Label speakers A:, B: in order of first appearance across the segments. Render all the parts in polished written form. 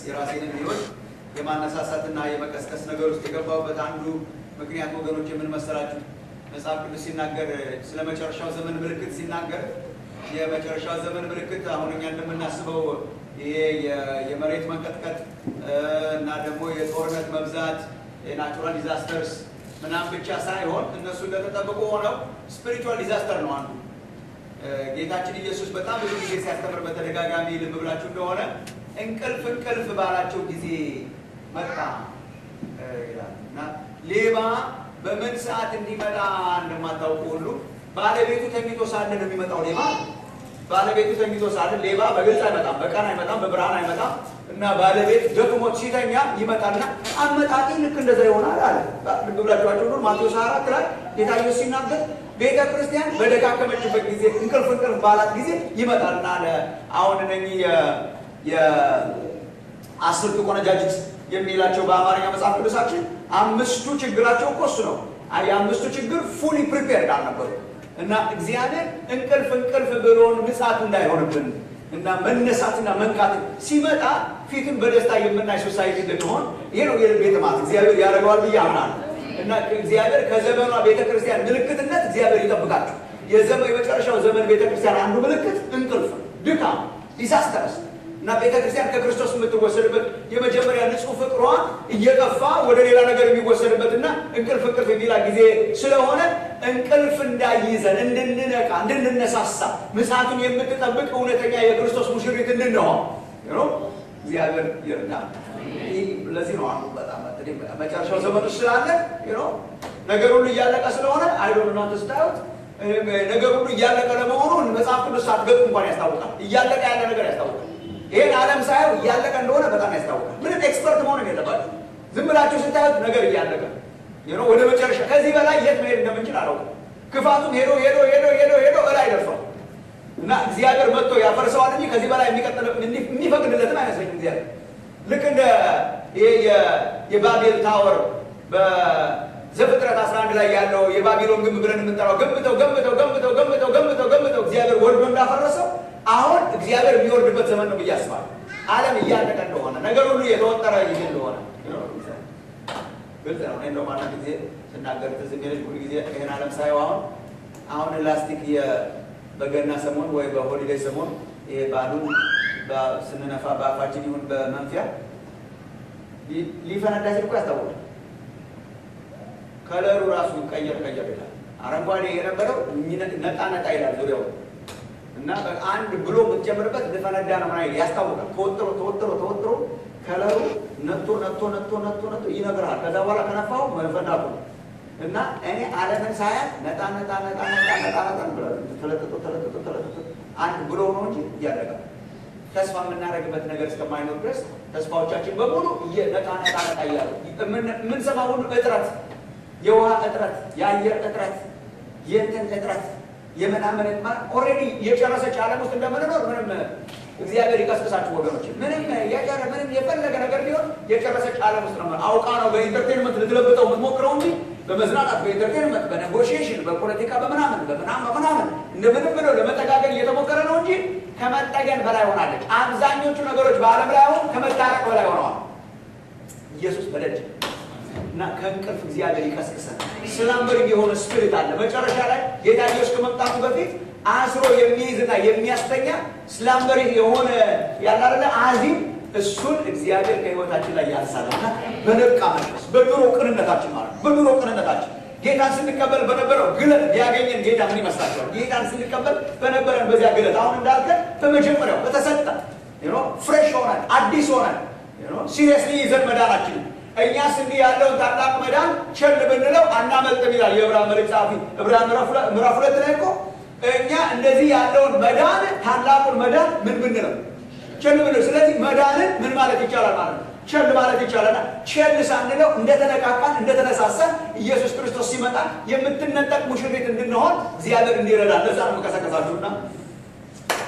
A: የራሴን ህይወት የማነሳሳትና የመቀስቀስ ነገር ውስጥ የገባሁበት አንዱ ምክንያት ወገኖች ምን መሰላችሁ? መጽሐፍ ቅዱስ ሲናገር ስለ መጨረሻው ዘመን ምልክት ሲናገር የመጨረሻው ዘመን ምልክት አሁን እኛ እንደምናስበው ይሄ የመሬት መንቀጥቀጥ እና ደግሞ የጦርነት መብዛት የናቹራል ዲዛስተርስ ምናምን ብቻ ሳይሆን እነሱ እንደተጠበቁ ሆነው ስፒሪቹዋል ዲዛስተር ነው አንዱ። ጌታችን ኢየሱስ በጣም ብዙ ጊዜ ሲያስተምር በተደጋጋሚ ልብ ብላችሁ እንደሆነ እንቅልፍ ባላቸው ጊዜ መጣ ይላል እና ሌባ በምን ሰዓት እንዲመጣ እንደማታውቁ ሁሉ ባለቤቱ ተኝቶ ሳለ ነው የሚመጣው ሌባ። ባለቤቱ ተኝቶ ሳለ ሌባ በግልጽ አይመጣም፣ በቀን አይመጣም፣ በብርሃን አይመጣም እና ባለቤት ደክሞት ሲተኛ ይመጣና አመጣጤ ልክ እንደዛ ይሆናል አለ። ልብ ብላችሁ ሁሉ ማቴዎስ 4 ላይ ጌታ ኢየሱስ ሲናገር ቤተ ክርስቲያን በደካከመችበት ጊዜ እንቅልፍ ባላት ጊዜ ይመጣልና አለ። አሁን እነኚህ የአስርቱ ቆነጃጅት የሚላቸው በአማርኛ መጽሐፍ ቅዱሳችን አምስቱ ችግራቸው እኮ እሱ ነው። የአምስቱ ችግር ፉሊ ፕሪፔርድ አልነበሩ እና እግዚአብሔር እንቅልፍ ብሎን ምጽአቱ እንዳይሆንብን እና መነሳትና መንቃት ሲመጣ ፊትን በደስታ የምናይ ሶሳይቲ እንድንሆን ይሄ ነው የልቤ ጥማት። እግዚአብሔር ያደርገዋል ብዬ አምናለሁ እና እግዚአብሔር ከዘመኗ ቤተክርስቲያን ምልክትነት እግዚአብሔር ይጠብቃቸው። የመጨረሻው ዘመን ቤተክርስቲያን አንዱ ምልክት እንቅልፍ፣ ድካም፣ ዲሳስተርስ እና ቤተክርስቲያን ከክርስቶስ የምትወሰድበት የመጀመሪያ ንጹህ ፍቅሯ እየጠፋ ወደ ሌላ ነገር የሚወሰድበትና እንቅልፍ የሚላ ጊዜ ስለሆነ እንቅልፍ እንዳይዘን እንድንነቃ እንድንነሳሳ ምጽአቱን የምትጠብቅ እውነተኛ የክርስቶስ ሙሽሪት እንድንሆን እግዚአብሔር ይርዳል። ለዚህ ነው አንዱ በጣም መጨረሻው ዘመን ስላለ ነገር ሁሉ እያለቀ ስለሆነ አይዶን እናንተ ስታዩት ነገር ሁሉ እያለቀ ለመሆኑን መጽሐፍ ቅዱስ ሳትገቡ እንኳን ያስታውቃል። እያለቀ ያለ ነገር ያስታውቃል። ይሄን ዓለም ሳይው እያለቀ እንደሆነ በጣም ያስታውቃል። ምንም ኤክስፐርት መሆን የለባችሁ። ዝም ብላችሁ ስታዩት ነገር እያለቀ ወደ መጨረሻ ከዚህ በላይ የት መሄድ እንደምንችል አላውቅም። ክፋቱም ሄዶ እላይ ደርሷል እና እግዚአብሔር መጥቶ ያፈርሰዋል እንጂ ከዚህ በላይ የሚፈቅድለትም አይመስለኝም እግዚአብሔር። ልክ እንደ ይሄ የባቤል ታወር በዘፍጥረት 11 ላይ ያለው የባቢሎን ግንብ ብለን የምንጠራው ገንብተው እግዚአብሔር ወርዶ እንዳፈረሰው አሁን እግዚአብሔር የሚወርድበት ዘመን ነው ብዬ አስባለሁ። ዓለም እያለቀ እንደሆነ ነገር ሁሉ የተወጠረ ይሄ እንደሆነ ግልጽ ነው። እኔ እንደውም አንድ ጊዜ ስናገር ትዝ የሚለኝ ሁሉ ጊዜ ይሄን ዓለም ሳየው አሁን ላስቲክ በገና ሰሞን ወይ በሆሊዴይ ሰሞን ይሄ ባሉን ስንነፋ በአፋችን ይሁን በመንፊያ ሊፈነዳ ሲል እኮ ያስታውቃል። ከለሩ ራሱ ቀየር ይላል። አረንጓዴ የነበረው ነጣ ይላል ዙሪያው እና አንድ ብሎ የምትጀምርበት ልፈነዳ ነው ማለት ያስታውቃል። ተወጥሮ ከለሩ ነጥቶ ይነግራል። ከዛ በኋላ ከነፋው መፈንዳቱ እና እኔ ዓለምን ሳያት ነጣ ተለጥጦ አንድ ብሎ ነው እንጂ እያደረገ ተስፋ የምናደርግበት ነገር እስከማይኖር ድረስ ተስፋዎቻችን በሙሉ ነጣ እያሉ የምንሰማው ሁሉ እጥረት፣ የውሃ እጥረት፣ የአየር እጥረት፣ የእንትን እጥረት የምናምን ኦልሬዲ የጨረሰች ዓለም ውስጥ እንደምንኖር ምንም እግዚአብሔር ይቀስቅሳችሁ ወገኖች። ምንም የፈለገ ነገር ቢሆን የጨረሰች ዓለም ውስጥ ነው። አውቃ ነው በኢንተርቴንመንት ልትለብጠው የምትሞክረው እንጂ በመዝናናት በኢንተርቴንመንት በኔጎሽዬሽን በፖለቲካ በምናምን እንደምንም ብለው ለመጠጋገን እየተሞከረ ነው እንጂ ከመጠገን በላይ ሆናለች። አብዛኞቹ ነገሮች በዓለም ላይ አሁን ከመታረቅ በላይ ሆነዋል። ኢየሱስ በደጅ እና ከእንቅልፍ እግዚአብሔር ይቀስቅሰን። ስላምበር የሆነ ስፒሪት አለ። መጨረሻ ላይ ጌታ ኢየሱስ ከመምጣቱ በፊት አስሮ የሚይዝና የሚያስተኛ ስላምበር የሆነ ያላለ አዚም እሱን እግዚአብሔር ከህይወታችን ላይ ያንሳልና በነቃ መንፈስ በኑሮ ቅንነታችን ማለት በኑሮ ቅንነታችን ጌታን ስንቀበል በነበረው ግለት ያገኘን ጌታ ምን ይመስላችኋል? ጌታን ስንቀበል በነበረን በዚያ ግለት አሁን እንዳልከ በመጀመሪያው በተሰጠ ፍሬሽ ሆነን አዲስ ሆነን ሲሪየስሊ ይዘን መዳናችን እኛስ እንዲህ ያለውን ታላቅ መዳን ቸል ብንለው አናመልጥም ይላል የዕብራውያን መልእክት ጸሐፊ። ዕብራውያን ምዕራፍ 2 ላይ እኮ እኛ እንደዚህ ያለውን መዳን ታላቁን መዳን ምን ብንለው ቸል ብንለው፣ ስለዚህ መዳንን ምን ማለት ይቻላል ማለት ነው ቸል ማለት ይቻላል። ቸል ሳንለው እንደተነቃቃን እንደተነሳሳን ኢየሱስ ክርስቶስ ሲመጣ የምትነጠቅ ሙሽሪት እንድንሆን እግዚአብሔር እንዲረዳን ለዛ ነው መቀሰቀሳችሁና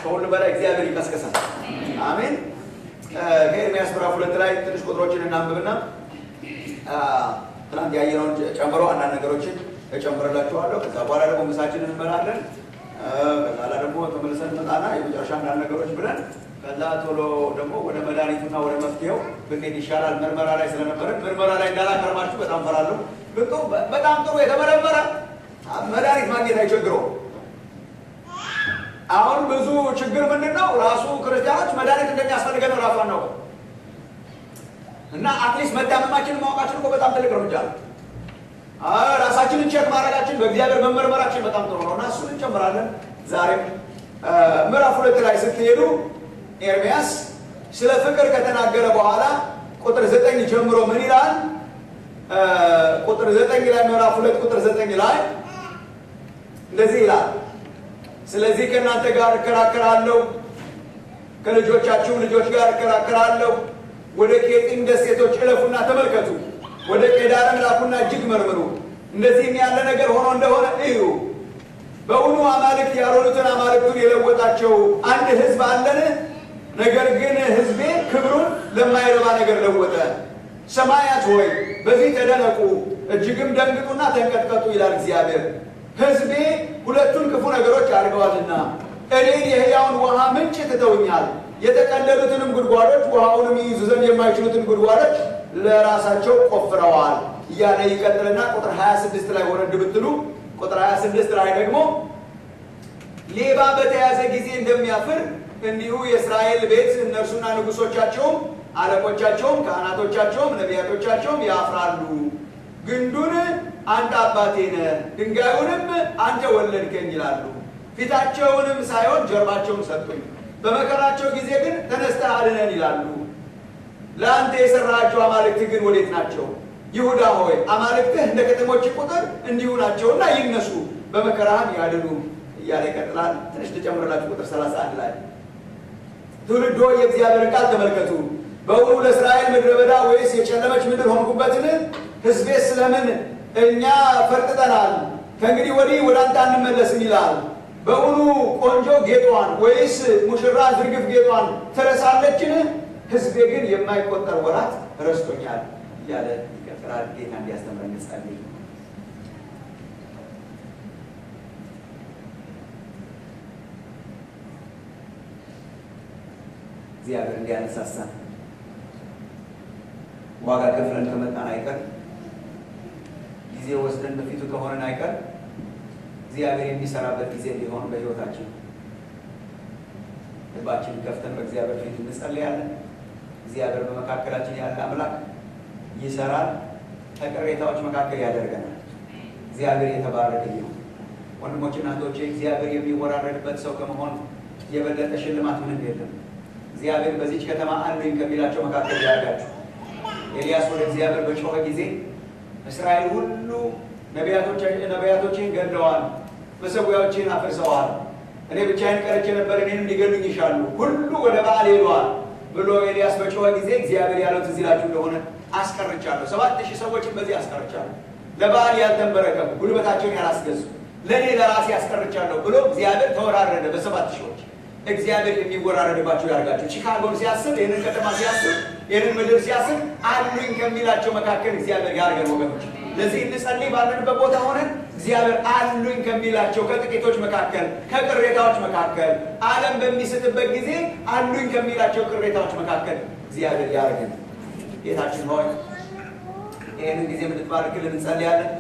A: ከሁሉ በላይ እግዚአብሔር ይቀስቀሳል። አሜን። ከኤርምያስ ምዕራፍ 2 ላይ ትንሽ ቁጥሮችን እናንብብና ትናንት ያየነውን ጨምሮ አንዳንድ ነገሮችን እጨምርላችኋለሁ። ከዛ በኋላ ደግሞ ምሳችንን እንበላለን። ከዛ ደግሞ ተመልሰን እንመጣና የመጨረሻ አንዳንድ ነገሮች ብለን ከዛ ቶሎ ደግሞ ወደ መድኃኒቱና ወደ መፍትሄው ብንሄድ ይሻላል። ምርመራ ላይ ስለነበረ ምርመራ ላይ እንዳላከርማችሁ በጣም ፈራለሁ። በጣም ጥሩ የተመረመረ መድኃኒት ማግኘት አይቸግረውም። አሁን ብዙ ችግር ምንድን ነው? ራሱ ክርስቲያኖች መድኃኒት እንደሚያስፈልገን ራሱ አናውቅም። እና አትሊስት መታመማችንን ማወቃችን እኮ በጣም ትልቅ እርምጃ ነው። ራሳችንን ቼክ ማድረጋችን በእግዚአብሔር መመርመራችን በጣም ጥሩ ነው እና እሱን እንጨምራለን። ዛሬም ምዕራፍ 2 ላይ ስትሄዱ ኤርምያስ ስለ ፍቅር ከተናገረ በኋላ ቁጥር 9 ጀምሮ ምን ይላል? ቁጥር 9 ላይ ምዕራፍ 2 ቁጥር 9 ላይ እንደዚህ ይላል፣ ስለዚህ ከእናንተ ጋር እከራከራለሁ፣ ከልጆቻችሁ ልጆች ጋር እከራከራለሁ። ወደ ኬጢም ደሴቶች እለፉና ተመልከቱ፣ ወደ ቄዳርም ላኩና እጅግ መርምሩ። እንደዚህም ያለ ነገር ሆኖ እንደሆነ እዩ። በእውኑ አማልክት ያልሆኑትን አማልክቱን የለወጣቸው አንድ ሕዝብ አለን? ነገር ግን ሕዝቤ ክብሩን ለማይረባ ነገር ለወጠ። ሰማያት ሆይ በዚህ ተደነቁ፣ እጅግም ደንግጡና ተንቀጥቀጡ ይላል እግዚአብሔር። ሕዝቤ ሁለቱን ክፉ ነገሮች አድርገዋልና እኔን የሕያውን ውሃ ምንጭ ትተውኛል፣ የተቀለሉትንም ጉድጓዶች ውሃውንም ይይዙ ዘንድ የማይችሉትን ጉድጓዶች ለራሳቸው ቆፍረዋል እያለ ይቀጥልና ቁጥር 26 ላይ ወረድ ብትሉ ቁጥር 26 ላይ ደግሞ ሌባ በተያዘ ጊዜ እንደሚያፍር እንዲሁ የእስራኤል ቤት እነርሱና ንጉሶቻቸውም አለቆቻቸውም ካህናቶቻቸውም ነቢያቶቻቸውም ያፍራሉ። ግንዱን አንተ አባቴ ነህ፣ ድንጋዩንም አንተ ወለድከኝ ይላሉ። ፊታቸውንም ሳይሆን ጀርባቸውን ሰጡኝ፣ በመከራቸው ጊዜ ግን ተነስተህ አድነን ይላሉ። ለአንተ የሰራሃቸው አማልክት ግን ወዴት ናቸው? ይሁዳ ሆይ አማልክትህ እንደ ከተሞች ቁጥር እንዲሁ ናቸውና ይነሱ፣ በመከራህም ያድኑ እያለ ይቀጥላል። ትንሽ ተጨምርላችሁ ቁጥር 31 ላይ ትውልድ ሆይ የእግዚአብሔርን ቃል ተመልከቱ። በእውኑ ለእስራኤል ምድረ በዳ ወይስ የጨለመች ምድር ሆንኩበትን? ሕዝቤ ስለምን እኛ ፈርጥጠናል፣ ከእንግዲህ ወዲህ ወደ አንተ አንመለስም ይላል። በእውኑ ቆንጆ ጌጧን ወይስ ሙሽራ ዝርግፍ ጌጧን ትረሳለችን? ሕዝቤ ግን የማይቆጠር ወራት ረስቶኛል እያለ ይቀጥላል። ጌታ እንዲያስተምረን እንጸልይ። እግዚአብሔር እንዲያነሳሳን ዋጋ ከፍለን ከመጣን አይቀር ጊዜ ወስደን በፊቱ ከሆነን አይቀር እግዚአብሔር የሚሰራበት ጊዜ ሊሆን በሕይወታችን ልባችንን ከፍተን በእግዚአብሔር ፊት እንጸልያለን። እግዚአብሔር በመካከላችን ያለ አምላክ ይሰራል፣ ከቅሬታዎች መካከል ያደርገናል። እግዚአብሔር የተባረከ ይሁን። ወንድሞችና እህቶቼ እግዚአብሔር የሚወራረድበት ሰው ከመሆን የበለጠ ሽልማት ምንም የለም። እግዚአብሔር በዚች ከተማ አሉኝ ከሚላቸው መካከል ያደርጋችሁ። ኤልያስ ወደ እግዚአብሔር በጮኸ ጊዜ እስራኤል ሁሉ ነቢያቶችን ገድለዋል፣ መሠዊያዎችን አፍርሰዋል፣ እኔ ብቻዬን ቀርቼ ነበር፣ እኔንም ሊገሉኝ ይሻሉ፣ ሁሉ ወደ በዓል ሄደዋል ብሎ ኤልያስ በጮኸ ጊዜ እግዚአብሔር ያለው ትዝ ይላችሁ እንደሆነ አስቀርቻለሁ፣ 7,000 ሰዎችን በዚህ አስቀርቻለሁ፣ ለበዓል ያልተንበረከኩ ጉልበታቸውን ያላስገዙ ለእኔ ለራሴ አስቀርቻለሁ ብሎ እግዚአብሔር ተወራረደ በ7,000። እግዚአብሔር የሚወራረድባቸው ያርጋቸው። ቺካጎን ሲያስብ፣ ይህንን ከተማ ሲያስብ፣ ይህንን ምድር ሲያስብ አሉኝ ከሚላቸው መካከል እግዚአብሔር ያርገን ወገኖች። ለዚህ እንጸልይ። ባለንበት ቦታ ሆነን እግዚአብሔር አሉኝ ከሚላቸው ከጥቂቶች መካከል ከቅሬታዎች መካከል ዓለም በሚስትበት ጊዜ አሉኝ ከሚላቸው ቅሬታዎች መካከል እግዚአብሔር ያርገን። ጌታችን ሆይ ይህንን ጊዜ እንድትባርክልን እንጸልያለን።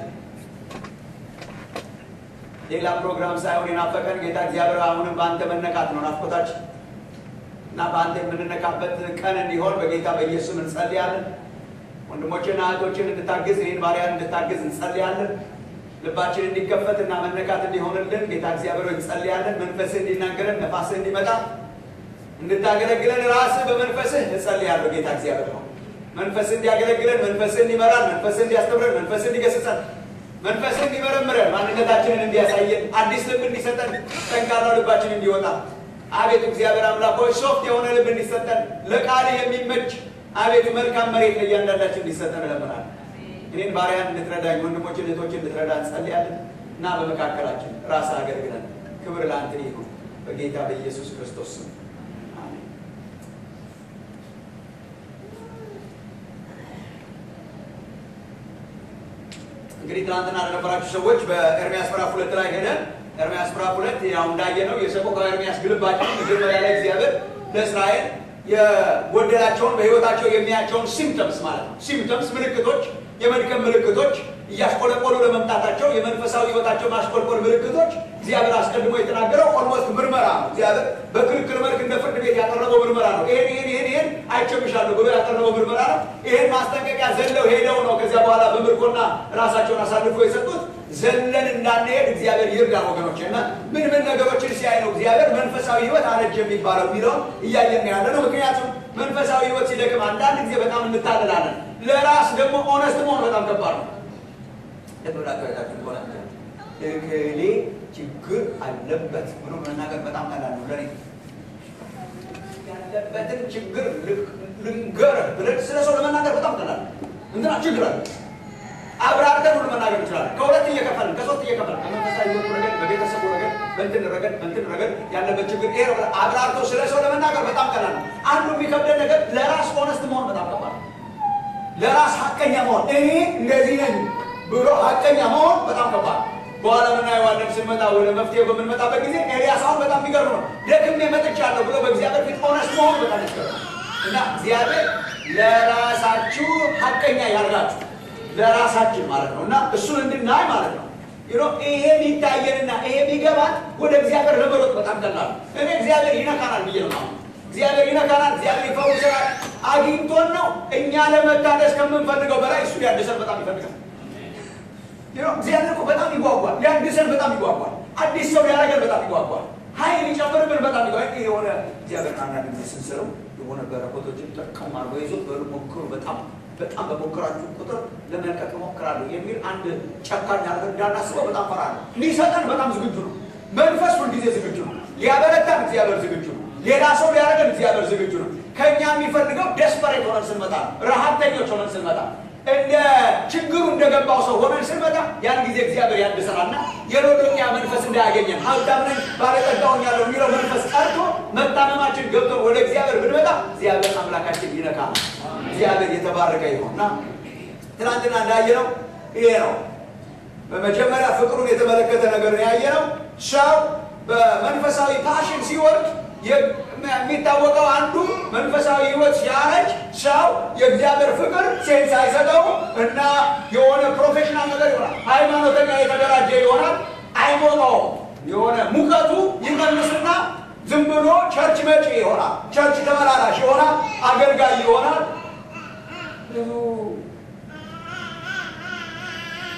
A: ሌላ ፕሮግራም ሳይሆን የናፈቀን ጌታ እግዚአብሔር አሁንም በአንተ መነካት ነው ናፍቆታችን እና በአንተ የምንነካበት ቀን እንዲሆን በጌታ በኢየሱስ እንጸልያለን። ወንድሞችና እህቶችን እንድታግዝ ይህን ባሪያን እንድታግዝ እንጸልያለን። ልባችን እንዲከፈት እና መነካት እንዲሆንልን ጌታ እግዚአብሔር እንጸልያለን። መንፈስህ እንዲናገረን፣ ነፋስህ እንዲመጣ እንድታገለግለን ራስህ በመንፈስህ እጸልያለሁ። ጌታ እግዚአብሔር ነው መንፈስህ እንዲያገለግለን፣ መንፈስህ እንዲመራን፣ መንፈስህ እንዲያስተምረን፣ መንፈስህ እንዲገስጸን፣ መንፈስህ እንዲመረምረን፣ ማንነታችንን እንዲያሳየን፣ አዲስ ልብ እንዲሰጠን፣ ጠንካራ ልባችን እንዲወጣ አቤቱ እግዚአብሔር አምላክ ሆይ ሶፍት የሆነ ልብ እንዲሰጠን፣ ለቃል የሚመች አቤቱ መልካም መሬት ለእያንዳንዳችን እንዲሰጠን እለምናለሁ። እኔን ባሪያን እንድትረዳኝ፣ ወንድሞችን እህቶችን እንድትረዳ እንጸልያለን እና በመካከላችን ራስ አገልግለን። ክብር ለአንተ ይሁን በጌታ በኢየሱስ ክርስቶስ ስም አሜን። እንግዲህ ትናንትና ለነበራችሁ ሰዎች በኤርምያስ ምዕራፍ 2 ላይ ሄደን ኤርምያስ ምዕራፍ 2 ያው እንዳየነው የሰቆቃው ኤርምያስ ግልባጭ መጀመሪያ ላይ እግዚአብሔር ለእስራኤል የጎደላቸውን በህይወታቸው የሚያቸውን ሲምፕተምስ ማለት ነው። ሲምፕተምስ ምልክቶች፣ የመድከም ምልክቶች እያሽቆለቆሉ ለመምጣታቸው የመንፈሳዊ ህይወታቸው ማሽቆልቆል ምልክቶች እግዚአብሔር አስቀድሞ የተናገረው ኦልሞስት ምርመራ ነው። እግዚአብሔር በክርክር መልክ እንደ ፍርድ ቤት ያቀረበው ምርመራ ነው። ይሄን አይቸብሻለሁ ብሎ ያቀረበው ምርመራ ነው። ይሄን ማስጠንቀቂያ ዘለው ሄደው ነው ከዚያ በኋላ በምርኮና ራሳቸውን አሳልፎ የሰጡት። ዘለን እንዳንሄድ እግዚአብሔር ይርዳን ወገኖች። እና ምን ነገሮችን ሲያይ ነው እግዚአብሔር መንፈሳዊ ህይወት አረጀ የሚባለው የሚለውን እያየን ያለ ነው። ምክንያቱም መንፈሳዊ ህይወት ሲደክም አንዳንድ ጊዜ በጣም እንታለላለን። ለራስ ደግሞ ኦነስት መሆን በጣም ከባድ ነው። ለተወዳዳሪያችሁ ሆነ እከሌ ችግር አለበት ብሎ መናገር በጣም ቀላል ነው። ለኔ ያለበትን ችግር ልንገርህ ብለን ስለ ሰው ለመናገር በጣም ቀላል ነው። እንትና ችግር አለ አብራርተን ሁሉ መናገር እንችላለን። ከሁለት እየከፈልን ከሶስት እየከፈልን ከመንፈሳዊ ህይወት ረገድ፣ በቤተሰቡ ረገድ፣ በእንትን ረገድ ያለበት ችግር ይሄ ነው። አብራርቶ ስለ ሰው ለመናገር በጣም ቀላል ነው። አንዱ የሚከብደን ነገር ለራስ ኦነስት መሆን በጣም ከባድ ነው። ለራስ ሀቀኛ መሆን እኔ እንደዚህ ነኝ ብሎ ሀቀኛ መሆን በጣም ከባድ። በኋላ ምናየዋለን ስንመጣ ወደ መፍትሄው በምንመጣበት ጊዜ ኤልያስ አሁን በጣም የሚገርም ነው። ደክሜ መጥቻለሁ ብሎ በእግዚአብሔር ፊት ኦነስት መሆን በጣም ይገርም እና እግዚአብሔር ለራሳችሁ ሀቀኛ ያርጋችሁ ለራሳችን ማለት ነው እና እሱን እንድናይ ማለት ነው። ይሄ ቢታየንና ይሄ ቢገባን ወደ እግዚአብሔር ለመሮጥ በጣም ቀላል ነው። እኔ እግዚአብሔር ይነካናል ብዬ ነው ማለት እግዚአብሔር ይነካናል፣ እግዚአብሔር ይፈውሰናል። አግኝቶን ነው እኛ ለመታደስ ከምንፈልገው በላይ እሱ ሊያድሰን በጣም ይፈልጋል። እግዚአብሔር እኮ በጣም ይጓጓል፣ ሊያድሰን በጣም ይጓጓል፣ አዲስ ሰው ሊያደርገን በጣም ይጓጓል፣ ኃይል ሊጨምርብን በጣም ይጓጓል። የሆነ እግዚአብሔር አንዳንድ ጊዜ ስንሰረው የሆነ በረከቶችን ጠቀም አድርጎ ይዞት በሞክሩ በጣም በሞከራችሁ ቁጥር ለመልቀቅ እሞክራለሁ የሚል አንድ ጨካኝ አድርገን እንዳናስበው በጣም ፈራለሁ። ሊሰጠን በጣም ዝግጁ ነው። መንፈስ ሁልጊዜ ዝግጁ ነው። ሊያበረታን እግዚአብሔር ዝግጁ ነው። ሌላ ሰው ሊያደርገን እግዚአብሔር ዝግጁ ነው። ከእኛ የሚፈልገው ደስፐሬት ሆነን ስንመጣ፣ ረሃብተኞች ሆነን ስንመጣ፣ እንደ ችግሩ እንደገባው ሰው ሆነን ስንመጣ ያን ጊዜ እግዚአብሔር ያድሰናልና የሎዶቅያ መንፈስ እንዳያገኘን ሀብታም ነኝ ባለጠጋ ሆኛለሁ የሚለው መንፈስ ቀርቶ መታመማችን ገብቶ ወደ እግዚአብሔር ብንመጣ እግዚአብሔር አምላካችን ይነካል። እግዚአብሔር የተባረከ ይሁንና ትናንትና እንዳየነው ይሄ ነው። በመጀመሪያ ፍቅሩን የተመለከተ ነገር ያየነው ሰው በመንፈሳዊ ፓሽን ሲወርድ የሚታወቀው አንዱ መንፈሳዊ ህይወት ሲያረጅ ሰው የእግዚአብሔር ፍቅር ሴንስ አይሰጠው እና የሆነ ፕሮፌሽናል ነገር ይሆናል። ሃይማኖተኛ የተደራጀ ይሆናል። አይሞቀውም። የሆነ ሙቀቱ ይቀንስና ዝም ብሎ ቸርች መጪ ይሆናል። ቸርች ተመላላሽ ይሆናል። አገልጋይ ይሆናል።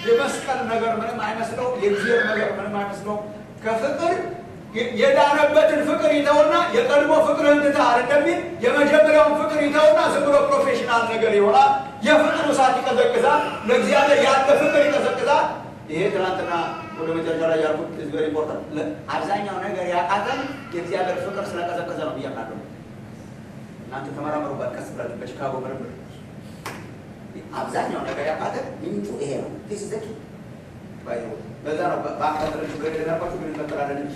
A: የመስቀል ነገር ምንም አይመስለው። የእግዚአብሔር ነገር ምንም አይመስለው። ከፍቅር የዳነበትን ፍቅር ይተውና የቀድሞ ፍቅርህን ትተሃል እንደሚል የመጀመሪያውን ፍቅር ይተውና ዝም ብሎ ፕሮፌሽናል ነገር ይሆናል። የፍቅር እሳት ይቀዘቅዛል። ለእግዚአብሔር ያለ ፍቅር ይቀዘቅዛል። ይሄ ትናንትና ወደ መጨረሻ ላይ ያልኩት is very important። አብዛኛው ነገር ያቃተን የእግዚአብሔር ፍቅር ስለቀዘቀዘ ነው ብያምናለሁ። እናንተ ተመራመሩበት ቀስ ብላችሁ በቺካጎ ምርምር አብዛኛው ነገር ያቃተን ምንጩ ይሄ ነው። this is the key ባይው በዛ ነው ባንካተረ ችግር የለባችሁ ግን እንቀጥላለን እንጂ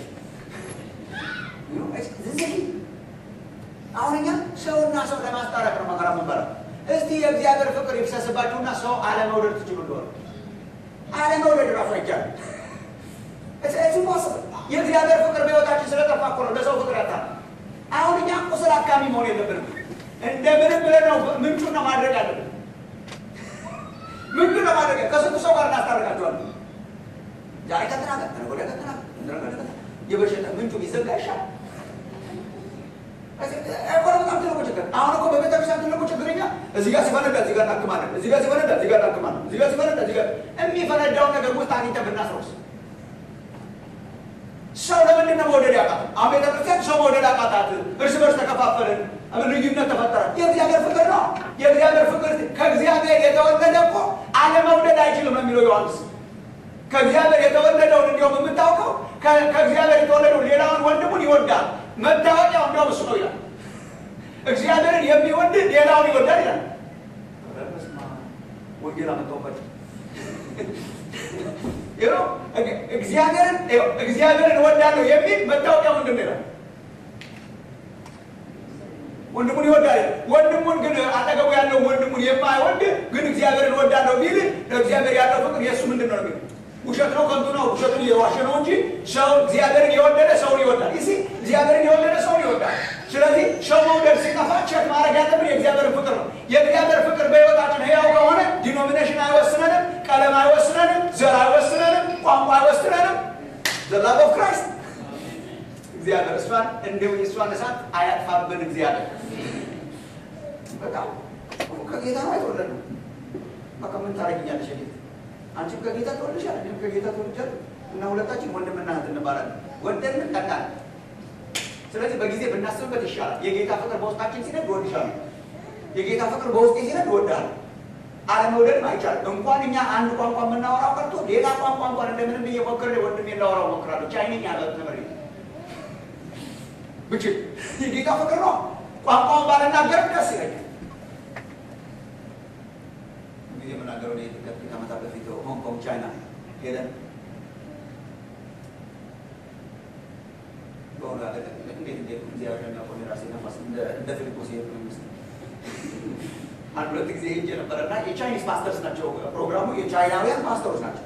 A: አሁን እኛ ሰውና ሰው ለማስታረቅ ነው መከራ መንበራ። እስቲ የእግዚአብሔር ፍቅር ይፍሰስባችሁና ሰው አለመውደድ ትችሉ እንደሆነ አለመውደድ ራሱ አይቻልም። እሱ ሞስብ የእግዚአብሔር ፍቅር በሕይወታችን ስለጠፋ እኮ ነው ለሰው ፍቅር ያጣ። አሁን እኛ ቁስል አካሚ መሆን የለብንም። እንደምንም ብለን ነው ምንጩን ነው ማድረግ አለብን። ምንጩን ነው ማድረግ ከስንቱ ሰው ጋር እናስታርቃቸዋለን። ዛሬ ከተናገር ወደ ከተናገር የበሽታ ምንጩ ቢዘጋ ይሻላል። በጣም ትልቁ ችግር አሁን እኮ በቤተክርስቲያን ትልቁ ችግረኛ እዚህ ጋር ሲፈነዳ እዚህ ጋር እናክማለን፣ እዚህ ጋር ሲፈነዳ እዚህ ጋር እናክማለን፣ እዚህ ጋር ሲፈነዳ እዚህ ጋር የሚፈነዳውን ነገር ውስጥ አግኝተን ብናስረውስ ሰው ለምንድን ነው መውደድ ያቃተን? አሁን ቤተክርስቲያን ሰው መውደድ አቃታት፣ እርስ በርስ ተከፋፈልን፣ ልዩነት ተፈጠረ። የእግዚአብሔር ፍቅር ነው። የእግዚአብሔር ፍቅር ከእግዚአብሔር የተወለደ እኮ አለመውደድ አይችልም ነው የሚለው ዮሐንስ። ከእግዚአብሔር የተወለደውን እንዲያውም የምታውቀው ከእግዚአብሔር የተወለደው ሌላውን ወንድሙን ይወዳል። መታወቂያው እንዲያውም እሱ ነው ይላል። እግዚአብሔርን የሚወድ ሌላውን ይወዳል ይላል። ወንጌል አመጣሁበት። እግዚአብሔርን እወዳለሁ የሚል መታወቂያው ምንድን ነው ይላል? ወንድሙን ይወዳል። ወንድሙን ግን አጠገቡ ያለው ወንድሙን የማይወድ ግን እግዚአብሔርን እወዳለሁ ቢል እግዚአብሔር ያለው ፍቅር የእሱ ምንድን ነው የሚለው? ውሸት ነው፣ ከንቱ ነው፣ ውሸቱን እየዋሸ ነው እንጂ ሰው እግዚአብሔርን የወደደ ሰውን ይወዳል። ይሲ እግዚአብሔርን የወደደ ሰውን ይወዳል። ስለዚህ ሰው መውደድ ሲጠፋ ቼክ ማድረግ ያለብን የእግዚአብሔር ፍቅር ነው። የእግዚአብሔር ፍቅር በሕይወታችን ሕያው ከሆነ ዲኖሚኔሽን አይወስነንም፣ ቀለም አይወስነንም፣ ዘር አይወስነንም፣ ቋንቋ አይወስነንም። the love of Christ እግዚአብሔር እሷን እንደው የእሷን እሳት አያጥፋብን። እግዚአብሔር በቃ ከጌታ ነው የተወለድነው። በቃ ምን ታደርጊኛለሽ? አንቺም ከጌታ ተወልደሻል፣ እኔም ከጌታ ተወልጃለሁ እና ሁለታችን ወንድምና እህት እንባላለን። ወደድንም ጠላን። ስለዚህ በጊዜ ብናስብበት ይሻላል። የጌታ ፍቅር በውስጣችን ሲነድ እወድሻለሁ፣ የጌታ ፍቅር በውስጤ ሲነድ እወድሃለሁ። አለመውደድም አይቻልም። እንኳን እኛ አንድ ቋንቋ የምናወራው ቀርቶ ሌላ ቋንቋ እንኳን እንደምንም እየሞከረ ወንድሜን ላወራው እሞክራለሁ። ቻይንኛ ተምሬ ብችል የጌታ ፍቅር ነው። ቋንቋውን ባልናገርም ደስ ይለኛል። ጊዜ የምናገረው ከጥቂት ዓመታት በፊት ሆንግ ኮንግ ቻይና ሄደን በሆነ እንዴት እግዚአብሔር የሚያቆን የራሴ ነፋስ እንደ ፊልጶስ ሄድ ነው ይመስል አንድ ሁለት ጊዜ ሄጄ ነበረና የቻይኒዝ ፓስተርስ ናቸው። ፕሮግራሙ የቻይናውያን ፓስተሮች ናቸው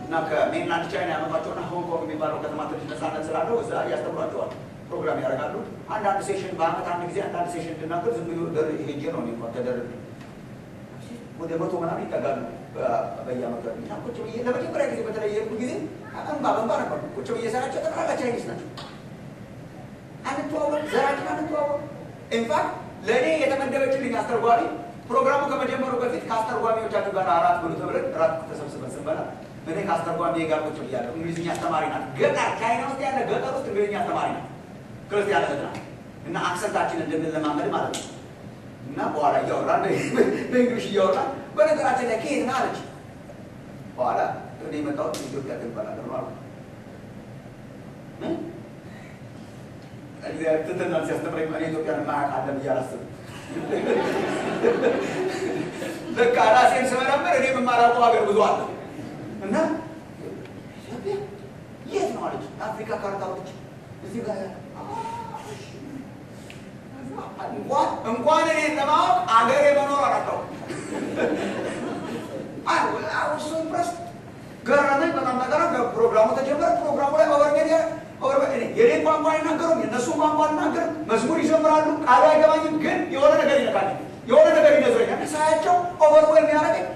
A: እና ከሜንላንድ ቻይና ያመጧቸውና ሆንግ ኮንግ የሚባለው ከተማ ትንሽ ነፃነት ስላለው እዛ ያስተምሯቸዋል፣ ፕሮግራም ያደርጋሉ። አንዳንድ ሴሽን በአመት አንድ ጊዜ አንዳንድ ሴሽን እንድናገር ዝም ብሎ ሄጄ ነው እንኳን ተደረገ ወደ 100 ምናምን ይጠጋሉ በየአመቱ። እና ቁጭ ብዬ ለመጀመሪያ ጊዜ በተለየ ጊዜ በንባ ነበር ቁጭ ብዬ ሰራቸው። ጠቅላላ ቻይኒዝ ናቸው። አንተዋወቅ ዘራችን አንተዋወቅ። ኢንፋክት ለእኔ የተመደበችልኝ አስተርጓሚ ፕሮግራሙ ከመጀመሩ በፊት ከአስተርጓሚዎቻችሁ ጋር አራት ብሉ ተብለን እራት ተሰብስበን ስንበላ እኔ ከአስተርጓሚ ጋር ቁጭ ብያለሁ። እንግሊዝኛ አስተማሪ ናት። ገጠር ቻይና ውስጥ ያለ ገጠር ውስጥ እንግሊዝኛ አስተማሪ ናት። ክርስቲያን እህት ናት እና አክሰንታችን እንድንለማመድ ማለት ነው። እና በኋላ እያወራን በእንግሊሽ እያወራን በነገራችን ላይ ከየት ነህ አለች። በኋላ እኔ የመጣሁት ኢትዮጵያ ትባላለህ ነው አልኩ። እግዚአብሔር ትተናል ሲያስተምረኝ እኔ ኢትዮጵያን ማያውቅ አለ ብዬ አላስብም። በቃ ራሴን ስመረምር እኔ የማላውቀው ሀገር ብዙ አለ እና ኢትዮጵያ የት ነው አለች። አፍሪካ ካርታዎች እዚህ ጋር እንኳን እኔ ለማወቅ አገሬ መኖር አላውቀውም። እሱ ኢምፕረስ ገረመኝ በጣም ነገር። ፕሮግራሙ ተጀመረ። ፕሮግራሙ ላይ የኔ ቋንቋ አይናገሩም፣ የእነሱን ቋንቋ አይናገርም። መዝሙር ይዘምራሉ፣ ቃሉ አይገባኝም፣ ግን የሆነ ነገር ይነካል፣ የሆነ ነገር ይነዝረኛል። ሳያቸው ኦቨርዌል የሚያደርገኝ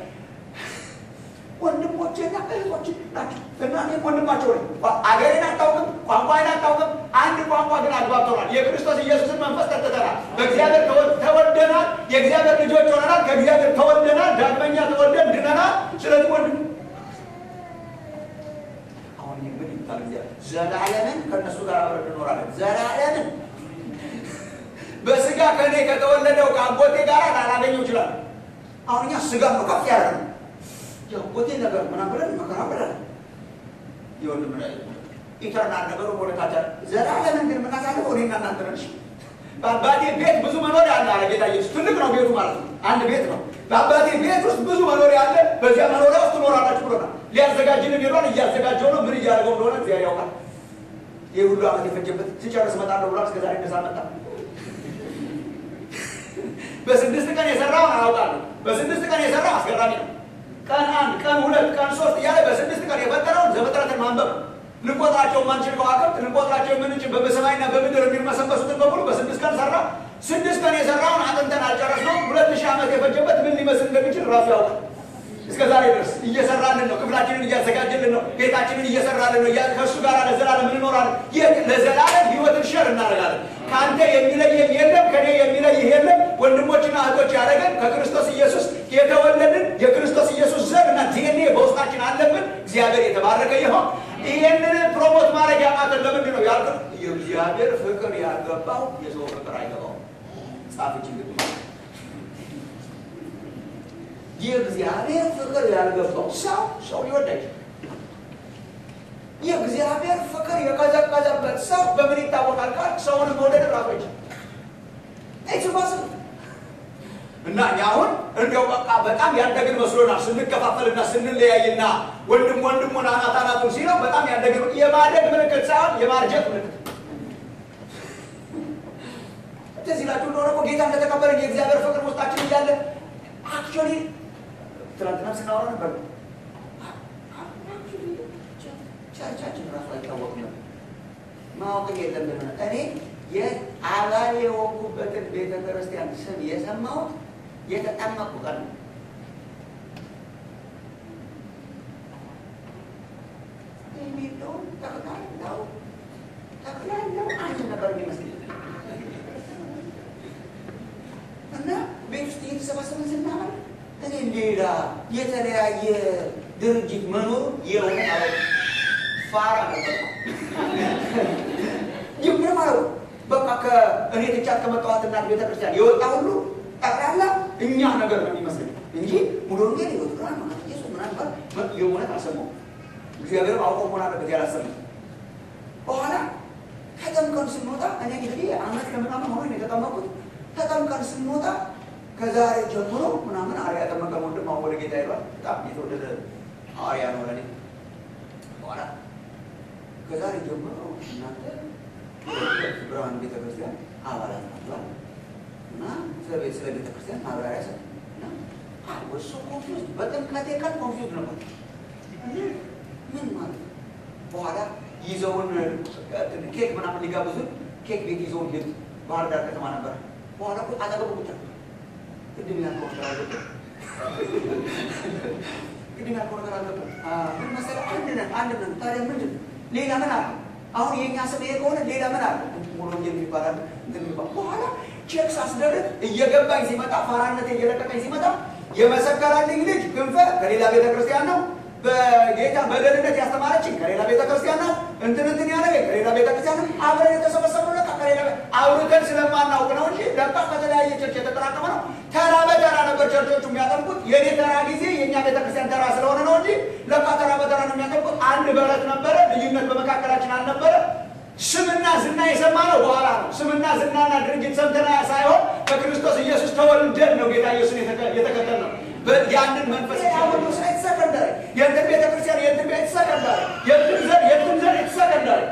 A: ወንድሞቼና እህቶች ናቸው እና እኔም ወንድማቸው ነኝ። አገሬን አታውቅም፣ ቋንቋዬን አታውቅም። አንድ ቋንቋ ግን አግባብተናል። የክርስቶስ ኢየሱስን መንፈስ ጠጥተናል። በእግዚአብሔር ተወልደናል። የእግዚአብሔር ልጆች ሆነናል። ከእግዚአብሔር ተወልደናል። ዳግመኛ ተወልደን ድነናል። ስለዚህ ወንድም አሁን ምን ይባል እግዚአብሔር ዘላለምን ከእነሱ ጋር አብረን እንኖራለን። ዘላለምን በስጋ ከእኔ ከተወለደው ከአጎቴ ጋር ላላገኘው ይችላል። አሁን እኛ ስጋ ነው ከፍ ያለ ነው የአጎቴ ነገር ምናምን ብለን መከራ ብለን የወንድም ኢተርናል ነገሩ ወደታች ዘላለምን ግን የምናሳልፈው እኔና እናንተ ነን። በአባቴ ቤት ብዙ መኖሪያ አለ አለ ጌታ ኢየሱስ። ትልቅ ነው ቤቱ ማለት ነው። አንድ ቤት ነው። በአባቴ ቤት ውስጥ ብዙ መኖሪያ አለ፣ በዚያ መኖሪያ ውስጥ ትኖራላችሁ ብሎናል። ሊያዘጋጅልን ሄዷል። እያዘጋጀው ነው። ምን እያደረገው እንደሆነ እግዚአብሔር ያውቃል። ይህ ሁሉ ዓመት የፈጀበት ሲጨርስ እመጣለሁ ብሏል። እስከዛሬ እንደዛ መጣ። በ6 ቀን የሰራውን አያውቃለሁ። በ6 ቀን የሰራው አስገራሚ ነው። ቀን 1 ቀን 2 ቀን 3 እያለ በ6 ቀን የፈጠረውን ዘፍጥረትን ማንበብ ልንቆጥራቸው ማንችል ከዋክብት ልንቆጥራቸው የምንችል በሰማይና በምድር የሚመሰበሱትን በሙሉ በ6 ቀን ሰራ። 6 ቀን የሰራውን አጥንተን አልጨረስነውም። 2000 ዓመት የፈጀበት ምን ሊመስል እንደሚችል ራሱ ያውቃል። እስከ ዛሬ ድረስ እየሰራልን ነው። ክፍላችንን እያዘጋጀልን ነው። ቤታችንን እየሰራልን ነው። ከእሱ ጋር ለዘላለም እንኖራለን። ለዘላለም ህይወትን ሸር እናደርጋለን። ከአንተ የሚለየኝ የለም፣ ከኔ የሚለይህ የለም። ወንድሞችና እህቶች ያደረገን ከክርስቶስ ኢየሱስ የተወለድን የክርስቶስ ኢየሱስ ዘር እና ዲኤንኤ በውስጣችን አለብን። እግዚአብሔር የተባረከ ይሁን። ይህንን ፕሮሞት ማድረግ ያቃተን ለምንድን ነው ያልኩት? የእግዚአብሔር ፍቅር ያልገባው የሰው ፍቅር አይገባውም። ጻፍች እንግዲህ የእግዚአብሔር ፍቅር ያልገባው ሰው ሊወዳጅ የእግዚአብሔር ፍቅር የቀዘቀዘበት ሰው በምን ይታወቃል? ካል ሰውን መውደድ ራሶች እና አሁን እንደው በቃ በጣም ያደግን መስሎናል። ስንከፋፈልና ስንለያይና ወንድም ወንድሙን አናታናቱን ሲለው በጣም ያደግን የማደግ ምልክት ሳይሆን የማርጀት ምልክት። እዚህ ላችሁ እንደሆነ እኮ ጌታ እንደተቀበልን የእግዚአብሔር ፍቅር ውስጣችን እያለ አክቹዋሊ ትናንትና ስናወራ ነበር። ቸርቻችን ራሱ አይታወቅም ነበር። ማወቅ የለብንም። እኔ የአባል የሆንኩበትን ቤተ ክርስቲያን ስም የሰማሁት የተጠመቁ ቀን ነው። የሚለውን ጠቅላላው አንድ ነበር የሚመስል እና ቤት ውስጥ እየተሰባሰብን ስናመር እኔ ሌላ የተለያየ ድርጅት መኖሩ የሆነ ፋራ ነበር ይምር ማለት በቃ ከእኔ ትቻት ከመጣኋትና ቤተክርስቲያን የወጣ ሁሉ ጠቅላላ እኛ ነገር ነው የሚመስል እንጂ ሙሉ ወንጌል ይወጣ ማለት ኢየሱስ ምናምን የሆነ አልሰማሁም። እግዚአብሔር አውቆ ሆና ነገር ያላሰማው በኋላ ከተምከን ስንወጣ እኔ እንግዲህ አመት ከምናምን ሆኖ የተጠመቁት ተጠምቀን ስንወጣ ከዛሬ ጀምሮ ምናምን አሪያ ተጠመቀ ወንድም አሁን ወደ ጌታ ይሏል። በጣም የተወደደ አሪያ ነው ለኔ። በኋላ ከዛሬ ጀምሮ እናንተ ብርሃን ቤተክርስቲያን አባላት ናችሁ እና ስለ ቤተክርስቲያን ማብራሪያ ሰጥና ወሱ ኮንፊውዝ በጥምቀቴ ቀን ኮንፊውዝ ነበር። ምን ማለት በኋላ ይዘውን ኬክ ምናምን ሊጋብዙን ኬክ ቤት ይዘውን ሄዱ። ባህር ዳር ከተማ ነበር። በኋላ እኮ አጠገቡ ቁጭ ቅድም ያልከው ነገር አለበት ምን መሰለህ አንድ ነን። ታዲያ ምንድን ሌላ ምን አለ? አሁን የእኛ ስም ይሄ ከሆነ ሌላ ምን አለ? ሙሉ ወንጌል ይባላል እንትን ይባላል። በኋላ ቼክ ሳስደርግ እየገባኝ ሲመጣ ፋራነት እየለቀቀኝ ሲመጣ የመሰከራልኝ ልጅ ክንፈ ከሌላ ቤተክርስቲያን ነው። በጌታ በደህንነት ያስተማረችኝ ከሌላ ቤተክርስቲያን ነው። እንትን ያደረገኝ ከሌላ ቤተክርስቲያን ነው። አብረን የተሰበሰብነው ለካ ከሌላ አውርተን ስለማናውቅ ነው እንጂ ለካ ከተለያየ ቸርች የተጠራቀመ ነው። ተራ በተራ ነበር ቸርቾቹ የሚያጠምቁት። የኔ ተራ ጊዜ የእኛ ቤተክርስቲያን ተራ ስለሆነ ነው እንጂ ለካ ተራ በተራ ነው የሚያጠምቁት። አንድ በረት ነበረ፣ ልዩነት በመካከላችን አልነበረ። ስምና ዝና የሰማነው በኋላ ነው። ስምና ዝናና ድርጅት ሰምተና ሳይሆን በክርስቶስ ኢየሱስ ተወልደን ነው ጌታ ኢየሱስን የተከተልነው። ያንን መንፈስ ያወጡ ሳይት ሰከንዳሪ የእንትን ቤተክርስቲያን የእንትን ቤት ሰከንዳሪ የእንትን ዘር ሰከንዳሪ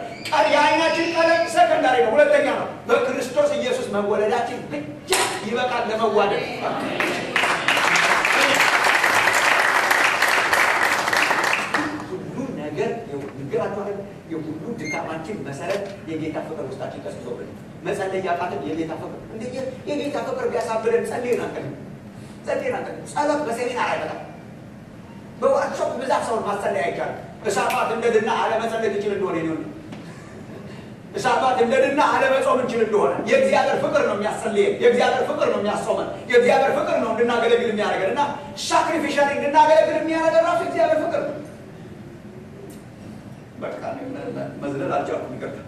A: የዓይናችን ቀለም ሰከንዳሪ ነው። ሁለተኛ ነው በክርስቶስ ኢየሱስ መወለዳችን ብቻ ይበቃል ለመዋደድ። ሁሉ ነገር የሁሉ ድካማችን መሰረት የጌታ ፍቅር ውስጣችን ቀስቅሶብን መጸለይ ያቃተን የጌታ ፍቅር የጌታ ፍቅር ቢያሳብለን ጸልየናል። ጸሎት በሴሚናር አይመጣም። በዋርክሾፕ ብዛት ሰውን ማጸለይ አይቻልም። እሳቷት እንደድና አለመጸለይ ትችል እንደሆነ ነው። እሳቷት እንደድና አለመጾም እንችል እንደሆነ የእግዚአብሔር ፍቅር ነው የሚያጸልየን። የእግዚአብሔር ፍቅር ነው የሚያስጾመን። የእግዚአብሔር ፍቅር ነው እንድናገለግል የሚያደርገን እና ሳክሪፊሻሊ እንድናገለግል የሚያደርገን ራሱ የእግዚአብሔር ፍቅር ነው። በቃ መዝለል አልቻልኩም፣ ይቅርታ።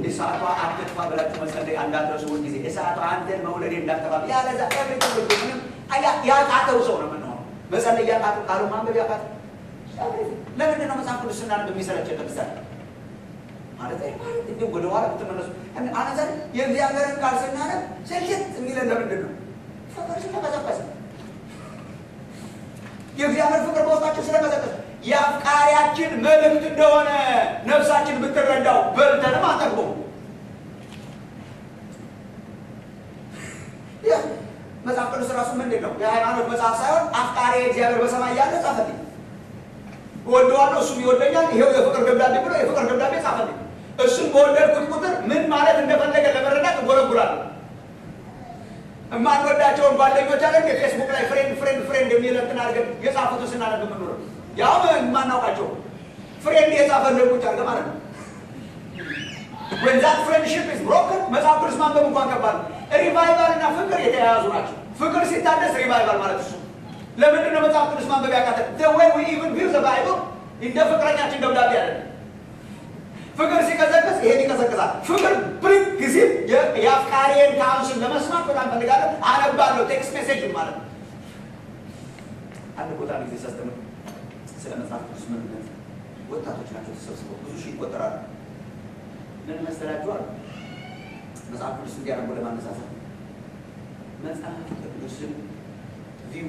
A: እሳቷ አትጥፋ ብላችሁ መጸለይ እንዳትረሱ። ሁልጊዜ እሳቷ አንተን መውለዴ እንዳትጠፋ ያለዛ ምንም ያቃተው ሰው ነው የምንሆነው። መጸለይ ያቃተው ቃሉ ማንበብ ያቃተው ለምንድን ነው? መጽሐፍ ቅዱስ ስናነብ በሚሰለቸን ለምሳሌ ማለት እንዲሁ ወደ ኋላ ብትመለሱ አነዛ የእግዚአብሔርን ቃል ስናነብ ሰልቸት የሚለን ለምንድን ነው? ፍቅር ስለቀዘቀዘ፣ የእግዚአብሔር ፍቅር በውስጣችን ስለቀዘቀዘ የአፍቃሪያችን መልእክት እንደሆነ ነፍሳችን ብትረዳው በልተንም አንጠግቦም። መጽሐፍ ቅዱስ ራሱ ምንድን ነው? የሃይማኖት መጽሐፍ ሳይሆን አፍቃሪ እግዚአብሔር በሰማይ ያለ ጻፈልኝ፣ እወደዋለሁ እሱም ይወደኛል፣ ይሄው የፍቅር ደብዳቤ ብሎ የፍቅር ደብዳቤ ጻፈልኝ። እሱን በወደድኩት ቁጥር ምን ማለት እንደፈለገ ለመረዳት እጎረጉራለሁ። የማንወዳቸውን ጓደኞች አለ ፌስቡክ ላይ ፍሬንድ የሚለትን አድርገን የጻፉት ስናነብ የምንኖረው ያው የማናውቃቸው ፍሬንድ የጻፈልን ቁጭ አድርገን ማለት ነው። when that friendship is broken መጽሐፍ ቅዱስ ማንበብ እንኳን ከባድ ነው። ሪቫይቫል እና ፍቅር የተያያዙ ናቸው። ፍቅር ሲታደስ ሪቫይቫል ማለት እሱ። ለምንድን ነው መጽሐፍ ቅዱስ ማንበብ ያቃተን? the way we even view the Bible እንደ ፍቅረኛችን ደብዳቤ አይደለም። ፍቅር ሲቀዘቅዝ ይሄን ይቀዘቅዛል። ፍቅር ብሪክ ጊዜ የአፍቃሪን ካውንስል ለመስማት በጣም ፈልጋለሁ፣ አነባለሁ። ቴክስት ሜሴጅ ማለት ነው። አንድ ቦታ ጊዜ ሳስተምር ስለ መጽሐፍ ቅዱስ ምንነት ወጣቶች ናቸው ተሰብስበው ብዙ ሺህ ይቆጠራሉ። ምን መሰላችሁ አሉ መጽሐፍ ቅዱስ እንዲያነቡ ለማነሳሳት መጽሐፍ ቅዱስን ቪው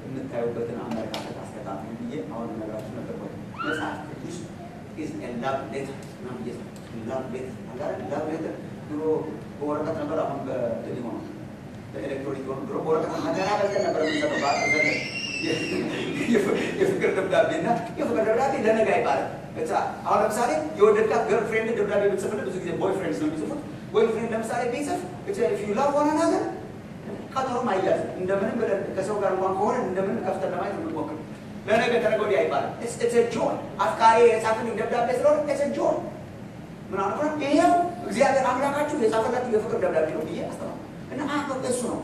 A: የምታዩበትን አመለካከት አስተካክሉ ብዬ አሁን ነገራችሁ ነበር። መጽሐፍ ቅዱስ is a love letter ነው ብዬ love letter ድሮ በወረቀት ነበር፣ አሁን በቴሌፎን በኤሌክትሮኒክ ሆኖ ድሮ በወረቀት መገና በልተን ነበር የምንሰጠው። የፍቅር ደብዳቤና የፍቅር ደብዳቤ ለነገ አይባልም። አሁን ለምሳሌ የወደድካት ገርልፍሬንድ ደብዳቤ ብትጽፍልህ ብዙ ጊዜ ቦይፍሬንድ ነው የሚጽፉት። ቦይፍሬንድ ለምሳሌ ቢጽፍ if you love one another ቀጠሮም አይያዝም። እንደምንም ብለን ከሰው ጋር እንኳን ከሆነ እንደምንም ከፍተን ለማየት የምንሞክር ለነገ ተነገ ወዲያ አይባልም። it's a joy አፍቃሪ የጻፈልኝ ደብዳቤ ስለሆነ it's a joy ምናምን ነው። ይሄው እግዚአብሔር አምላካችሁ የጻፈላችሁ የፍቅር ደብዳቤ ነው ብዬ አስተማር እና እሱ ነው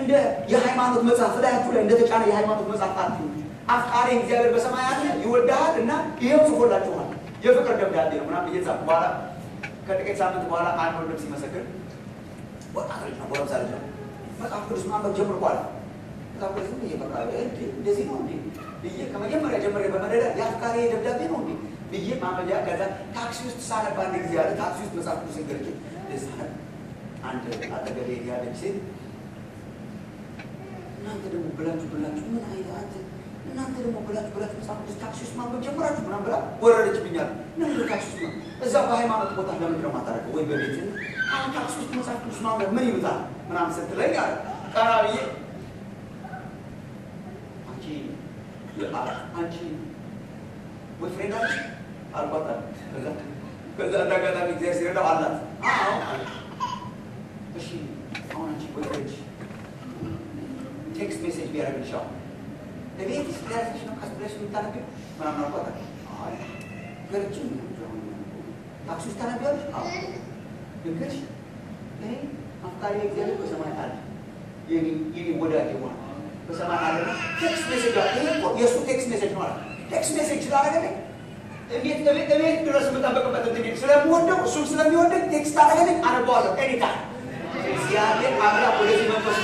A: እንደ የሃይማኖት መጽሐፍ ላያችሁ ላይ እንደተጫነ የሃይማኖት መጽሐፍ አትዩ። አፍቃሪ እግዚአብሔር በሰማይ አለ ይወዳል እና ይሄው ጽፎላችኋል የፍቅር ደብዳቤ ነው ምናምን እየጻፈ በኋላ ከጥቂት ሳምንት በኋላ አንድ ወንድም ሲመሰክር ወጣት ልጅ ነው ጎረምሳ ልጅ ነው መጽሐፍ ቅዱስ ማንበብ ጀምሯል። መጽሐፍ ቅዱስ እየበቃ እንደዚህ ነው እንዴ ብዬ ከመጀመሪያ ጀምሬ በመደዳ የአፍቃሪ ደብዳቤ ነው እንዴ ብዬ ማመጃ ከዛ ታክሲ ውስጥ ሳነባ አንድ ጊዜ ያለ ታክሲ ውስጥ መጽሐፍ ቅዱስ እንገርጭ ሳነብ አንድ አጠገቤ ያለች ሴት እናንተ ደግሞ ብላችሁ ምን አይነት እናንተ ደግሞ ብላችሁ መጽሐፍ ቅዱስ ታክሲ ውስጥ ማንበብ ጀምራችሁ ምናምን ብላ ወረደችብኛል። ለምን ታክሲ ውስጥ ነው እዛ በሃይማኖት ቦታ ለምንድን ነው የማታደርገው ወይ በቤት አሁን ታክሲ ውስጥ መጽሐፍ ቅዱስ ማንበብ ምን ይሉታል ምናምን ስትለኝ አለ ቀና ብዬ አንቺ ወይ ፍሬንድ አለሽ አልኳት። ከዛ እንዳጋጣሚ እግዚአብሔር ሲረዳው አላት እሺ አሁን አንቺ ወይ ፍሬንድ ቴክስት ሜሴጅ ቢያደርግልሽ እቤት ስላልሽ ነው ካስብለሽ የምታነቢው ምናምን አልኳት። አይ ገርችም ታክሲ ውስጥ ታነቢያለሽ? አዎ ልክሽ እኔ አፍቃሪ እግዚአብሔር በሰማይ አለ የኔ ወዳጅ ሆነ በሰማይ አለ ቴክስት ሜሴጅ አለ የእሱ ቴክስት ሜሴጅ ነው አለ ቴክስት ሜሴጅ ስላደረገልኝ እቤት ድረስ የምጠበቅበት እንትን ስለምወደው እሱም ስለሚወደኝ ቴክስት አደረገልኝ አነበዋለሁ ኤኒታይም። እግዚአብሔር አምላክ ወደዚህ መንፈስ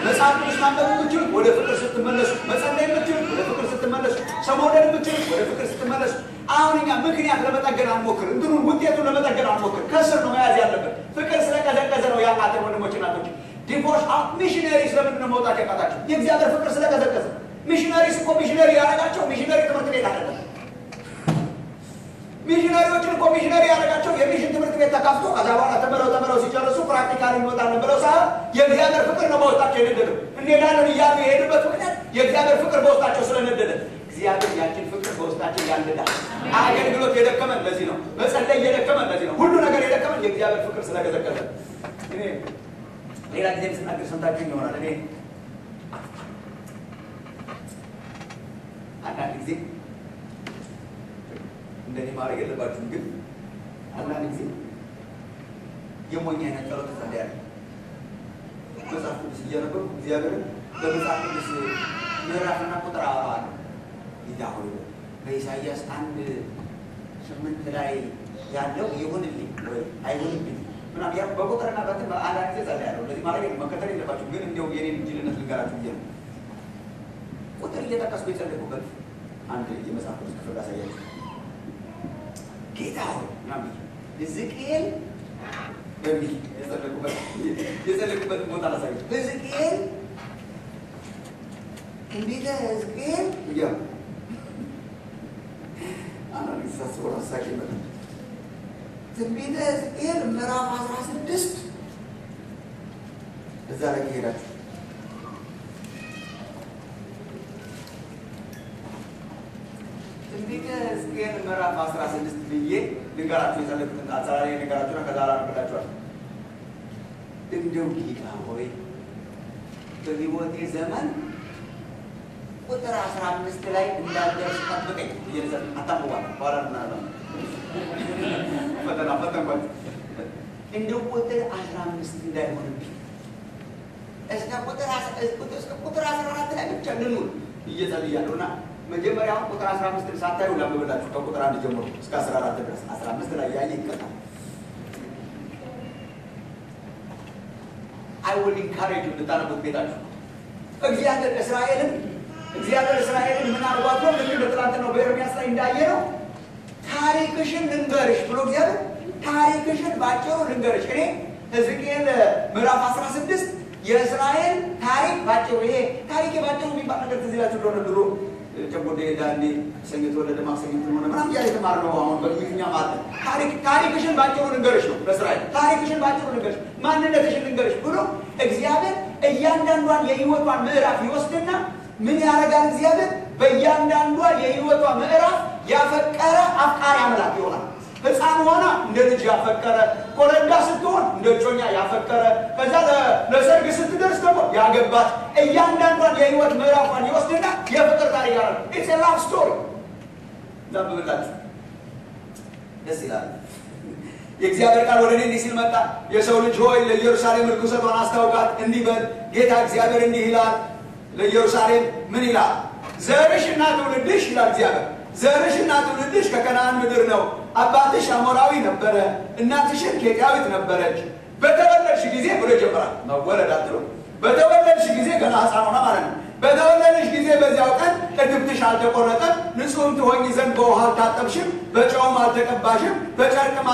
A: መጽሐፍ ቅዱስ ማንበብ የምትችሉ ወደ ፍቅር ስትመለሱ፣ መጸለይ የምትችሉ ወደ ፍቅር ስትመለሱ፣ ሰው መውደድ የምትችሉ ወደ ፍቅር ስትመለሱ። አሁን እኛ ምክንያት ለመጠገን አንሞክር፣ እንትኑን ውጤቱን ለመጠገን አንሞክር። ከስር ነው መያዝ ያለበት። ፍቅር ስለቀዘቀዘ ነው ያቃተን ወንድሞች እናቶች። ዲቮርስ ሚሽነሪ ስለምንድን ነው መውጣት ያቃታቸው? የእግዚአብሔር ፍቅር ስለቀዘቀዘ። ሚሽነሪስ እኮ ሚሽነሪ ያደረጋቸው ሚሽነሪ ትምህርት ቤት አይደለም። ሚሽነሪዎችን እኮ ሚሽነሪ ያደረጋቸው የሚሽን ትምህርት ቤት ተካፍቶ ከዛ በኋላ ተምረው ሲጨርሱ ፕራክቲካሊ እንወጣለን ብለው ሳይሆን የእግዚአብሔር ፍቅር ነው በውስጣቸው የነደደው። እንሄዳለን እያሉ የሄዱበት ምክንያት የእግዚአብሔር ፍቅር በውስጣቸው ስለነደደ። እግዚአብሔር ያችን ፍቅር በውስጣቸው ያንድዳል። አገልግሎት የደከመን ለዚህ ነው። መጸለይ የደከመን ለዚህ ነው። ሁሉ ነገር የደከመን የእግዚአብሔር ፍቅር ስለቀዘቀዘ። እኔ ሌላ ጊዜም ስናገር ሰምታችሁ ይሆናል። እኔ አንዳንድ ጊዜ እንደኔ ማድረግ የለባችሁም፣ ግን አንዳንድ ጊዜ የሞኝ አይነት ጸሎት ጸልያለሁ። መጽሐፍ ቅዱስ እያነበብኩ እግዚአብሔርን በመጽሐፍ ቅዱስ ምዕራፍና ቁጥር አወራዋለሁ። ጌታ ሆይ በኢሳይያስ 1:8 ላይ ያለው ይሁንልኝ ወይ አይሁንልኝ ምናምን ያ በቁጥርና በትን አንዳንድ ጊዜ ጸልያለሁ። እንደዚህ ማድረግ መከተል የለባችሁም፣ ግን እንዲያው የኔን ጅልነት ልንገራችሁ ብዬ ነው። ቁጥር እየጠቀስኩ የጸለይኩበት አንድ የመጽሐፍ ቅዱስ ክፍል አሳያችሁ። ጌታ ሆይ ምናምን ሕዝቅኤል በሚል የጸለይኩበት ቦታ ላሳያችሁ። ሕዝቅኤል ትንቢተ ሕዝቅኤል እያሉ አንዳንድ ጊዜ ሳስበው ራሳቸው ይመጣል። ትንቢተ ሕዝቅኤል ምዕራፍ 16 እዛ ላይ ከሄዳችሁ ትንቢተ ሕዝቅኤል ምዕራፍ 16 ብዬ ልንገራችሁ። የጸለይኩትን አጸራሪ ልንገራችሁና ከዛ ላነብላችኋለሁ። እንደው ጌታ ሆይ በሕይወቴ ዘመን ቁጥር 15 ላይ እንዳልደርስ ጠብቀኝ እየዘል አታምባል በኋላ ምናምን ፈተንኳችሁ። እንደው ቁጥር 15 እንዳይሆንብኝ እስከ ቁጥር 14 ላይ ብቻ ልኑር እየጸልያለሁ እና መጀመሪያውን ቁጥር 15 ሳታዩ ላምብላችሁ ከቁጥር 1 ጀምሮ እስከ 14 ድረስ 15 ላይ ያየ ይቀጣል። I will encourage you እንድታነቡት ቤታችሁ። እግዚአብሔር እስራኤልን ምን አድርጓት ነው? ልክ እንደ ትናንትናው በኤርምያስ ላይ እንዳየነው ታሪክሽን ልንገርሽ ብሎ እግዚአብሔር ታሪክሽን ባጭሩ ልንገርሽ። እኔ ሕዝቅኤል ምዕራፍ 16 የእስራኤል ታሪክ ባጭሩ፣ ይሄ ታሪክ ባጭሩ የሚባል ነገር ትዝ ይላችሁ እንደሆነ ድሮ ጨንቆዴ ዳንዴ ሰኞ ተወለደ ማክሰኞ ሆነ ምናምን እያለ የተማርነው አሁን በእንግሊዝኛ ማለት ታሪክሽን ባጭሩ ልንገርሽ ነው። ለእስራኤል ታሪክሽን ባጭሩ ልንገርሽ፣ ማንነትሽን ልንገርሽ ብሎ እግዚአብሔር እያንዳንዷን የሕይወቷን ምዕራፍ ይወስድና ምን ያደርጋል? እግዚአብሔር በእያንዳንዷ የሕይወቷ ምዕራፍ ያፈቀረ አፍቃሪ አምላክ ይሆናል። ሕፃን ሆና እንደ ልጅ ያፈቀረ፣ ኮረዳ ስትሆን እንደ ጮኛ ያፈቀረ፣ ከዛ ለሰርግ ስትደርስ ደግሞ ያገባት እያንዳንዷን የህይወት ምዕራፏን ይወስድና የፍቅር ታሪክ ያደርጋል። ኢትስ ኤ ላቭ ስቶሪ። ዛብብላችሁ ደስ ይላል። የእግዚአብሔር ቃል ወደ እኔ እንዲህ ሲል መጣ። የሰው ልጅ ሆይ ለኢየሩሳሌም ርኩሰቷን አስታውቃት፣ እንዲህ በል ጌታ እግዚአብሔር እንዲህ ይላል። ለኢየሩሳሌም ምን ይላል? ዘርሽና ትውልድሽ ይላል እግዚአብሔር፣ ዘርሽና ትውልድሽ ከከነዓን ምድር ነው። አባትሽ አሞራዊ ነበረ፣ እናትሽን ኬጢያዊት ነበረች። በተወለድሽ ጊዜ ብሎ ይጀምራል። መወለድ አትሉ፣ በተወለድሽ ጊዜ ገና ሕፃን ሆና ማለት ነው። በተወለድሽ ጊዜ በዚያው ቀን እትብትሽ አልተቆረጠም፣ ንጹሕም ትሆኚ ዘንድ በውሃ አልታጠብሽም፣ በጨውም አልተቀባሽም፣ በጨርቅም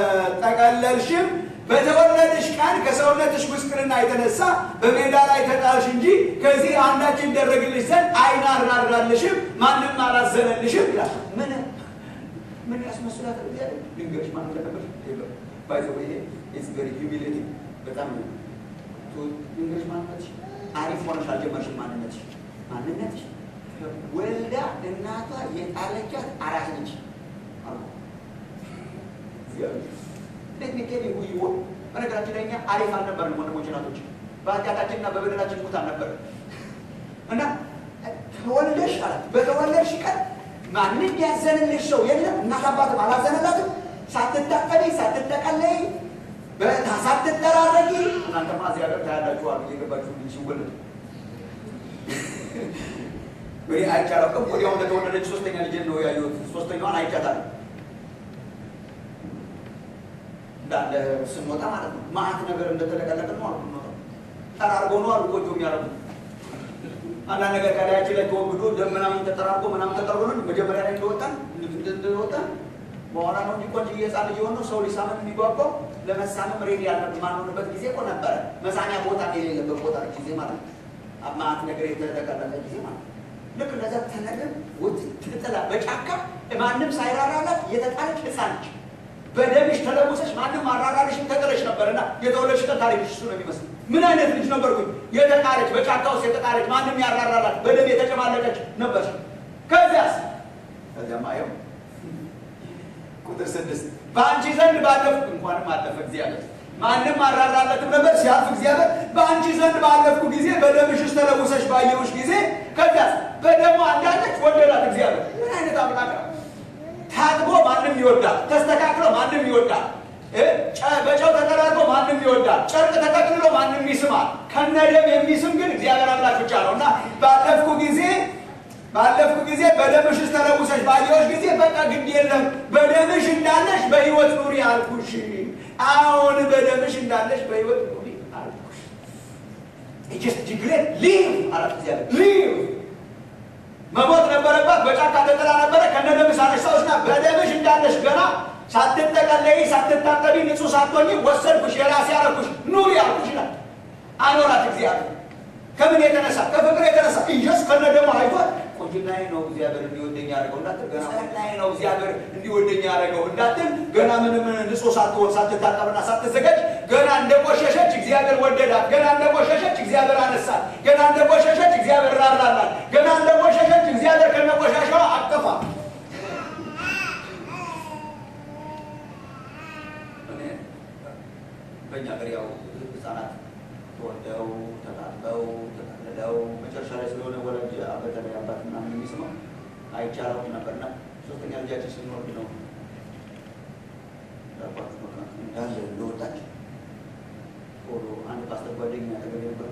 A: አልተጠቀለልሽም። በተወለድሽ ቀን ከሰውነትሽ ጉስቁልና የተነሳ በሜዳ ላይ ተጣልሽ እንጂ ከዚህ አንዳች ይደረግልሽ ዘንድ አይራራልሽም፣ ማንም አላዘነልሽም ይላል። ምን ያስመስላት? ድንገሽ ማለት ነበር ባይዘው ይሄ ኢትስ ቬሪ ሂዩሚሌቲንግ። በጣም ድንገሽ ማለት አሪፍ ሆነሽ አልጀመርሽም። ማንነትሽ ወልዳ እናቷ የጣለቻት አራስ ነች። ቴክኒካሊ ይሁን በነገራችን ላይ እኛ አሪፍ አልነበርንም ወንድሞች እናቶች፣ በኃጢአታችንና በበደላችን ሙታን ነበር እና ተወልደሽ አላት። በተወለድሽ ቀን ማንም ያዘንልሽ ሰው የለም። እናት አባትም አላዘነላትም። ሳትታቀቢ ሳትጠቀለይ ሳትጠራረጊ እናንተማ እዚህ ሀገር ታያላችኋል። እየገባችሁ ልጅ ሲወለድ ወይ አይቻላም። ወዲያው እንደተወለደች ሶስተኛ ልጅ ነው ያየሁት። ሶስተኛዋን አይቻታለሁ እንዳለ ስንወጣ ማለት ነው። ማአት ነገር እንደተለቀለቀ ነው አሉ ነው ተራርጎ ነው አሉ ጎጆ የሚያረጉ አንዳንድ ነገር ከላያችን ላይ ተወግዶ ደምናምን ተጠራርጎ ምናምን ተጠርጎ ነው መጀመሪያ ላይ እንደወጣን በኋላ ነው እንጂ ቆንጆ የህፃን ልጅ የሆነው ሰው ሊሳመን የሚጓጓው ለመሳመም ሬዲ ያለበት ማንሆንበት ጊዜ እኮ ነበረ። መሳሚያ ቦታ የሌለበት ቦታ ጊዜ ማለት ነው። ማአት ነገር የተለቀለቀ ጊዜ ማለት ነው። ልክ እንደዛ ተነገር ወጥ ትጥላ በጫካ ማንም ሳይራራላት የተጣለች ህፃን ልጅ በደምሽ ተለውሰሽ ማንም አራራልሽም ተጠለሽ ነበርና የተወለድሽ ታሪክሽ እሱ ነው የሚመስል። ምን አይነት ልጅ ነበርኩኝ? የተጣለች በጫካ ውስጥ የተጣለች ማንም ያራራላት በደም የተጨማለቀች ነበርሽ። ከዚያማ ይኸው ቁጥር 6 በአንቺ ዘንድ ባለፍኩ እንኳንም አለፈ እግዚአብሔር ማንም አራራላትም ነበር። ሲያልፍ እግዚአብሔር በአንቺ ዘንድ ባለፍኩ ጊዜ በደምሽ ውስጥ ተለውሰሽ ባየሁሽ ጊዜ ከዚያስ በደሙ አንዳለች ወደዳት እግዚአብሔር። ምን አይነት አምላክ ነው! ታጥቦ ማንም ይወዳል፣ ተስተካክሎ ማንም ይወዳል፣ በጨው ተጠራርጎ ማንም ይወዳል፣ ጨርቅ ተጠቅልሎ ማንም ይስማል። ከነደም የሚስም ግን እግዚአብሔር አምላክ ብቻ ነው። እና ባለፍኩ ጊዜ በደምሽ ውስጥ ተለውሰሽ ባየሁሽ ጊዜ በቃ ግድ የለም በደምሽ እንዳለሽ በሕይወት ኑሪ አልኩሽ። አሁን በደምሽ እንዳለሽ በሕይወት ኑሪ አልኩሽ። እጅስ ጅግሬት ሊቭ አላት እግዚአብሔር። ሊቭ መሞት ነበረባት። በጫካ ተጥላ ነበረ። ከነደምሽ አነሳሁሽና በደምሽ እንዳለሽ ገና ሳትጠቀለይ ሳትታጠቢ ንጹህ ሳትሆኚ ወሰድኩሽ፣ የራሴ ያረኩሽ፣ ኑሪ አልኩሽ ይላል። አኖራት እግዚአብሔር። ከምን የተነሳ? ከፍቅር የተነሳ። ኢየሱስ ከነደሙ አይቷል። ቆንጅናዬ ነው እግዚአብሔር እንዲወደኝ ያደረገው እንዳትል፣ ገና ቆንጅናዬ ነው እግዚአብሔር እንዲወደኝ ያደረገው እንዳትል፣ ገና ምንም ንጹህ ሳትሆን ሳትታጠብና ሳትዘጋጅ ገና እንደቆሸሸች እግዚአብሔር ወደዳት። ገና እንደቆሸሸች እግዚአብሔር አነሳት። ገና እንደቆሸሸች እግዚአብሔር ራራላት። ገና እንደቆሸሸች እግዚአብሔር ከነቆሻሻዋ አቀፋ። በእኛ ሀገር ያው ህፃናት ተወልደው ተጣጥበው ተጠቅልለው መጨረሻ ላይ ስለሆነ ወላጅ በተለይ አባት ምናምን የሚስመው አይቻላውም ነበርና ሶስተኛ ልጃችን ስንወልድ ነው ዳባት መካከል እንዳለ እንደወጣች ቶሎ አንድ ፓስተር ጓደኛ ያጠገብ ነበር።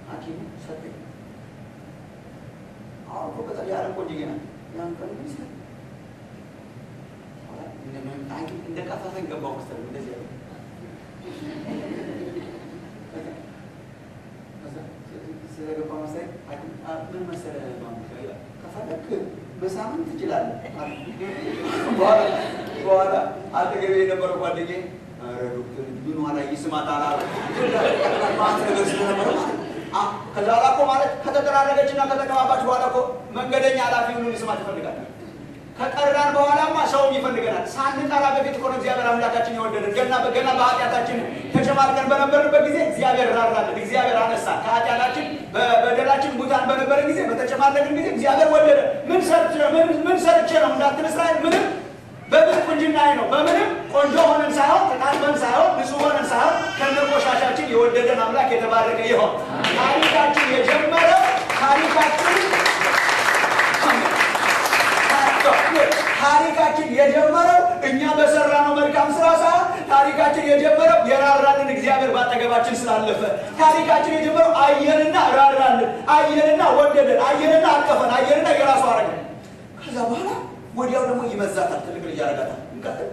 A: ሐኪሙ ሰጠኝ። አሁን በቃ ያረን ቆንጅዬ ናት። ያን ቀን ይመስላል እንደ ቀፋፈኝ ገባው መሰለኝ እንደዚህ ያለ ስለገባ መሰለኝ ምን መሰለህ ማሙሻ ከፈለክ በሳምንት ትችላለህ። በኋላ አጠገቤ የነበረው ጓደኛዬ ኧረ ዶክተር ምን ኋላ ይስማት አላለ ማለት ነገር ስለነበረ ከዛ በኋላ እኮ ማለት ከተደራረገችና ከተቀባባች በኋላ እኮ መንገደኛ ኃላፊ ሁሉ ሊስማት ይፈልጋል። ከቀራን በኋላማ ሰውም ይፈልገናል። ሳንጠራ በፊት እኮ ነው እግዚአብሔር አምላካችን የወደደን። ገና በኃጢአታችን ተጨማልቀን በነበርንበት ጊዜ እግዚአብሔር ራራልን፣ እግዚአብሔር አነሳን። ከኃጢአታችን በበደላችን ሙታን በነበረን ጊዜ በተጨማለቅን ጊዜ እግዚአብሔር ወደደ። ምን ሰርቼ ነው እንዳትል እስራኤል፣ ምንም በምን ቁንጅናዬ ነው፣ በምንም ቆንጆ ሆነን ሳይሆን ተቃጥበን ሳይሆን ንጹህ ሆነን ሳይሆን ከነቆሻሻችን የወደደን አምላክ የተባረከ ይሆን። ታሪካችን የጀመረው ታሪካችን የጀመረው እኛ በሰራነው መልካም ስራ ሳይሆን ታሪካችን የጀመረው የራራልን እግዚአብሔር ባጠገባችን ስላለፈ። ታሪካችን የጀመረው አየንና ራራልን፣ አየንና ወደደን፣ አየንና አቀፈን፣ አየንና የራሱ አረገን። ከዛ በኋላ ወዲያው ደግሞ ይመዛታል፣ ትልቅ ልጅ ያረጋታል። እንቀጥል።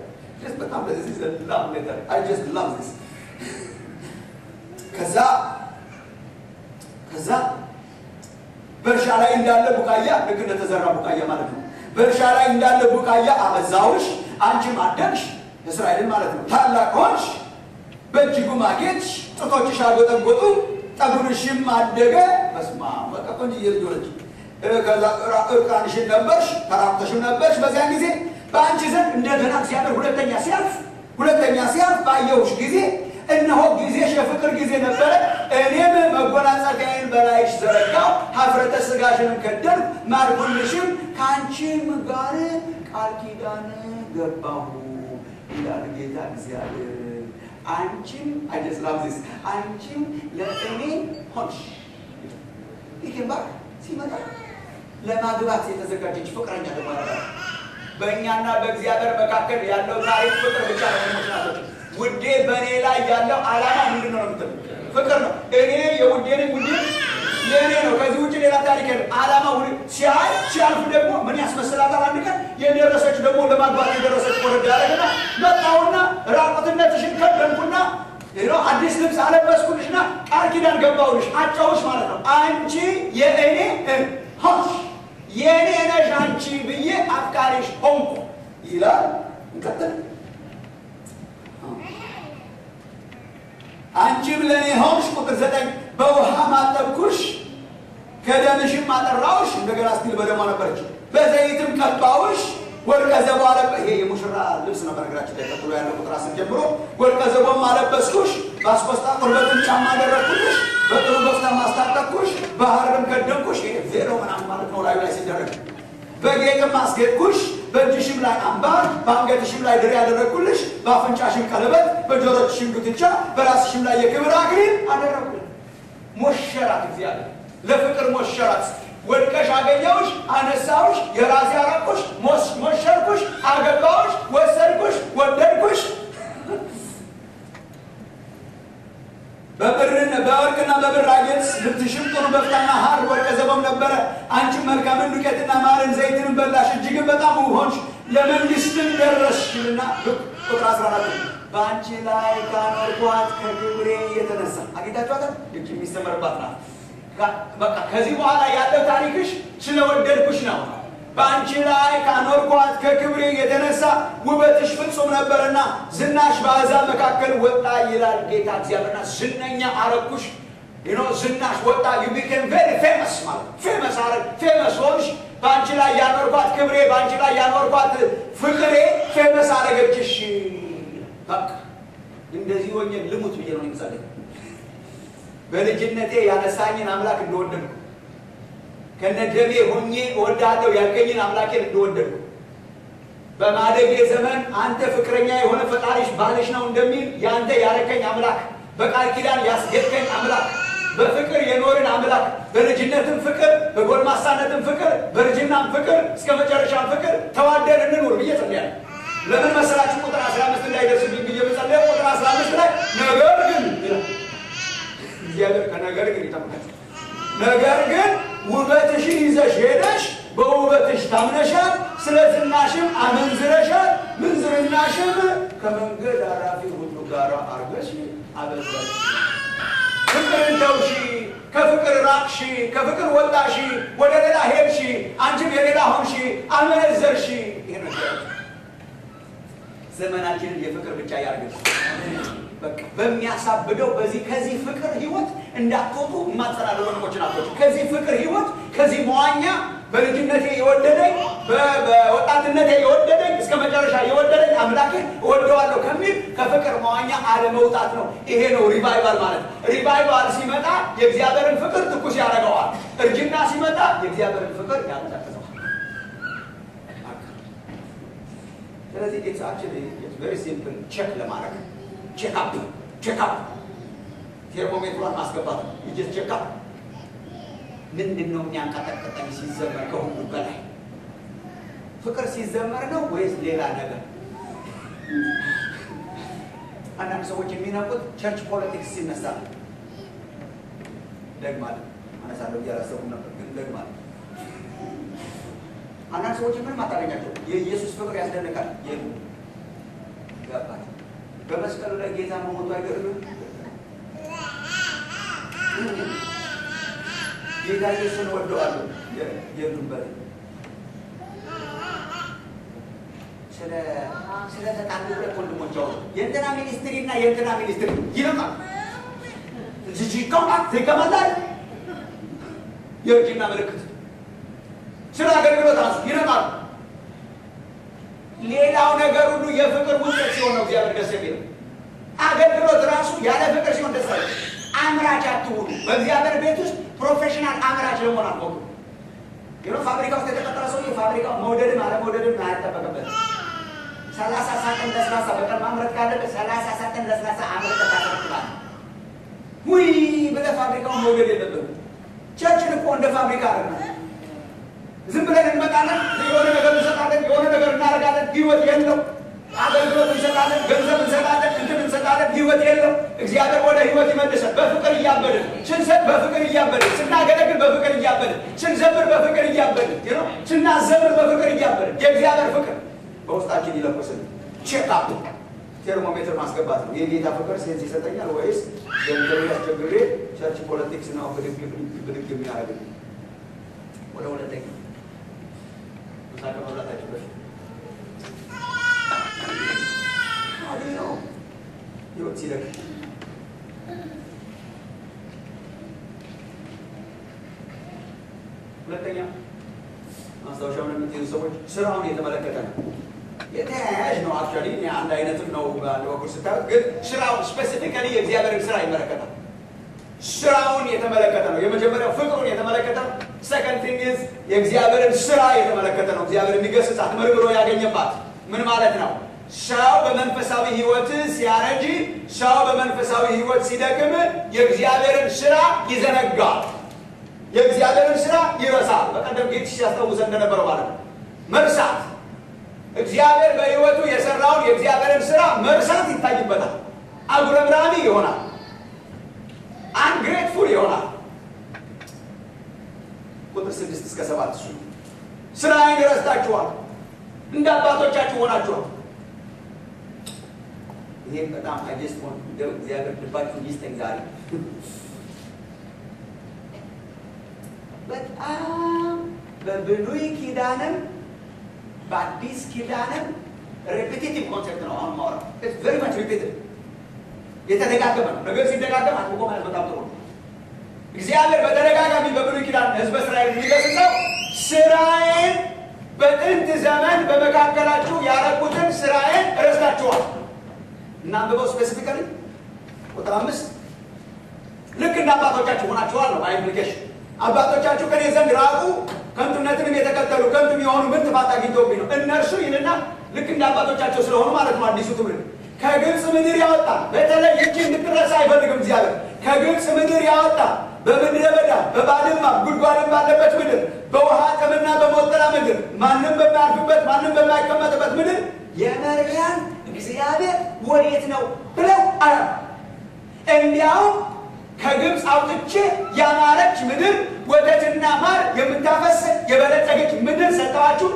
A: በጣም ለዚህ ዘላም ነገር I just love this። ከዛ በእርሻ ላይ እንዳለ ቡቃያ፣ ልክ እንደተዘራ ቡቃያ ማለት ነው። በእርሻ ላይ እንዳለ ቡቃያ አበዛውሽ፣ አንቺም አደግሽ፣ እስራኤልን ማለት ነው። ታላቅ ሆንሽ፣ በእጅጉም አጌጥሽ፣ ጡቶችሽ አጎጠጎጡ፣ ጠጉርሽም አደገ። በስመ አብ በቃ ቆንጆ ልጅ ሆነች። ከዛ እርቃንሽን ነበርሽ፣ ተራቁተሽም ነበርሽ። በዚያን ጊዜ በአንቺ ዘንድ እንደገና እግዚአብሔር ሁለተኛ ሲያልፍ ባየሁሽ ጊዜ እነሆ ጊዜሽ የፍቅር ጊዜ ነበረ። እኔም መጎናጸፊያዬን በላይሽ ዘረጋው፣ ኀፍረተ ሥጋሽንም ከደንኩ፣ ማልኩልሽም፣ ከአንቺም ጋር ቃል ኪዳን ገባሁ ይላል ጌታ እግዚአብሔር። አንቺም አይደስላምዚስ አንቺም ለእኔ ሆንሽ። ይሄን ባክ ሲመጣ ለማግባት የተዘጋጀች ፍቅረኛ ተባረረ። በእኛና በእግዚአብሔር መካከል ያለው ታሪክ ፍቅር ብቻ ነው። ምክንያቶች ውዴ በእኔ ላይ ያለው ዓላማ ምንድን ነው? ምትል ፍቅር ነው። እኔ የውዴ ነኝ፣ ውዴ የእኔ ነው። ከዚህ ውጭ ሌላ ታሪክ የለም። ዓላማ ሲያልፍ ደግሞ ምን ያስመስላታል? አንድ ቀን የደረሰች ደግሞ ለማግባት የደረሰች ወረድ ያደረግና መጣሁና ራቁትነትሽን ከደንኩና አዲስ ልብስ አለበስኩልሽና ቃል ኪዳን ገባሁልሽ፣ አጫውሽ ማለት ነው። አንቺ የእኔ ሆንሽ፣ የእኔ ነሽ አንቺ ብዬ አፍቃሪሽ ሆንኩ ይላል። እንቀጥል። አንቺም ለእኔ ሆንሽ። ቁጥር 9 በውሃ ማጠብኩሽ፣ ከደምሽም አጠራውሽ። እንደገና ስቲል በደሟ ነበረች። በዘይትም ቀባውሽ፣ ወርቀ ዘቦ አለበስኩሽ። ይሄ የሙሽራ ልብስ ነው በነገራችን ላይ ቀጥሎ ያለው ቁጥር 10 ጀምሮ። ወርቀ ዘቦም አለበስኩሽ፣ በአስቆስጣ ቁርበትም ጫማ አደረግኩልሽ፣ በጥሩ በፍታ ማስታጠቅኩሽ፣ በሐርም ከደንኩሽ። ይሄ ቬሎ ምናምን ማለት ነው ላዩ ላይ ሲደረግ። በጌጥም አስጌጥኩሽ፣ በእጅሽም ላይ አምባር፣ በአንገትሽም ላይ ድሪ ያደረግኩልሽ፣ በአፍንጫሽም ቀለበት፣ በጆሮችሽም ጉትቻ፣ በራስሽም ላይ የክብር አክሊል አደረግኩልሽ። ሞሸራት እግዚአብሔር፣ ለፍቅር ሞሸራት። ወድቀሽ አገኘሁሽ፣ አነሳሁሽ፣ የራሴ አረኩሽ፣ ሞሸርኩሽ፣ አገባሁሽ፣ ወሰድኩሽ፣ ወደድኩሽ። በወርቅና በብር አጌጥሽ፣ ልብስሽም ጥሩ በፍታና ሐር ወርቀ ዘቦም ነበረ። አንቺም መልካምን ዱቄትና ማርን ዘይትንም በላሽ፣ እጅግም በጣም ውብ ሆንሽ፣ ለመንግሥትም ደረስሽልና። ቁጥር 14 በአንቺ ላይ ካኖርኳት ከክብሬ የተነሳ አጌጣችኋታል። እጅ የሚሰመርባት ናት። በቃ ከዚህ በኋላ ያለው ታሪክሽ ስለወደድኩሽ ነው። በአንቺ ላይ ካኖርኳት ከክብሬ የተነሳ ውበትሽ ፍጹም ነበርና ዝናሽ በአሕዛብ መካከል ወጣ ይላል ጌታ እግዚአብሔርና ዝነኛ አረኩሽ። ዝናሽ ወጣ። you became very famous ማለት ፌመስ አረግ ፌመስ ሆንሽ። በአንቺ ላይ ያኖርኳት ክብሬ፣ በአንቺ ላይ ያኖርኳት ፍቅሬ ፌመስ አረገችሽ። በቃ እንደዚህ ሆኜ ልሙት ብዬ ነው የሚጸልይ። በልጅነቴ ያነሳኝን አምላክ እንደወደድኩ ከነደሜ ሆኜ እወዳለሁ ያልከኝን አምላኬን እንደወደድኩ በማደጌ ዘመን አንተ ፍቅረኛ የሆነ ፈጣሪሽ ባልሽ ነው እንደሚል ያንተ ያረከኝ አምላክ፣ በቃል ኪዳን ያስጌጥከኝ አምላክ፣ በፍቅር የኖርን አምላክ፣ በልጅነትም ፍቅር፣ በጎልማሳነትም ፍቅር፣ በርጅናም ፍቅር፣ እስከ መጨረሻም ፍቅር ተዋደን እንኑር ብዬ ጸልያለሁ። ለምን መሰላችሁ? ቁጥር 15 እንዳይደርስብኝ ብዬ በጸለየ ቁጥር 15 ላይ ነገር ግን እግዚአብሔር ከነገር ግን ይጠብቃል። ነገር ግን ውበትሽን ይዘሽ ሄደሽ በውበትሽ ታምነሻል፣ ስለ ዝናሽም አመንዝረሻል፣ ምንዝርናሽም ከመንገድ አራፊ ሁሉ ጋር አርገሽ አበዛሽ። ፍቅርን ተውሺ፣ ከፍቅር ራቅሺ፣ ከፍቅር ወጣሺ፣ ወደ ሌላ ሄድሺ፣ አንቺም የሌላ ሆንሺ፣ አመነዘርሺ። ይሄ ነገር ዘመናችንን የፍቅር ብቻ ያርገሽ። በቃ በሚያሳብደው ከዚህ ፍቅር ህይወት እንዳትወጡ ማጸናለ ወንድሞችና እህቶች። ከዚህ ፍቅር ህይወት፣ ከዚህ መዋኛ በልጅነቴ የወደደኝ በወጣትነቴ የወደደኝ እስከ መጨረሻ የወደደኝ አምላኬ እወደዋለሁ ከሚል ከፍቅር መዋኛ አለመውጣት ነው። ይሄ ነው ሪቫይቫል ማለት። ሪቫይቫል ሲመጣ የእግዚአብሔርን ፍቅር ትኩስ ያደርገዋል። እርጅና ሲመጣ የእግዚአብሔርን ፍቅር ያንቀሳቅሰዋል። ስለዚህ ኢትስ አክቹዋሊ ቬሪ ሲምፕል ቼክ ለማድረግ ቼክ አፕ ቴርሞሜትሯን ማስገባት ነው። ይጀስ ቼክ አፕ ምንድን ነው የሚያንቀጠቅጠኝ ሲዘመር ከሁሉ በላይ ፍቅር ሲዘመር ነው ወይስ ሌላ ነገር? አንዳንድ ሰዎች የሚነቁት ቸርች ፖለቲክስ ሲነሳ ደግማለሁ አነሳለሁ እያላሰቡም ነበር፣ ግን ደግማለሁ። አንዳንድ ሰዎች ምንም አታገኛቸው። የኢየሱስ ፍቅር ያስደንቃል። ገባል በመስቀሉ ላይ ጌታ መሞቱ አይገርምም? ጌታ ኢየሱስን ወደዋለሁ የሉም በል ስለ ተጣሉ ሁለት ወንድሞች አሉ። የእንትና ሚኒስትሪ እና የእንትና ሚኒስትሪ ይልቃል እዚህ ይቀማል የእርጅና ምልክት ስለ አገልግሎት ራሱ ይልቃል። ሌላው ነገር ሁሉ የፍቅር ውጤት ሲሆን ነው እግዚአብሔር ደስ የሚለው። አገልግሎት ራሱ ያለ ፍቅር ሲሆን ደስ አይልም። አምራች አትሁኑ። በእግዚአብሔር ቤት ውስጥ ፕሮፌሽናል አምራች ለመሆን አትሞክሩ። ፋብሪካ ውስጥ የተቀጠረ ሰው ፋብሪካው መውደድም አለመውደድም አያጠበቅበት። 30 ሳጥን ለስላሳ በቀን ማምረት ካለበት 30 ሳጥን ለስላሳ አምርተህ ታስረክባለህ። ውይ ብለህ ፋብሪካውን መውደድ የለብህም። ቸርችን እኮ እንደ ፋብሪካ አይደለም። ዝም ብለን እንመጣለን፣ የሆነ ነገር እንሰጣለን፣ የሆነ ነገር እናደርጋለን፣ ህይወት የለው። አገልግሎት እንሰጣለን፣ ገንዘብ እንሰጣለን፣ እንትን እንሰጣለን፣ ህይወት የለው። እግዚአብሔር ወደ ህይወት ይመልሰን። በፍቅር እያበድን ስንሰጥ፣ በፍቅር እያበድን ስናገለግል፣ በፍቅር እያበድን ስንዘምር፣ በፍቅር እያበድን ስናዘምር፣ በፍቅር እያበድን የእግዚአብሔር ፍቅር በውስጣችን ይለኮስን። ቼክ አፕ ቴርሞሜትር ማስገባት ነው። የጌታ ፍቅር ሴንስ ይሰጠኛል ወይስ ገንዘብ ያስቸግሬ ቸርች ፖለቲክስ ነው ብድግ የሚያደርግ? ወደ ሁለተኛ ምሳሌ መብላታችን በፊት ነው ህይወት ሲለቅ ሁለተኛ ማስታወሻውን የምትይዙ ሰዎች ስራውን የተመለከተ ነው። የተያያዥ ነው። አክቹዋሊ አንድ አይነትም ነው በአንድ በኩል ስታዩት፣ ግን ስራው ስፔሲፊካሊ የእግዚአብሔርን ስራ ይመለከታል። ስራውን የተመለከተ ነው። የመጀመሪያው ፍቅሩን የተመለከተ ነው። ሰከንድ ቲንግ ኢዝ የእግዚአብሔርን ስራ የተመለከተ ነው። እግዚአብሔር የሚገስጻት መርምሮ ያገኘባት ምን ማለት ነው? ሰው በመንፈሳዊ ህይወት ሲያረጅ፣ ሰው በመንፈሳዊ ህይወት ሲደክም የእግዚአብሔርን ስራ ይዘነጋል። የእግዚአብሔርን ስራ ይረሳል። በቀደም ጌት ሲያስታውሰ እንደነበረው ማለት ነው። መርሳት፣ እግዚአብሔር በህይወቱ የሰራውን የእግዚአብሔርን ስራ መርሳት ይታይበታል። አጉረምራሚ ይሆናል። አንግሬትፉል ይሆናል። ቁጥር 6 እስከ 7 እሱ ስራዬን ረስታችኋል፣ እንደ አባቶቻችሁ ሆናችኋል። ይሄን በጣም አጀስት ሆን እንደው እግዚአብሔር ልባችሁን ይስጠኝ ዛሬ። በጣም በብሉይ ኪዳንም በአዲስ ኪዳንም ሬፒቲቲቭ ኮንሴፕት ነው አሁን ማውራት። ኢትስ ቬሪ ማች ሪፒቲቭ፣ የተደጋገመ ነው። ነገር ሲደጋገም አጥብቆ ማለት በጣም ጥሩ ነው። እግዚአብሔር በተደጋጋሚ በብሉይ ኪዳን ህዝበ እስራኤል የሚገስጸው ስራዬን በጥንት ዘመን በመካከላችሁ ያረኩትን ስራዬን ረስታችኋል። እናንብበው ስፔሲፊካሊ ቁጥር 5 ልክ እንደ አባቶቻችሁ ሆናችኋል ነው ኢምፕሊኬሽን። አባቶቻችሁ ከኔ ዘንድ ራቁ፣ ከንቱነትንም የተከተሉ ከንቱ የሆኑ ምን ጥፋት አግኝተውብኝ ነው። እነርሱ ይልና ልክ እንደ አባቶቻቸው ስለሆኑ ማለት ነው። አዲሱ ትውልድ ከግብፅ ምድር ያወጣ፣ በተለይ እጅ እንድትረሳ አይፈልግም እግዚአብሔር። ከግብፅ ምድር ያወጣ፣ በምድረ በዳ በባድማ ጉድጓድም ባለበት ምድር፣ በውሃ ጥምና በሞት ጥላ ምድር፣ ማንም በማያርፍበት ማንም በማይቀመጥበት ምድር የመሪያን እግዚአብሔር ወዴት ነው ብለው አለ። እንዲያውም ከግብፅ አውጥቼ ያማረች ምድር ወተትና ማር የምታፈስ የበለጸገች ምድር ሰጠኋችሁ።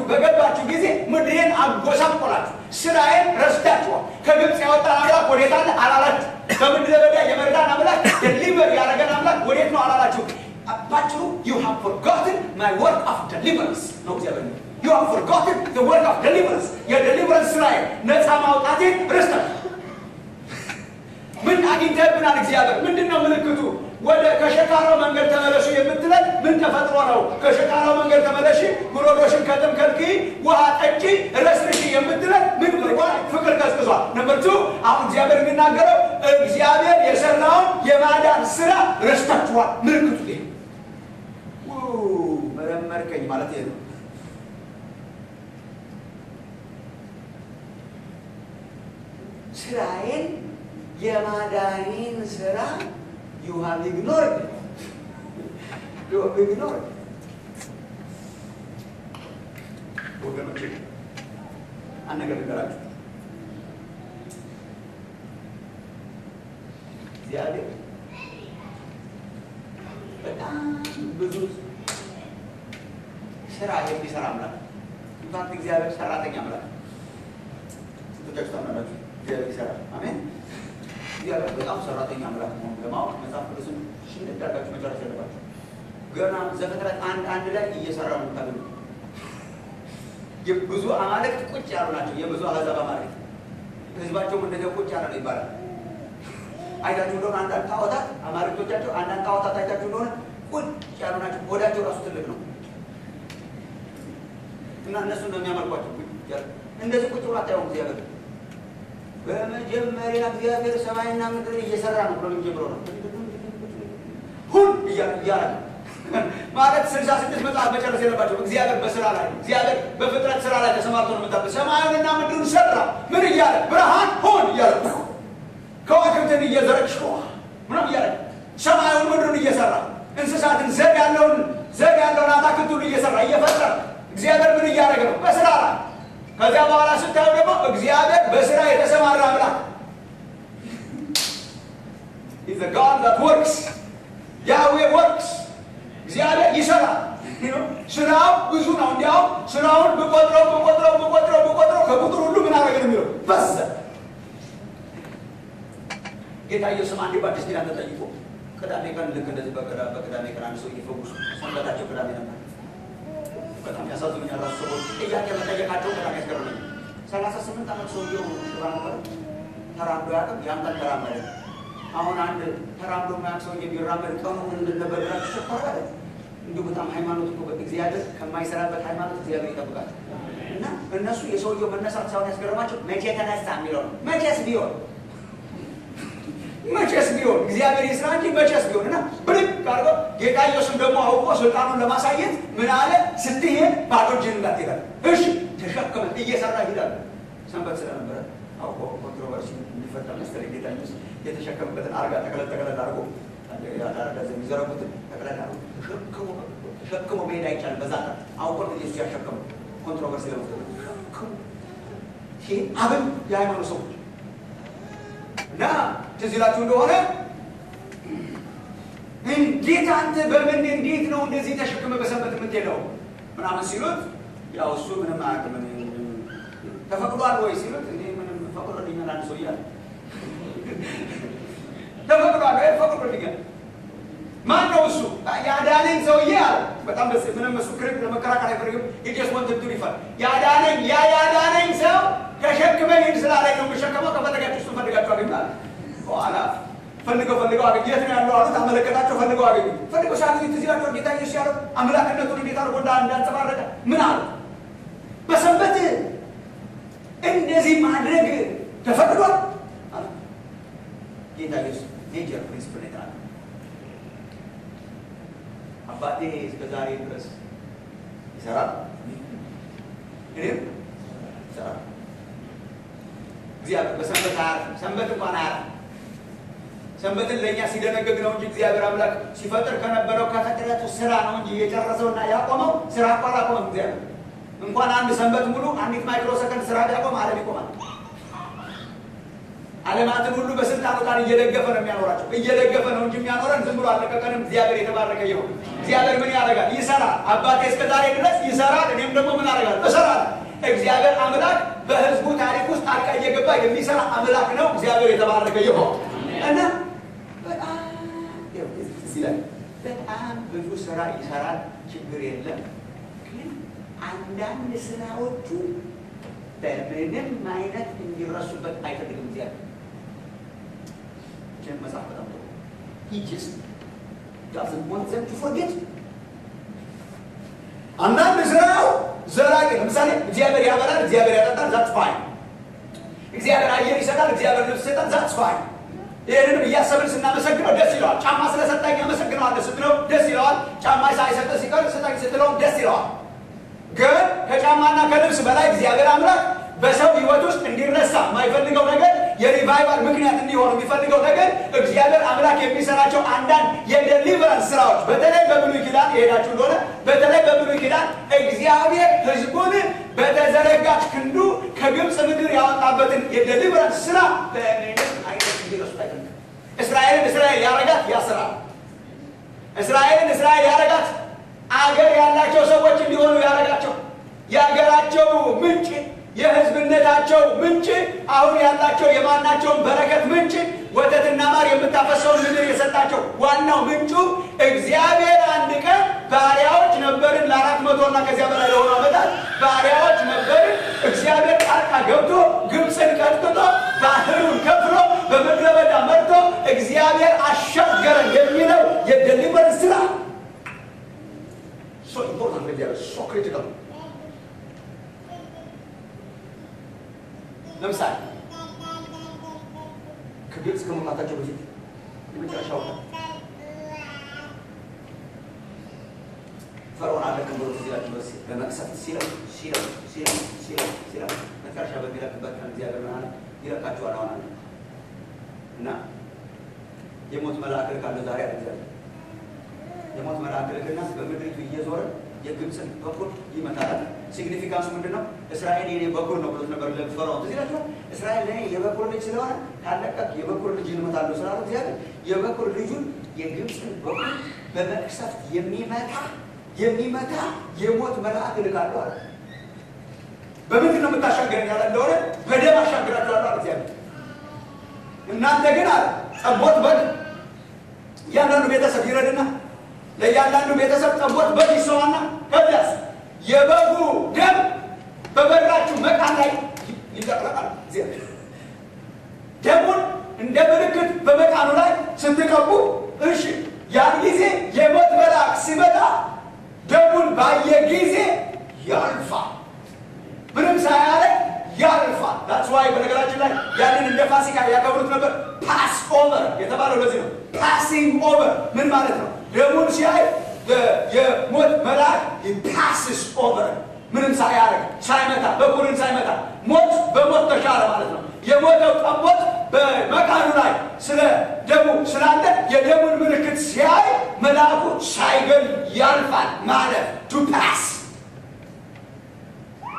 A: በገባችሁ ጊዜ ምድሬን አጎሳቆላችሁ፣ ስራዬን ረስታችኋል። ከግብፅ ያወጣን አምላክ ወዴት አለ አላላችሁ። በምድረ በዳ የመረዳን አምላክ ደሊቨር ያደረገን አምላክ ወዴት ነው አላላችሁ። ባጭሩ you have forgotten my work of deliverance ነው እግዚአብሔር። you have forgotten the work of deliverance የdeliverance ስራዬን ነፃ ማውጣቴን ረስታችሁ። ምን አግኝተህብናል እግዚአብሔር። ምንድነው ምልክቱ? ወደ ከሸካራው መንገድ ተመለሱ የምትለን ምን ተፈጥሮ ነው? ከሸካራው መንገድ ተመለሽ፣ ጉሮሮሽን ከጥም ከልክይ፣ ውሃ ጠጪ፣ ረስርሽ የምትለን ምን ብሏል? ፍቅር ቀዝቅዟል። ነምበር 2 አሁን እግዚአብሔር የሚናገረው እግዚአብሔር የሰራውን የማዳን ስራ ረስታችኋል። ምልክቱ ይሄ መረመርከኝ ማለት ይሄ ነው። ስራዬን የማዳኔን ስራ you have ignored. You have ignored. ወገኖቼ አንድ ነገር ልንገራችሁ። እግዚአብሔር በጣም ብዙ ስራ የሚሰራ አምላክ። ኢንፋክት እግዚአብሔር ሰራተኛ አምላክ። ስንቶቻችሁ ታምናላችሁ? እግዚአብሔር ይሰራል። አሜን። እግዚአብሔር በጣም ሰራተኛ አምላክ መሆኑን ለማወቅ መጽሐፍ ቅዱስን እንዳጋችሁ መጨረስ ያለባችሁ። ገና ዘፍጥረት 1:1 ላይ እየሰራ ነው ታገኙ። ብዙ አማልክት ቁጭ ያሉ ናቸው። የብዙ አሕዛብ አማልክት ህዝባቸውም እንደዚያው ቁጭ ያለ ነው ይባላል። አይታችሁ እንደሆነ አንዳንድ ጣዖታት አማልክቶቻቸው አንዳንድ ጣዖታት አይታችሁ እንደሆነ ቁጭ ያሉ ናቸው። ሆዳቸው ራሱ ትልቅ ነው እና እነሱ ነው የሚያመልኳቸው። እንደዚህ ቁጭ ብሎ አታየውም እግዚአብሔር። በመጀመሪያ እግዚአብሔር ሰማይና ምድር እየሰራ ነው ብሎ ጀምሮ ነው ሁን እያለ ማለት 66 መጽሐፍ መጨረስ የለባቸው። እግዚአብሔር በስራ ላይ ነው። እግዚአብሔር በፍጥረት ስራ ላይ ተሰማርቶ ነው የምታበ ሰማዩንና ምድሩን ሰራ። ምን እያለ? ብርሃን ሁን እያለ ከዋክብትን እየዘረች ምንም እያለ ሰማዩን ምድሩን እየሰራ እንስሳትን ዘግ ያለውን አታክልቱን እየሰራ እየፈጠረ እግዚአብሔር ምን እያደረገ ነው? በስራ ላይ። ከዚያ በኋላ ስታዩ ደግሞ እግዚአብሔር በስራ የተሰማራ አምላክ is the God that works. Yahweh works. እግዚአብሔር ይሰራል። ስራው ብዙ ነው። እንዲያው ስራውን በቆጥረው ከቁጥር ሁሉ ምን አደረገ ነው የሚለው በዛ። ጌታ ኢየሱስ አንዴ በአዲስ ኪዳን ተጠይቆ ቅዳሜ ቀን ልክ እንደዚህ በቅዳሜ ቀን አንድ ሰው እየፈወሱ ሰንበታቸው ቅዳሜ ነበር። በጣም ያሳዝኑኛል። ራሱ ሰዎች ጥያቄ መጠየቃቸው በጣም ያስገርመኛል። 38 ዓመት ሰውየው ሽባ ነበር። ተራምዶ ያውቅም። ያን ቀን ተራመደ። አሁን አንድ ተራምዶ ማያውቅ ሰውዬ ቢራመድ ቀኑ ምን እንደነበር ብላችሁ ተፈራለ። እንዲሁ በጣም ሃይማኖት እኮ እግዚአብሔር ከማይሰራበት ሃይማኖት እግዚአብሔር ይጠብቃል። እና እነሱ የሰውየው መነሳት ሳይሆን ያስገርማቸው መቼ ተነሳ የሚለው ነው። መቼስ ቢሆን እግዚአብሔር ይስራ እንጂ መቼስ ቢሆን እና ብድግ አድርጎ ጌታ ኢየሱስ ደግሞ አውቆ ስልጣኑን ለማሳየት ምን አለ? ስትሄድ ባዶ እጅህን እንዳትሄድ። እሺ ተሸክመህ እየሰራ ይሄዳል። ሰንበት ስለነበረ አውቆ ኮንትሮቨርሲ እንዲፈጠር መሰለኝ ጌታ ኢየሱስ የተሸከመበትን አርጋ ጠቅለል አድርጎ ያዳረገ የሚዘረጉትን ጠቅለል አድርጎ ተሸክሞ መሄድ አይቻልም። በዛ አውቆ ኢየሱስ ያሸከመው ኮንትሮቨርሲ ለመፍጠር አብን የሃይማኖት ሰዎች እና ትዝ ይላችሁ እንደሆነ እንዴት አንተ በምን እንዴት ነው እንደዚህ ተሸክመ በሰንበት የምትሄደው ምናምን ሲሉት ያው እሱ ምንም አያውቅም። ተፈቅዷል ወይ ሲሉት እኔ ምንም ፈቅዶልኛል አንድ ሰው እያለ ተፈቅዷል ወይ ፈቅዶልኛል። ማን ነው እሱ? ያዳነኝ ሰውዬ አለ። በጣም ደስ ምንም እሱ ክርክ ለመከራከር አይፈልግም። ኢየሱስ ወንድ ይፋል ያዳነኝ ሰው ተሸክመኝ ሂድ ስላለኝ ነው የምሸከመው። ከፈለጋችሁ እሱን ፈልጋችሁ አገኙታል። በኋላ ፈልገው አገኙ። የት ነው ያለው አሉት። አመለከታቸው። ፈልገው አገኙ። ፈልገው ሲያገኙት እዚህ ያለው ጌታ ኢየሱስ ያለው አምላክነቱን እንዴት አድርጎ እንዳንጸባረቀ ምን አሉ? በሰንበት እንደዚህ ማድረግ ተፈቅዷል አሉ። ጌታ ኢየሱስ ኔቸር ፕሪንሲፕል ይላል። አባቴ እስከ ዛሬ ድረስ ይሰራል፣ እኔም ይሰራል። እግዚአብሔር በሰንበት አያርፍም። ሰንበት እንኳን አያርፍም። ሰንበትን ለእኛ ሲደነግግ ነው እንጂ እግዚአብሔር አምላክ ሲፈጥር ከነበረው ከፍጥረቱ ስራ ነው እንጂ የጨረሰውና ያቆመው ስራ እኮ አላቆመም። እግዚአብሔር እንኳን አንድ ሰንበት ሙሉ አንዲት ማይክሮ ሰከንድ ስራ ቢያቆም ዓለም ይቆማል። ዓለማትን ሁሉ በስልጣኑ ቃል እየደገፈ ነው የሚያኖራቸው። እየደገፈ ነው እንጂ የሚያኖረን ዝም ብሎ አለቀቀንም። እግዚአብሔር የተባረከ ይሁን። እግዚአብሔር ምን ያደርጋል? ይሰራል። አባቴ እስከ ዛሬ ድረስ ይሰራል፣ እኔም ደግሞ ምን አደርጋለሁ? እሰራለሁ። እግዚአብሔር አምላክ በህዝቡ ታሪክ ውስጥ ጣልቃ እየገባ የሚሰራ አምላክ ነው። እግዚአብሔር የተባረከ ይሁን እና በጣም ብዙ ስራ ይሰራል፣ ችግር የለም። ግን አንዳንድ ስራዎቹ በምንም አይነት እንዲረሱበት አይፈልግም እግዚአብሔር። መጽሐፍ በጣም ጥሩ። he just doesn't want them to forget። አንዳንድ ስራው ዘላቂ ለምሳሌ እግዚአብሔር ያበላል፣ እግዚአብሔር ያጠጣል፣ that's fine። እግዚአብሔር አየር ይሰጣል፣ እግዚአብሔር ልብስ ይሰጣል፣ that's fine። ይህንንም እያሰብን ስናመሰግነው ደስ ይለዋል። ጫማ ስለሰጠኝ አመሰግነዋለሁ ስትለው ደስ ይለዋል። ጫማ ሳይሰጥ ሲቀር ስጠኝ ስትለው ደስ ይለዋል። ግን ከጫማና ከልብስ በላይ እግዚአብሔር አምላክ በሰው ሕይወት ውስጥ እንዲረሳ የማይፈልገው ነገር የሪቫይቫል ምክንያት እንዲሆኑ የሚፈልገው ነገር እግዚአብሔር አምላክ የሚሰራቸው አንዳንድ የዴሊቨረንስ ስራዎች በተለይ በብሉይ ኪዳን የሄዳችሁ እንደሆነ በተለይ በብሉይ ኪዳን እግዚአብሔር ሕዝቡን በተዘረጋች ክንዱ ከግብፅ ምድር ያወጣበትን የዴሊቨረንስ ስራ በምንም አይነት እንዲረሱት አይፈልግም። እስራኤል ያረጋት ያስራ እስራኤልን እስራኤል ያረጋት አገር ያላቸው ሰዎች እንዲሆኑ ያረጋቸው የአገራቸው ምንጭ የህዝብነታቸው ምንጭ አሁን ያላቸው የማናቸውን በረከት ምንጭ ወተትና ማር የምታፈሰውን ምድር የሰጣቸው ዋናው ምንጩ እግዚአብሔር አንድ ቀን ባሪያዎች ነበርን ለ400 እና ከዚያ በላይ ለሆኑ ዓመታት ባሪያዎች ነበርን። እግዚአብሔር ጣልቃ ገብቶ ግብፅን ቀጥቅጦ ባህሩን ከፍሎ በምድረ በዳ መርቶ እግዚአብሔር አሻገረን የሚለው የዴሊቨረንስ ስራ so important for them, so critical። ለምሳሌ ከግብፅ ከመውጣታቸው በፊት የመጨረሻው ፈርዖን አለቅም ብሎ ሲላቸው በመቅሰፍት ሲለው መጨረሻ በሚለቅበት ቀን እግዚአብሔር ምን አለ? ይለቃቸዋል አሁን አለ እና የሞት መልአክ ልካለሁ ዛሬ አለ እግዚአብሔር። የሞት መልአክ ልክና በምድሪቱ እየዞረ የግብፅን በኩል ይመታል። ሲግኒፊካንሱ ምንድን ነው? እስራኤል የኔ በኩል ነው ብሎት ነበር ለፈርዖን። እዚህ ላይ እስራኤል ለኔ የበኩር ልጅ ስለሆነ ካለቀቅ የበኩር ልጅ እንመታለሁ ስላለ እግዚአብሔር የበኩር ልጁን የግብፅን በኩል በመቅሰፍት የሚመታ የሞት መልአክ ልካለሁ አለ። በምንድን ነው የምታሻገረኝ ያለ እንደሆነ በደም አሻግራችኋለሁ አለ እግዚአብሔር። እናንተ ግን አለ ጠቦት በግ እያንዳንዱ ቤተሰብ ይረድና ለእያንዳንዱ ቤተሰብ ጠቦት በግ ይሰዋና ከዚያስ የበጉ ደም በበራችሁ መቃን ላይ ይለቀለቃል። እግዚአብሔር ደሙን እንደ ምልክት በመቃኑ ላይ ስትቀቡ እሺ፣ ያን ጊዜ የሞት መልአክ ሲመጣ ደሙን ባየ ጊዜ ያልፋል። ምንም ሳያረግ ያልፋል። that's why በነገራችን ላይ ያንን እንደ ፋሲካ ያከብሩት ነበር። ፓስ ኦቨር የተባለው ለዚህ ነው። ፓሲንግ ኦቨር ምን ማለት ነው? ደሙን ሲያይ የሞት መልአክ ፓስስ ኦቨር ምንም ሳያረግ ሳይመታ በኩርን ሳይመታ ሞት በሞት ተሻረ ማለት ነው። የሞተው ጠቦት በመቃኑ ላይ ስለ ደሙ ስላለ የደሙን ምልክት ሲያይ መልአኩ ሳይገል ያልፋል ማለት ቱ ፓስ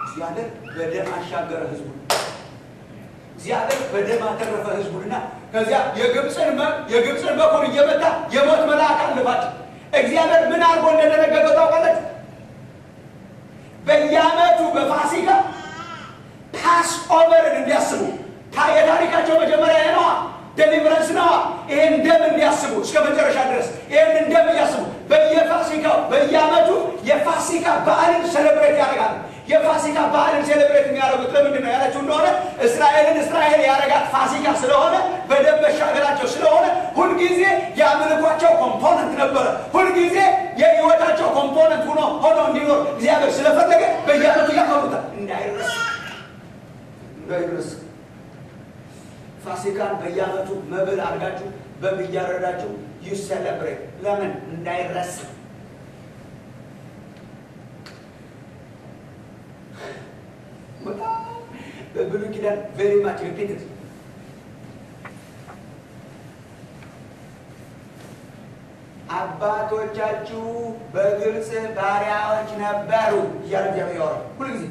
A: እግዚአብሔር በደም አሻገረ ህዝቡን። እግዚአብሔር በደም አተረፈ ህዝቡንና ከዚያ የግብፅን በኩል እየመታ የሞት መልአክ አለፋቸው። እግዚአብሔር ምን አድርጎ እንደደነገገው ታውቃለች? በየዓመቱ በፋሲካ ፓስ ኦቨርን እንዲያስቡ የታሪካቸው መጀመሪያ ነዋ፣ ዴሊቨረንስ ነዋ። ይሄን ደም እንዲያስቡ እስከ መጨረሻ ድረስ ይሄን ደም እያስቡ በየፋሲካው በየዓመቱ የፋሲካ በዓልን ሴሌብሬት ያደርጋሉ። የፋሲካ በዓልን ሴሌብሬት የሚያደርጉት ለምንድን ነው ያላችሁ እንደሆነ እስራኤል ያደረጋት ፋሲካ ስለሆነ በደም መሻገራቸው ስለሆነ ሁልጊዜ የአምልኳቸው ኮምፖነንት ነበረ። ሁልጊዜ የህይወታቸው ኮምፖነንት ሆኖ እንዲኖር እግዚአብሔር ስለፈለገ በየዓመቱ ያከብሩታል። እንዳይረሳ ፋሲካን በየዓመቱ መብል አድርጋችሁ በግ እያረዳችሁ ዩ ሴሌብሬት። ለምን? እንዳይረሳ። በብሉይ ኪዳን ቬሪ ማች ሪፒትድ አባቶቻችሁ በግብፅ ባሪያዎች ነበሩ እያለ እግዚአብሔር ያወራል ሁልጊዜ።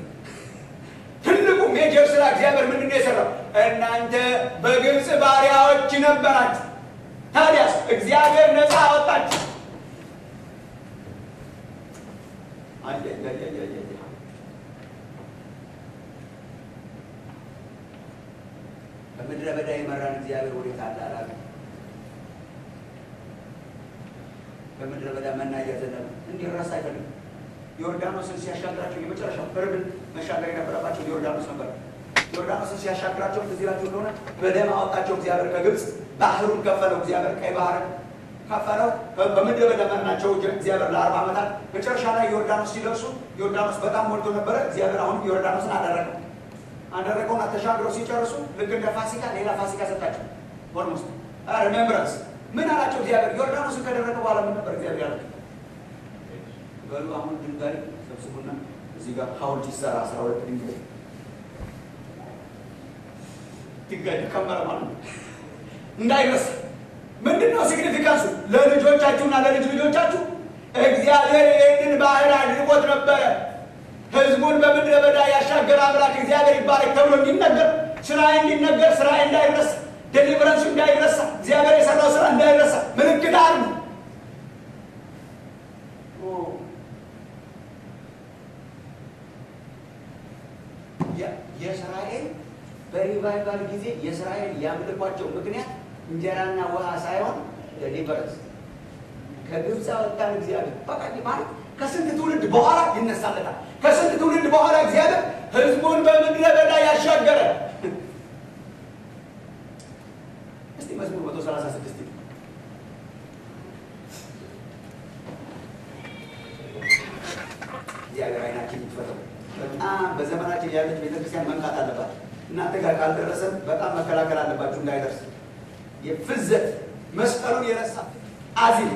A: ትልቁ ሜጀር ስራ እግዚአብሔር ምንድን ነው የሰራው? እናንተ በግብፅ ባሪያዎች ነበራችሁ። ታዲያስ እግዚአብሔር ነፃ አወጣችሁ። በምድረ በዳ የመራን እግዚአብሔር ወዴት አለ አላለ። በምድረ በዳ መና እያዘነበ እንዲረሳ አይፈልግም። ዮርዳኖስን ሲያሻግራቸው የመጨረሻው ፍርድን መሻገር የነበረባቸው ዮርዳኖስ ነበር። ዮርዳኖስን ሲያሻግራቸው ትዝ ይላችሁ እንደሆነ በደም አወጣቸው እግዚአብሔር ከግብፅ። ባህሩን ከፈለው እግዚአብሔር፣ ቀይ ባህርን ከፈለው። በምድረ በዳ መራቸው እግዚአብሔር ለ40 ዓመታት። መጨረሻ ላይ ዮርዳኖስ ሲደርሱ ዮርዳኖስ በጣም ሞልቶ ነበረ። እግዚአብሔር አሁን ዮርዳኖስን አደረገውና ተሻግረው ሲጨርሱ ልክ እንደ ፋሲካ ሌላ ፋሲካ ሰጣቸው። ኦልሞስት ሪሜምብራንስ ምን አላቸው እግዚአብሔር? ዮርዳኖስን ከደረቀ በኋላ ምን ነበር እግዚአብሔር ያላቸው? በሉ አሁን ድንጋይ ሰብስቡና እዚህ ጋር ሐውልት ይሰራ 12 ድንጋይ ተከመረ ማለት ነው እንዳይረሳ። ምንድነው ሲግኒፊካንሱ? ለልጆቻችሁና ለልጅ ልጆቻችሁ እግዚአብሔር ይህንን ባህር አድርጎት ነበረ። ህዝቡን በምድረ በዳ ያሻገረ አምላክ እግዚአብሔር ይባረክ ተብሎ እንዲነገር፣ ስራዬ እንዲነገር፣ ስራዬ እንዳይረሳ፣ ዴሊቨረንሱ እንዳይረሳ፣ እግዚአብሔር የሰራው ስራ እንዳይረሳ ምልክት አርጉ። የእስራኤል በሪቫይቫል ጊዜ የእስራኤል ያምልኳቸው ምክንያት እንጀራና ውሃ ሳይሆን ዴሊቨረንስ። ከግብፅ አወጣን እግዚአብሔር በቃ ማለት ከስንት ትውልድ በኋላ ይነሳለታል። ከስንት ትውልድ በኋላ እግዚአብሔር ህዝቡን በምድረ በዳ ያሻገረ። እስቲ መዝሙር 136 እግዚአብሔር አይናችን ይፈተው። በጣም በዘመናችን ያለች ቤተክርስቲያን መንቃት አለባት። እናንተ ጋር ካልደረሰን በጣም መከላከል አለባችሁ እንዳይደርስ። የፍዘት መስቀሉን የረሳ አዚም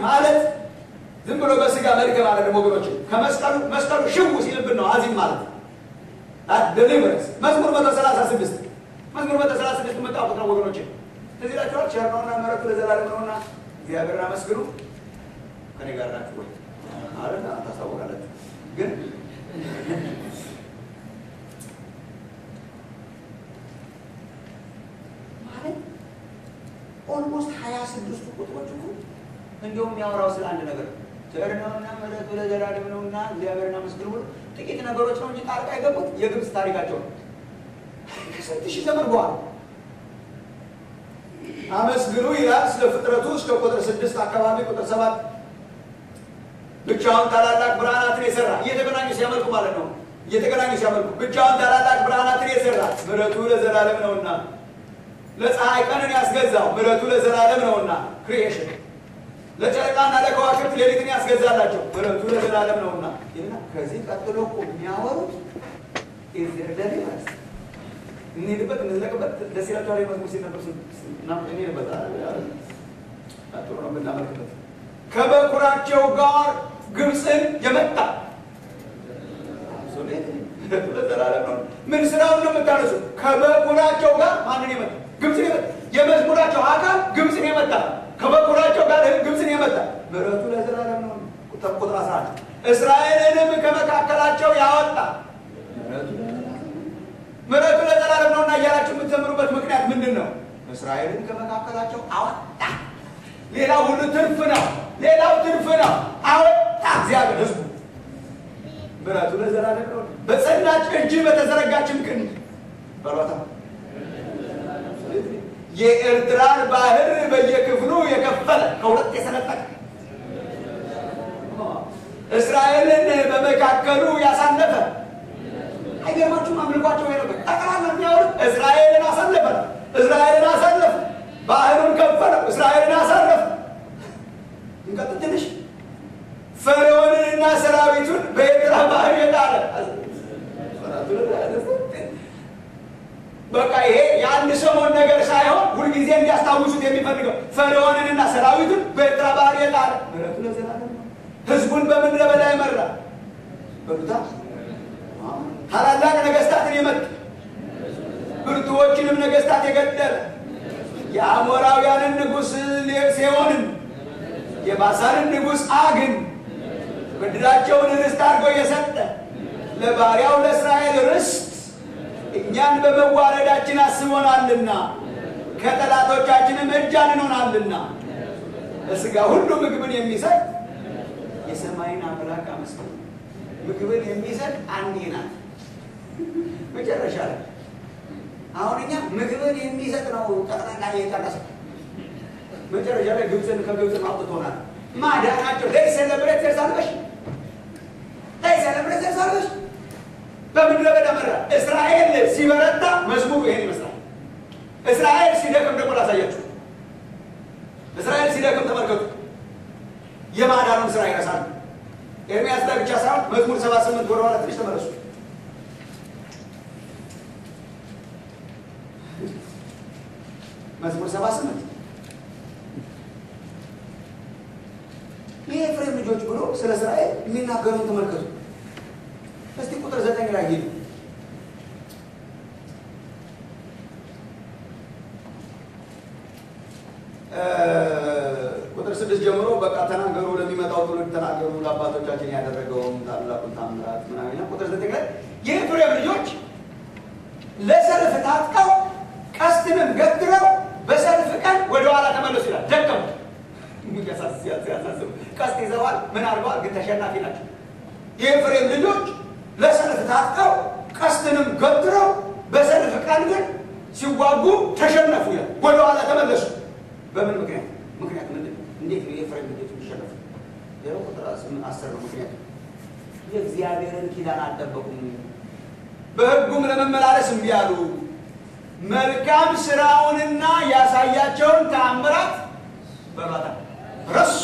A: ማለት ዝም ብሎ በስጋ መድከም አለ። ደግሞ ወገኖች መስቀሉ ሽው ሲልብን ነው አዚም ማለት ዴሊቨረንስ። መዝሙር 136 የምታውቁት ነው ወገኖች። እዚህ ላችኋል። ቸር ነውና ምሕረቱ ለዘላለም ነውና እግዚአብሔርን አመስግኑ። ከኔ ጋር ናችሁ ወይ አለና ታስታውቃላችሁ። ግን ማለት ኦልሞስት 26 ቁጥሮች እኮ እንደውም የሚያወራው ስለ አንድ ነገር ቸር ነውና ምሕረቱ ለዘላለም ነውና እግዚአብሔርን አመስግኑ። ጥቂት ነገሮች ነው እንጂ ጣልቃ የገቡት የግብፅ ታሪካቸው ነው። ከስንት ሺህ ዘመን በኋላ አመስግኑ ይላል ስለ ፍጥረቱ እስከ ቁጥር 6 አካባቢ ቁጥር 7 ብቻውን ታላላቅ ብርሃናትን የሰራ እየተገናኙ ሲያመልኩ ማለት ነው። እየተገናኙ ሲያመልኩ ብቻውን ታላላቅ ብርሃናትን የሰራ ምሕረቱ ለዘላለም ነውና፣ ለፀሐይ ቀንን ያስገዛው ምሕረቱ ለዘላለም ነውና ክሪኤሽን፣ ለጨረቃና ለከዋክብት ሌሊትን ያስገዛላቸው ምሕረቱ ለዘላለም ነውና ይልና ከዚህ ቀጥሎ እኮ የሚያወሩት ዴሊቨረንስ እንሄድበት እንዝለቅበት ደስ ይላቸዋል። መዝሙር ሲነበብ እንሄድበት ጥሩ ነው ብናመልክበት። ከበኩራቸው ጋር ግብፅን የመታ ለዘላለም ነው። ምን ስራውን ነው የምታነሱ? ከበኩራቸው ጋር ማንን የመታ? ግብፅን የመታ። የመዝሙራቸው አካል ግብፅን የመታ ከበኩራቸው ጋር ግብፅን የመታ ምሕረቱ ለዘላለም ነው። ቁጥር 11 እስራኤልንም ከመካከላቸው ያወጣ ምሕረቱ ለዘላለም ነውና እያላችሁ የምትዘምሩበት ምክንያት ምንድን ነው? እስራኤልን ከመካከላቸው አወጣ። ሌላው ሁሉ ትርፍ ነው። ሌላው ትርፍ ነው። አወጣ እግዚአብሔር ህዝቡ። ምሕረቱ ለዘላለም ነው። በጸናች እጅ በተዘረጋችም ክንድ በሏታ የኤርትራን ባህር በየክፍሉ የከፈለ ከሁለት የሰነጠቀ እስራኤልን በመካከሉ ያሳለፈ። አይገርማችሁም? አምልኳቸው ነበር ጠቅላላ የሚያወሩት እስራኤልን አሳለፈ፣ እስራኤልን አሳለፈ፣ ባህሩን ከፈለው፣ እስራኤልን አሳለፈ። እንቀጥል ትንሽ። ፈርዖንንና ሰራዊቱን በኤርትራ ባህር የጣለ። በቃ ይሄ የአንድ ሰሞን ነገር ሳይሆን ሁልጊዜ እንዲያስታውሱት የሚፈልገው ፈርዖንንና ሰራዊቱን በኤርትራ ባህር የጣለ ምሕረቱ ለዘላለም ነው። ህዝቡን በምድረ በዳ የመራ በሉታ ታላላቅ ነገስታትን የመታ ብርቱዎችንም ነገስታት የገደለ የአሞራውያንን ንጉሥ ሴዎንን የባሳንን ንጉሥ አግን ምድራቸውን ርስት አድርጎ የሰጠ ለባሪያው ለእስራኤል ርስት እኛን በመዋረዳችን አስቦናልና ከጠላቶቻችንም እጅ አድኖናልና ለሥጋ ሁሉ ምግብን የሚሰጥ የሰማይን አምላክ አመስግኑ። ምግብን የሚሰጥ አንዴ ናት መጨረሻ ላይ። አሁን እኛ ምግብን የሚሰጥ ነው ጠቅላላ የጨረሰ መጨረሻ ላይ ግብፅን ከግብፅ አውጥቶናል። ማዳናቸው ላይ ሴሌብሬት ሳልበሽ ላይ celebrated salvation. በምድረ በዳ መራ። እስራኤል ሲበረታ መዝሙሩ ይሄን ይመስላል። እስራኤል ሲደክም ደግሞ ላሳያችሁ። እስራኤል ሲደክም ተመልከቱ። የማዳኑን ስራ ይረሳል። ኤርምያስ ላይ ብቻ ሳይሆን መዝሙር 78 ወደ ኋላ ትንሽ ተመለሱ። መዝሙር 78 የኤፍሬም ልጆች ብሎ ስለ እስራኤል የሚናገረውን ተመልከቱ። እስቲ ቁጥር 9 ላይ ሄዱ። ቁጥር 6 ጀምሮ በቃ ተናገሩ፣ ለሚመጣው ትውልድ ተናገሩ፣ ለአባቶቻችን ያደረገውን ታላቁን ታምራት ምናምን። ቁጥር 9 ላይ የኤፍሬም ልጆች ለሰልፍ ታጥቀው ቀስትንም ገትረው በሰልፍ ቀን ወደ ኋላ ተመለሱ ይላል። ደከሙ። ሲያሳስብ ቀስት ይዘዋል፣ ምን አድርገዋል? ግን ተሸናፊ ናቸው። የኤፍሬም ልጆች ለሰልፍ ታጥቀው ቀስትንም ገትረው በሰልፍ ቀን ግን ሲዋጉ ተሸነፉ ይላል። ወደ ኋላ ተመለሱ። በምን ምክንያት? ምክንያት ምንድን ነው? እንዴት ነው የኤፍሬም ልጆች የሚሸነፉ? ሌላው ቁጥር 10 ነው ምክንያቱ። የእግዚአብሔርን ኪዳን አልጠበቁም፣ በሕጉም ለመመላለስ እምቢ አሉ፣ መልካም ስራውንና ያሳያቸውን ተአምራት በማታ ረሱ።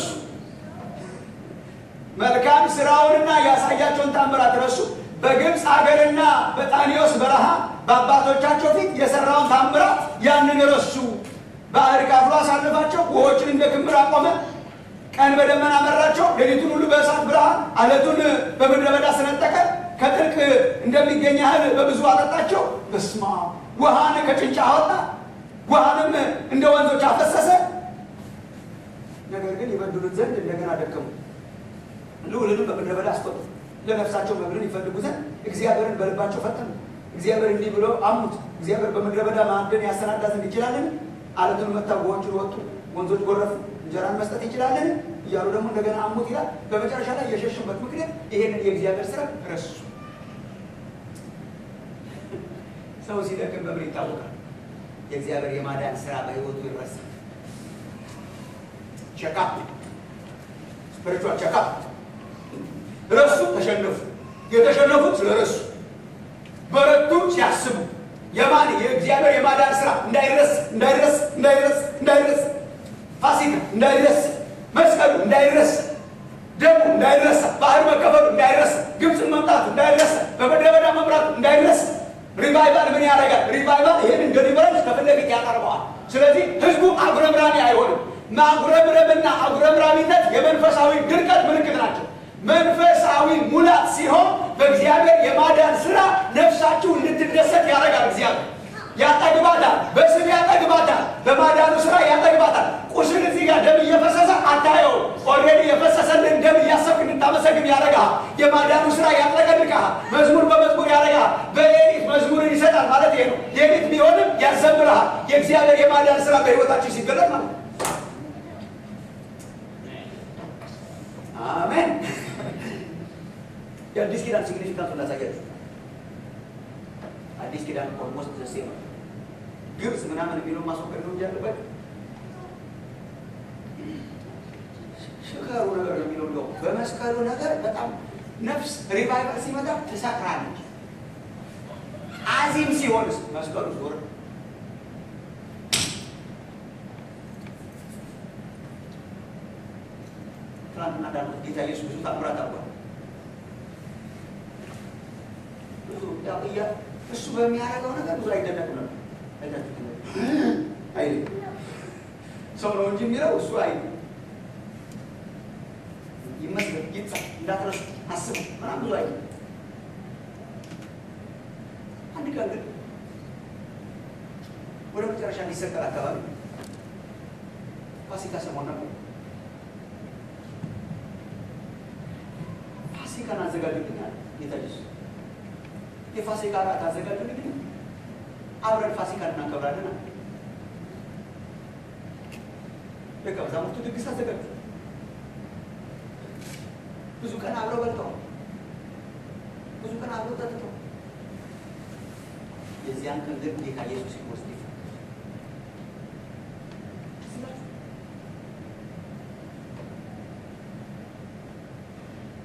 A: መልካም ስራውንና ያሳያቸውን ተአምራት ረሱ። በግብፅ ሀገርና በጣኒዮስ በረሃ በአባቶቻቸው ፊት የሰራውን ተአምራት ያንን ረሱ። ባህር ከፍሎ አሳልፋቸው፣ ውኆችን እንደ ክምር አቆመ። ቀን በደመና መራቸው፣ ሌሊቱን ሁሉ በእሳት ብርሃን፣ አለቱን በምድረ በዳ ሰነጠቀ። ከጥልቅ እንደሚገኝ ያህል በብዙ አጠጣቸው። በስማ ውሃን ከጭንጫ አወጣ፣ ውሃንም እንደ ወንዞች አፈሰሰ። ነገር ግን ይበድሉት ዘንድ እንደገና ደከሙ። ልዑልንም በምድረ በዳ አስቆጡ። ለነፍሳቸው መብልን ይፈልጉ ዘንድ እግዚአብሔርን በልባቸው ፈተኑ። እግዚአብሔር እንዲህ ብሎ አሙት፣ እግዚአብሔር በምድረ በዳ ማዕድን ያሰናዳ ዘንድ ይችላልን? አለቱን መታ፣ ውኆችን ወጡ፣ ወንዞች ጎረፉ፣ እንጀራን መስጠት ይችላልን? እያሉ ደግሞ እንደገና አሙት ይላል። በመጨረሻ ላይ የሸሹበት ምክንያት ይሄንን የእግዚአብሔር ስራ ረሱ። ሰው ሲደክም በምን ይታወቃል? የእግዚአብሔር የማዳን ስራ በሕይወቱ ይረሳል። ቸካፕ ስፒሪቹዋል ቸካፕ ረሱ፣ ተሸነፉ። የተሸነፉት ስለረሱ፣ በረቱ ሲያስቡ የእግዚአብሔር የማዳን ስራ እንዳይረስ ፋሲካ እንዳይረስ፣ መስቀሉ እንዳይረስ፣ ደሙ እንዳይረሳ፣ ባህር መከፈሉ እንዳይረሳ፣ ግብፅን መምጣቱ እንዳይረሳ፣ በምድረ በዳ መምራቱ እንዳይረሳ። ሪቫይቫል ምን ያደርጋል? ሪቫይቫል ይህንን ዴሊቨረንስ ከፊት ለፊት ያቀርበዋል። ስለዚህ ህዝቡ አጉረምራሚ አይሆንም። ማጉረምረምና አጉረምራሚነት የመንፈሳዊ ድርቀት ምልክት ናቸው። መንፈሳዊ ሙላት ሲሆን በእግዚአብሔር የማዳን ስራ ነፍሳችሁ እንድትደሰት ያደርጋል። እግዚአብሔር ያጠግባታል፣ በስም ያጠግባታል፣ በማዳኑ ስራ ያጠግባታል። ቁስል እዚህ ጋር ደም እየፈሰሰ አታየው። ኦልሬዲ የፈሰሰልን ደም እያሰብክ እንድታመሰግን ያደርግሃል። የማዳኑ ስራ ያጥለቀልቅሃል። መዝሙር በመዝሙር ያደርግሃል። በሌሊት መዝሙርን ይሰጣል ማለት ይሄ ነው። ሌሊት ቢሆንም ያዘምርሃል። የእግዚአብሔር የማዳን ስራ በሕይወታችሁ ሲገለጥ ማለት ነው። አሜን። የአዲስ ኪዳን ሲግኒፊካንቱን ላሳያችሁ። አዲስ ኪዳን ኦልሞስት ዘሴ ነው። ግብፅ ምናምን የሚለው ማስወገድ ነው እንጂ ያለበት ሽከሩ ነገር ነው የሚለው እንደው በመስቀሉ ነገር በጣም ነፍስ ሪቫይቫል ሲመጣ ትሰክራለች። አዚም ሲሆንስ መስቀሉ ዞር ትናንትና እንዳልኩት ጌታ ኢየሱስ ብዙ ታምራት አድርጓል። ብዙ እሱ በሚያደርገው ነገር ብዙ አይደነቅም ነበር። አይ ሰው ነው እንጂ የሚለው እሱ አይ ይመስል ይጻ እንዳትረሱ አስቡ ምናምን ብዙ አይ አንድ ቀን ግን ወደ መጨረሻ እንዲሰቀል አካባቢ ፋሲካ ሰሞን ነበር። ፋሲካን አዘጋጁልኛል ጌታ ኢየሱስ። የፋሲካ እራት አዘጋጁልኝ፣ አብረን ፋሲካን እናከብራለን። ደቀ መዛሙርቱ ድግስ አዘጋጁ። ብዙ ቀን አብረው በልተው፣ ብዙ ቀን አብረው ጠጥተው፣ የዚያን ቀን ግን ጌታ ኢየሱስ ሲወስድ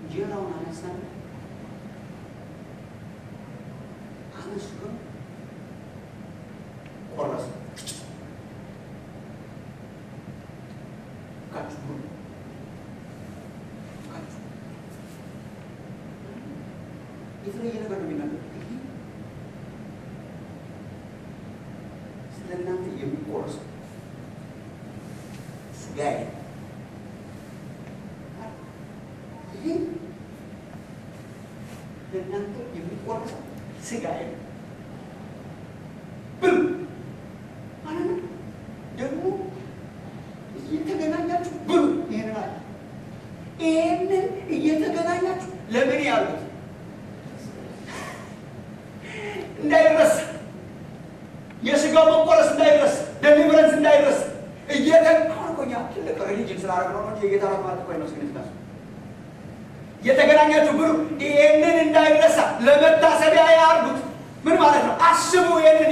A: እንጀራውን አነሳና አንስቶ ቆረሰ። የተለየ ነገር ነው የሚናገር። ስለ እናንተ የሚቆረስ ስጋዬ ይህ ለእናንተ የሚቆረስ ስጋዬ ብሉ ማለት ነው። ደግሞ እየተገናኛችሁ ብሉ። ይህንን እየተገናኛችሁ ለምን ያሉት እንዳይረሳ፣ የስጋው መቆረስ እንዳይረሳ፣ ደሊቨረንስ እንዳይረሳ እየተቆኛ ትልቅ ሪሊጅን ስላደረግ ነው እንጂ የጌታ ራት ማለት ቆይ ነው ስግንት እየተገናኛችሁ ብሉ። ይህንን እንዳይረሳ ለመታሰቢያ ያርጉት። ምን ማለት ነው? አስቡ። ይህንን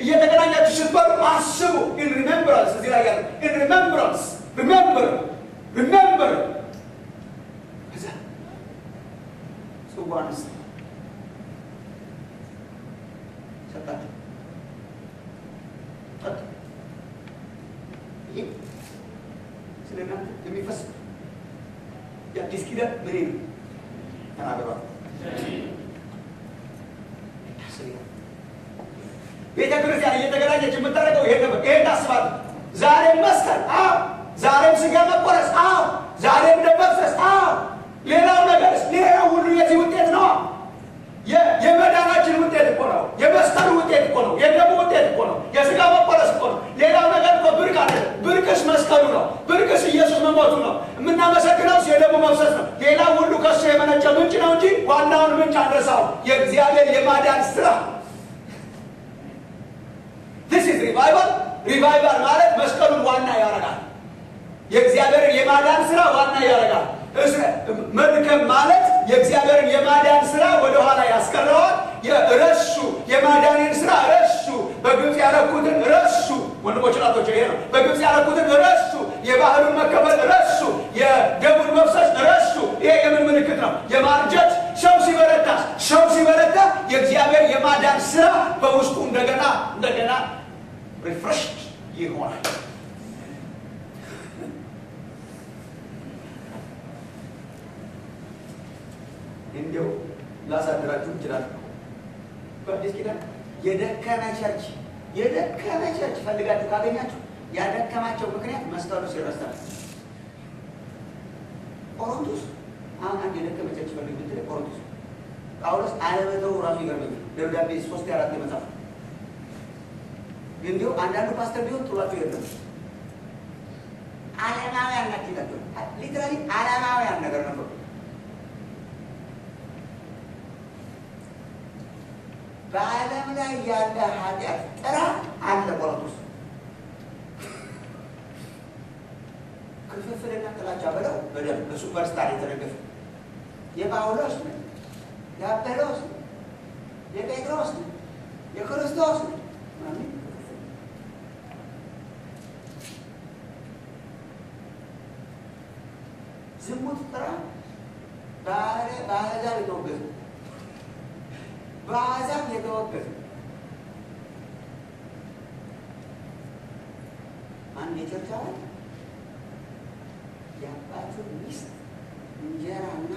A: እየተገናኛችሁ ስትበሉ አስቡ። ኢን ሪሜምብራንስ እዚህ ላይ ያለ ኢን ሪሜምብራንስ ሪሜምበር ከዛ ጽዋንስ ሰጣችሁ ጠጡ። ይህ ስለ እናንተ የሚፈስ የአዲስ ኪዳን ምን ነው? ተናገሯል። ቤተ ክርስቲያን እየተገናኘች የምታደርገው ይሄን ነበር። ይሄን ታስባለህ። ዛሬም መስቀል፣ አዎ። ዛሬም ስጋ መቆረስ፣ አዎ። ዛሬም ደም መፍሰስ፣ አዎ። ሌላው ነገርስ? ሌላው ሁሉ የዚህ ውጤት ነው። የመዳናችን ውጤት እኮ ነው። የመስቀሉ ውጤት እኮ ነው። የደሙ ውጤት እኮ ነው። የስጋ መቆረስ እኮ ነው። ሌላው ነገር እኮ ብርቅ አይደለም። ብርቅስ መስቀሉ ነው። ብርቅስ ኢየሱስ መሞቱ ነው። የምናመሰግነው የደሙ መፍሰስ ነው። ሌላው ሁሉ ከሱ የመነጨ ምንጭ ነው እንጂ ዋናውን ምንጭ አንረሳው። የእግዚአብሔር የማዳን ስራ this is revival ማለት መስቀሉን ዋና ያደርጋል። የእግዚአብሔርን የማዳን ስራ ዋና ያደርጋል። መድከም ማለት የእግዚአብሔርን የማዳን ስራ ወደ ኋላ ያስቀረዋል። ረሱ፣ የማዳንን ስራ ረሱ። በግብፅ ያረኩትን ረሱ። ወንድሞች ናቶች ይሄ ነው። በግብፅ ያረኩትን ረሱ። የባህሉን መከፈል ረሱ። የደሙን መፍሰስ ረሱ። ይሄ የምን ምልክት ነው? የማርጀት ሰው ሲበረታ የእግዚአብሔር የማዳን ስራ በውስጡ እንደገና ሪፍሬሽድ ይሆናል። እንዲያው ላሳድራችሁ ይችላል። በአዲስ ኪዳን የደከመ ቸርች ፈልጋችሁ ካገኛችሁ ያደከማቸው ምክንያት መስቀሉ ሲረሳ። ቆሮንቶስ አሁን አንድ የደከመ ቸርች ፈልግ ብትል ቆሮንቶስ ጳውሎስ አለመተው ራሱ ይገርመኛል። ደብዳቤ 3-4 የመጻፍ እንዲሁ አንዳንዱ ፓስተር ቢሆን ጥሏቸው የለም። ዓለማውያን ናቸው ይላቸው። ሊትራሊ ዓለማውያን ነገር ነበሩ። በዓለም ላይ ያለ ኃጢአት ጥራት አለ። ቆሮንቶስ ክፍፍልና ጥላቻ ብለው በደንብ በሱፐርስታር የተደገፈ የጳውሎስ ነው፣ የአጵሎስ ነው፣ የጴጥሮስ ነው፣ የክርስቶስ ነው። ዝሙት ጥራት በአሕዛብ የተወገዘ በአሕዛብ የተወገዘ አንድ የቸርች አባል የአባቱን ሚስት እንጀራ እና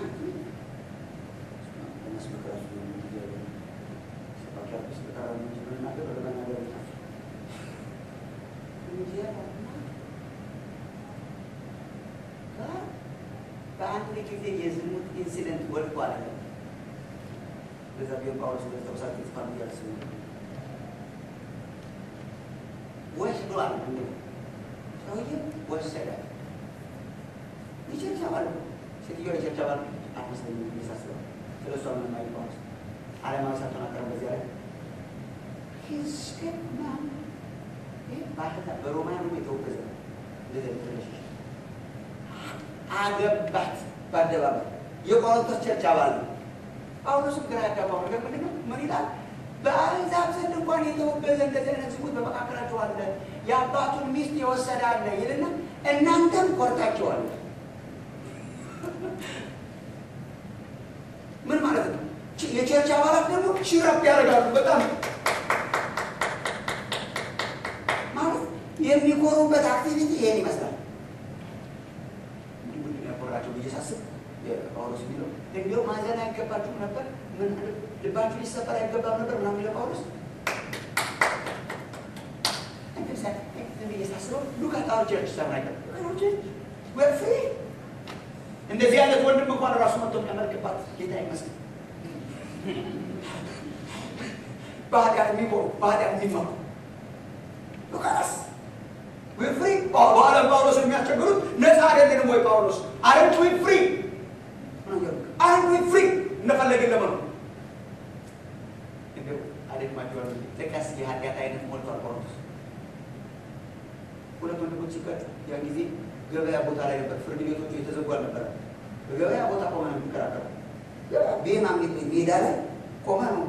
A: በአንድ ጊዜ የዝሙት ኢንሲደንት ወድቆ አለ። በዛ ቢሆን ጳውሎስ ተውሳት ስፋን እያልስ ወስዷል። ሰውዬው ወሰዳል። የቸርች አባል ሴትዮዋ የቸርች አባል አትመስለኝም የሚሳስበው ስለ እሷ ምንም አይል ጳውሎስ ዓለማዊ ሳትሆን በዚያ ላይ ሂስገና ባህታ በሮማኑ የተወገዘ እንደዚህ አገባት በአደባባይ የቆሮንቶስ ቸርች አባል ነው። ጳውሎስም ግራ ያጋባው ነገር ምንድን ነው? ምን ይላል? በአሕዛብ ዘንድ እንኳን የተወገዘ እንደዚህ አይነት ዝሙት በመካከላቸው አለ፣ የአባቱን ሚስት የወሰደ አለ ይልና እናንተም ኮርታችኋል። ምን ማለት ነው? የቸርች አባላት ደግሞ ሽረፍ ያደርጋሉ። በጣም ማለት የሚኮሩበት አክቲቪቲ ይሄን ይመስላል። ምንድን ነው ያኮራቸው ብዬ ሳስብ ጳውሎስ የሚለው እንዲሁ ማዘን አይገባችሁም ነበር፣ ምን ልባችሁ ሊሰበር አይገባም ነበር ምናምን የሚለው ጳውሎስ እንደዚህ አይነት ወንድም እንኳን ራሱ መጥቶ የሚያመልክባት ጌታ ይመስገን። በኃጢአት የሚቆሩ በኃጢአት የሚመሩ ሉቃስ ፍሪ በዓለም ጳውሎስ የሚያስቸግሩት ነፃ አይደለንም ወይ ጳውሎስ አረንት ዊ ፍሪ አረንት ዊ ፍሪ እንደፈለግን ለመኖር እንደው አደግማቸዋል። ለካስ የኃጢአት አይነት ሞልቷል ቆሮንቶስ። ሁለት ወንድሞች ሲጋጩ ያን ጊዜ ገበያ ቦታ ላይ ነበር። ፍርድ ቤቶቹ የተዘጉ አልነበረ። በገበያ ቦታ ቆመ ነው የሚከራከሩ። ቤማ ሜዳ ላይ ቆመ ነው።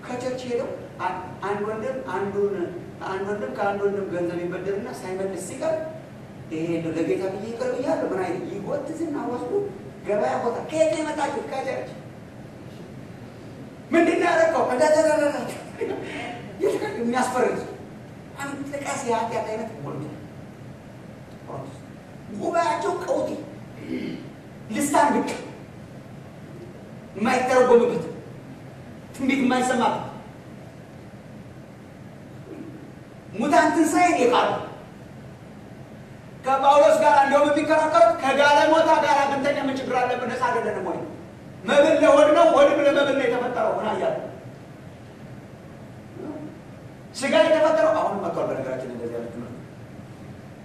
A: ከቸርች ሄደው አንድ ወንድም ከአንድ ወንድም ገንዘብ ይበደርና ሳይመልስ ሲቀር ይሄ ለጌታ ብዬ ይቅር ብያለሁ ምን አይነት ይጎትትና ወስዶ ገበያ ቦታ ከየት የመጣችሁት? ከቸርች። ምንድን ነው ያደረገው? እንዳደረጋችሁ የሚያስፈርድ አንጥቃስ የኃጢአት አይነት ሞልቶ ጉባኤያቸው ቀውጢ ልሳን ብቅ የማይተረጎምበት ትንቢት የማይሰማበት ሙታን ትንሣኤን የቃሉ ከጳውሎስ ጋር እንዲሁም የሚከራከሩት ከጋለሞታ ጋር ግንተኛ ምን ችግር አለብን? ነፃ አይደለንም ወይ? መብል ለሆድ ነው፣ ሆድም ለመብል ነው የተፈጠረው። ምን አያለ ስጋ የተፈጠረው አሁን መጥቷል። በነገራችን እንደዚህ ያለ ትምህርት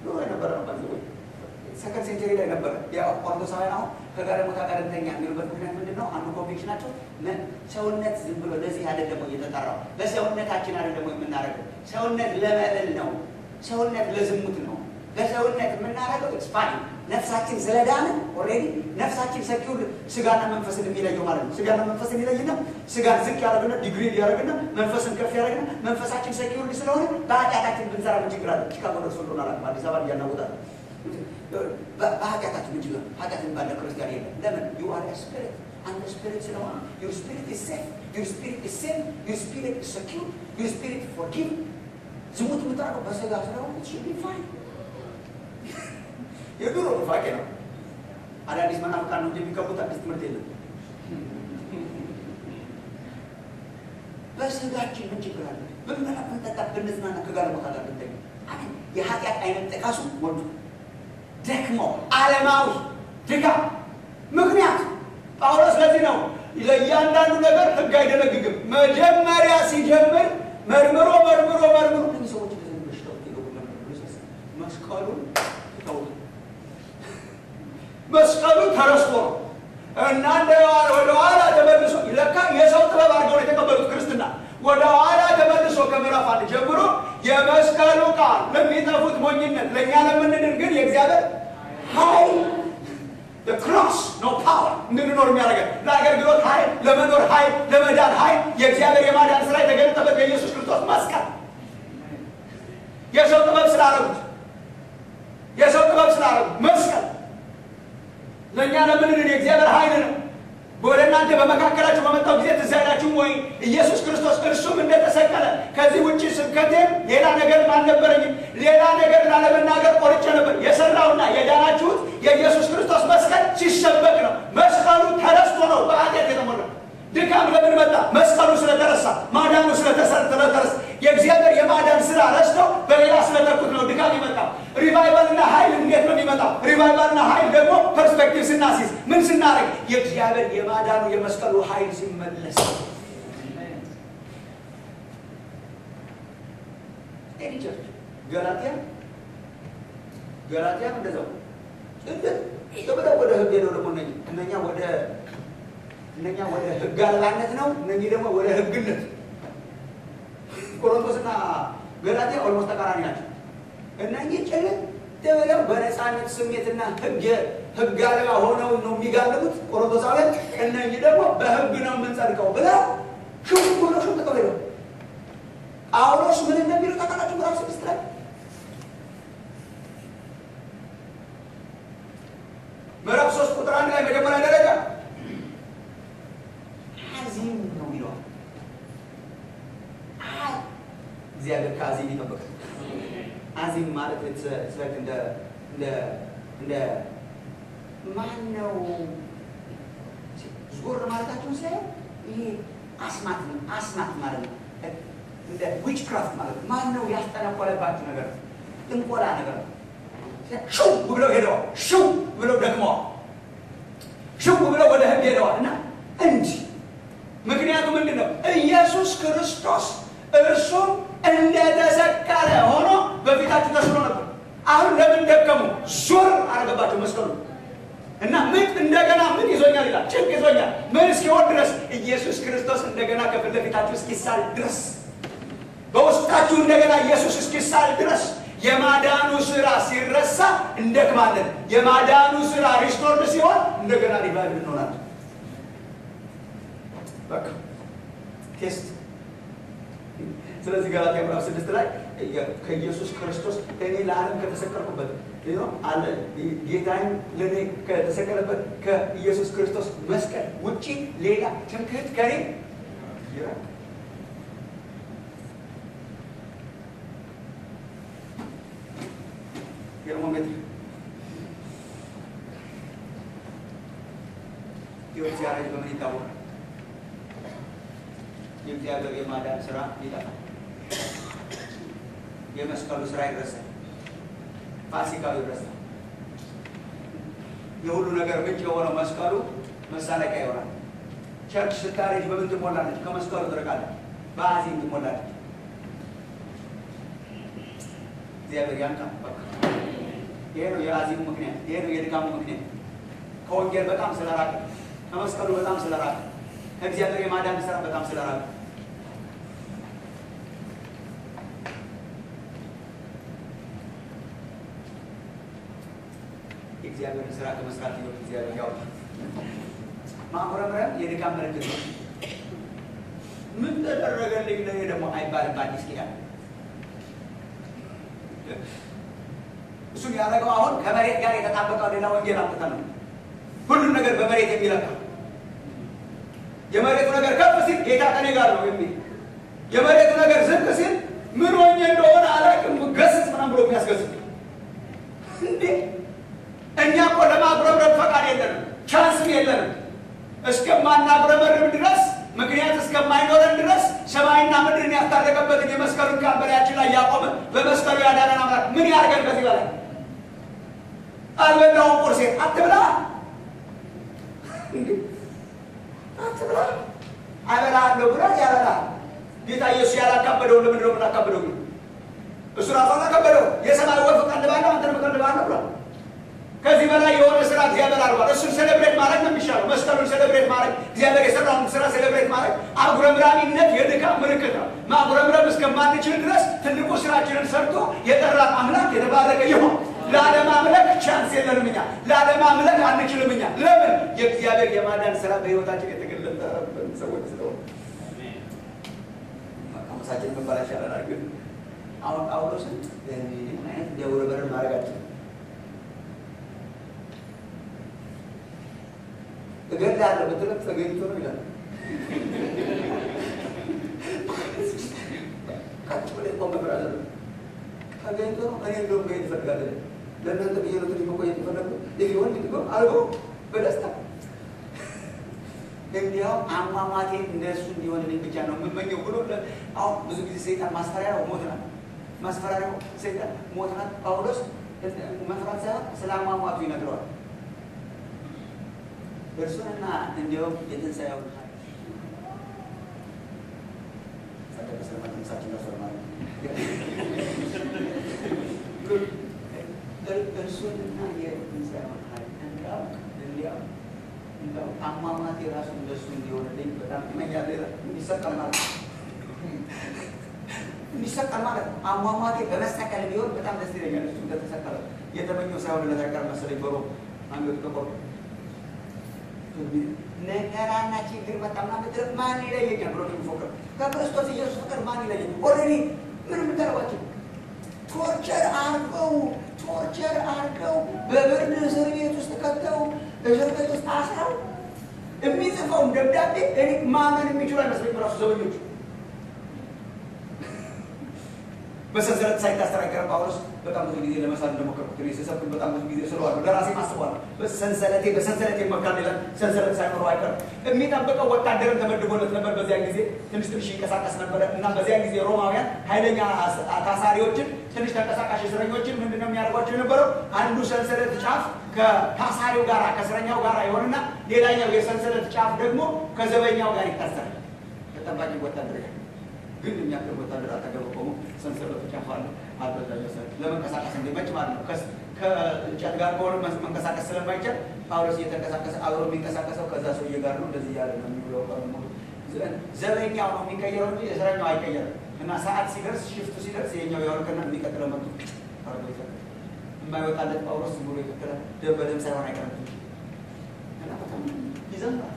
A: ነው የነበረ ነው። ባንዘው ሰከንድ ሴንቸሪ ላይ ነበረ። ያው ኦርቶዶክሳውያን አሁን ከጋለሞታ ጋር እንተኛ የሚሉበት ምክንያት ምንድነው? አንዱ ኮንቪክሽናቸው ሰውነት ዝም ብሎ ለዚህ አይደለም እየተጠራው፣ ለሰውነታችን አይደለም የምናደርገው። ሰውነት ለመብል ነው፣ ሰውነት ለዝሙት ነው። ለሰውነት የምናደርገው ኤክስፓንድ ነፍሳችን ስለዳነ ኦልሬዲ ነፍሳችን ሰኪውር ስጋና መንፈስን የሚለየው ማለት ነው። ስጋና መንፈስን ይለይና ስጋን ዝቅ ያደርግና ዲግሪ ያደርግና መንፈስን ከፍ ያደርግና መንፈሳችን ሰኪውር ስለሆነ በኃጢአታችን ብንሰራ ምን ችግር አለ? ቺካጎ ደርሶ እንደሆነ አዲስ አበባ እያናወጣል በኃጢአታችን ምን ችግር? ኃጢአትን ባለ ክርስቲያን የለም። ለምን? ዩ አር ስፒሪት አንድ ስፒሪት ስለሆነ ዩር ስፒሪት ኢዝ ሴፍ፣ ዩር ስፒሪት ኢዝ ሴፍ፣ ዩር ስፒሪት ኢዝ ሰኪውር፣ ዩር ስፒሪት ፎርጊቭ። ዝሙት የምታደርገው በስጋ ስለሆነ ኢት ሹድ ቢ ፋይን። የድሮ ፋቄ ነው። አዳዲስ መናፍቃን ነው የሚከቡት። አዲስ ትምህርት የለም። በስጋችን ምን ችግር አለ? ብንበላ ብንጠጣ ብንዝናና ከጋለሞታ ጋር ብንተኛ አሜን። የኃጢአት አይነት ጥቃሱ ወንዱ ደክመው ዓለማዊ ድካም ምክንያት ጳውሎስ ለዚህ ነው ለእያንዳንዱ ነገር ሕግ አይደነግግም። መጀመሪያ ሲጀምር መርምሮ እነዚህ ሰዎች ለዚህ በሽታው መስቀሉ ተረስቶ ነው እና ወደ ኋላ ተመልሶ ለካ የሰው ጥበብ አድርገው የተቀበሉት ክርስትና ወደ ኋላ ተመልሶ ከምዕራፍ 1 ጀምሮ የመስቀሉ ቃል ለሚጠፉት ሞኝነት ለእኛ ለምንድን ግን የእግዚአብሔር ኃይል the cross no power እንድንኖር የሚያደርገን ለአገልግሎት ኃይል፣ ለመኖር ኃይል፣ ለመዳን ኃይል የእግዚአብሔር የማዳን ስራ የተገለጠበት የኢየሱስ ክርስቶስ መስቀል የሰው ጥበብ ስላደረጉት መስቀል ለእኛ ለምንድን የእግዚአብሔር ኃይል ነው። ወደ እናንተ በመካከላችሁ በመጣው ጊዜ ትዝ አይላችሁም ወይ? ኢየሱስ ክርስቶስ እርሱም እንደተሰቀለ ከዚህ ውጭ ስብከቴም ሌላ ነገር አልነበረኝም። ሌላ ነገር ላለመናገር ቆርጬ ነበር። የሰራውና የዳናችሁት የኢየሱስ ክርስቶስ መስቀል ሲሰበክ ነው። መስቀሉ ተረስቶ ነው በኃጢአት የተሞላው። ድካም ለምን መጣ? መስቀሉ ስለተረሳ፣ ማዳኑ ስለተረሳ። የእግዚአብሔር የማዳን ስራ ረስቶ በሌላ ስለተኩት ነው ድካም ይመጣው። ሪቫይቫልና ኃይል እንዴት ነው የሚመጣው? ሪቫይቫልና ኃይል ደግሞ ፐርስፔክቲቭ ስናሲዝ ምን ስናደርግ የእግዚአብሔር የማዳኑ የመስቀሉ ኃይል ሲመለስ ኤዲቸር ገላትያ እንደዛው እንደው ወደ ህግ ነው ደግሞ እነኛ ወደ ህግ አልባነት ነው። እነኚህ ደግሞ ወደ ህግነት። ቆሮንቶስና ገላትያ ኦልሞስት ተቃራኒ ናቸው። እነኚህ ጭልጥ ብለው በነፃነት ስሜትና ህግ አልባ ሆነው ነው የሚጋለቡት ቆሮንቶሳውያን። እነኚህ ደግሞ በህግ ነው የምንጸድቀው ብለው ሹም ተቀበለው። ጳውሎስ ምን እንደሚሉ ታውቃላችሁ? ምዕራፍ 6 ላይ ምዕራፍ 3 ቁጥር 1 ላይ መጀመሪያ ደረጃ እግዚአብሔር ከአዚም ይጠብቃል። አዚም ማለት ስለት እንደ ማን ነው ዞር ማለታቸውን ሲያዩ ይሄ አስማት ነው። አስማት ማለት ነው እንደ ዊች ክራፍት ማለት ነው። ማን ነው ያስጠነቆለባችሁ ነገር ነው። ጥንቆላ ነገር ነው። ሽው ብለው ሄደዋል። ሽው ብለው ደክመዋል። ሽው ብለው ወደ ህግ ሄደዋል እና እንጂ ምክንያቱም ምንድን ነው? ኢየሱስ ክርስቶስ እርሱ እንደተሰቀለ ሆኖ በፊታችሁ ተስሎ ነበር። አሁን ለምን ደከሙ? ዞር አረገባቸው መስቀሉ እና ምን እንደገና ምን ይዞኛል ይላል። ጭንቅ ይዞኛል ምን እስኪሆን ድረስ ኢየሱስ ክርስቶስ እንደገና ከፊት ለፊታችሁ እስኪሳል ድረስ በውስጣችሁ እንደገና ኢየሱስ እስኪሳል ድረስ የማዳኑ ስራ ሲረሳ እንደክማለን። የማዳኑ ስራ ሪስቶርድ ሲሆን እንደገና ሪቫይቭ እንሆናለን። በቃ ቴስት። ስለዚህ ገላትያ ምዕራፍ 6 ላይ ከኢየሱስ ክርስቶስ እኔ ለዓለም ከተሰቀልኩበት አለ ጌታዬም ለእኔ ከተሰቀለበት ከኢየሱስ ክርስቶስ መስቀል ውጪ ሌላ ትምክህት ከኔ ይራቅ። ቴርሞሜትር ሕይወት ሲያረጅ በምን ይታወቃል? የእግዚአብሔር የማዳን ስራ ይጠፋል። የመስቀሉ ስራ ይረሳል። ፋሲካው ይረሳል። የሁሉ ነገር ምንጭ የሆነው መስቀሉ መሳለቂያ ይሆናል። ቸርች ስታረጅ በምን ትሞላለች? ከመስቀሉ ትርቃለች። በአዚም ትሞላለች። እግዚአብሔር ያንቃል። ይሄ ነው የአዚሙ ምክንያት። ይሄ ነው የድካሙ ምክንያት። ከወንጌል በጣም ስለራቀ፣ ከመስቀሉ በጣም ስለራቀ፣ ከእግዚአብሔር የማዳን ስራ በጣም ስለራቀ የእግዚአብሔርን ስራ ከመስራት ይወት እግዚአብሔር ያውቃል። ማጉረምረም የድካም ምልክት ነው። ምን ተደረገልኝ ለኔ ደግሞ አይባልም። በአዲስ ኪዳን እሱን ያደረገው አሁን ከመሬት ጋር የተጣበቀው ሌላ ወንጌል አምጥተን ነው። ሁሉም ነገር በመሬት የሚለካ የመሬቱ ነገር ከፍ ሲል ጌታ ከኔ ጋር ነው የሚል፣ የመሬቱ ነገር ዝቅ ሲል ምን ሆኜ እንደሆነ አላውቅም ገስጽ ምናምን ብሎ የሚያስገስጥ እንዴ! እኛ እኮ ለማጉረምረም ፈቃድ የለንም፣ ቻንስም የለንም። እስከማናጉረመርም ድረስ ምክንያት እስከማይኖረን ድረስ ሰማይና ምድርን ያስታረቀበትን የመስቀሉን ቃል በላያችን ላይ ያቆመ በመስቀሉ ያዳነን አምላክ ምን ያደርገን? ከዚህ በላይ አልበላሁም ቁርሴን አትብላ አትብላ አበላለሁ ብላ ያበላ ጌታ ኢየሱስ ያላካበደው ለምንድን ነው የምናካበደው? እሱ ራሱ አላካበደው። የሰማይ ወፍ ቀንድባለሁ አንተንም ቀንድባለሁ ብሏል። ከዚህ በላይ የሆነ ስራ እግዚአብሔር አድርጓል። እሱን ሴሌብሬት ማድረግ ነው የሚሻለው። መስቀሉን ሴሌብሬት ማድረግ፣ እግዚአብሔር የሰራውን ስራ ሴሌብሬት ማድረግ። አጉረምራሚነት የድካም ምልክት ነው። ማጉረምረም እስከማንችል ድረስ ትልቁ ስራችንን ሰርቶ የጠራን አምላክ የተባረከ ይሁን። ላለማምለክ ቻንስ የለንም እኛ። ላለማምለክ አንችልም እኛ። ለምን? የእግዚአብሔር የማዳን ስራ በህይወታችን የተገለጠብን ሰዎች ስለሆነ መቃመሳችን መባላሽ ያለናል። ግን አሁን ጳውሎስን አይነት እንዲያውረበረን ማድረጋችን እገድላለሁ ብትለው ተገኝቶ ነው ይላል። ቀጥ ብለህ ቆም ብራዘር ተገኝቶ ነው። እኔ እንደውም መሄድ እፈልጋለሁ። ለእናንተ ብዬ ነው ትንሽ መቆየት የፈለግኩት። ሊሆን ድግሞ አልጎ በደስታ እንዲያው አሟሟቴ እንደሱ እንዲሆንልኝ ብቻ ነው የምመኘው ብሎ አሁን ብዙ ጊዜ ሰይጣን ማስፈራሪያው ሞት ናት። ማስፈራሪያው ሰይጣን ሞት ናት። ጳውሎስ መፍራት ሳይሆን ስለ አሟሟቱ ይነግረዋል። እርሱንና እንዲያውም የትንሣኤውን እርሱንና የትንሣኤውን እንዲያውም አሟሟቴ ራሱ እንደሱ እንዲሆንልኝ በጣም እመኛለሁ። እንዲሰቀል ማለት እንዲሰቀል ማለት ነው። አሟሟቴ በመሰቀል ቢሆን በጣም ደስ ይለኛል። እሱ እንደተሰቀለ የተመኘው ሳይሆን ለተቀር መሰለኝ በሮ አንገቱ ተቆርጦ ነገራና ችግር በጣምና ምድር ማን ይለየኛል ብሎ የሚፎክር ከክርስቶስ ኢየሱስ ፍቅር ማን ይለየኛል? ኦልሬዲ ምን የምታደርጓቸው ቶርቸር አርገው በብርድ እስር ቤት ውስጥ ከተው እስር ቤት ውስጥ አስረው የሚጽፈውን ደብዳቤ እኔ ማመን የሚችሉ አይመስለኝም ራሱ ዘበኞቹ። በሰንሰለት ሳይታሰር አይቀርም። ጳውሎስ በጣም ብዙ ጊዜ ለመሳል እንደሞከርኩት እኔ ስሰብክ በጣም ብዙ ጊዜ ስለዋለሁ ለራሴ ማስበዋለሁ። በሰንሰለቴ መካል ይላል። ሰንሰለት ሳይኖረው አይቀርም። የሚጠብቀው ወታደርን ተመድቦለት ነበር። በዚያን ጊዜ ትንሽ ይንቀሳቀስ ነበረ እና በዚያን ጊዜ ሮማውያን ኃይለኛ ታሳሪዎችን፣ ትንሽ ተንቀሳቃሽ እስረኞችን ምንድነው የሚያደርጓቸው የነበረው? አንዱ ሰንሰለት ጫፍ ከታሳሪው ጋር ከእስረኛው ጋር ይሆንና ሌላኛው የሰንሰለት ጫፍ ደግሞ ከዘበኛው ጋር ይታሰራል። ተጠባቂ ወታደር ግን የሚያክል ወታደር አጠገብ ቆሞ ሰንሰለቱ ጫፍ አለ አልበዛኛው ለመንቀሳቀስ እንዲመች ማለት ነው። ከእንጨት ጋር ከሆነ መንቀሳቀስ ስለማይቻል ጳውሎስ እየተንቀሳቀሰ አብሮ የሚንቀሳቀሰው ከዛ ሰውዬ ጋር ነው። እንደዚህ እያለ ነው የሚውለው። ዘበኛው ነው የሚቀየረው እንጂ እስረኛው አይቀየርም። እና ሰዓት ሲደርስ ሽፍቱ ሲደርስ የኛው ያወርቅና የሚቀጥለው መጡ አርጎ ይዘጋል። የማይወጣለት ጳውሎስ ዝም ብሎ ይቀጥላል። ደም በደም ሳይሆን አይቀርም እና በጣም ይዘምራል።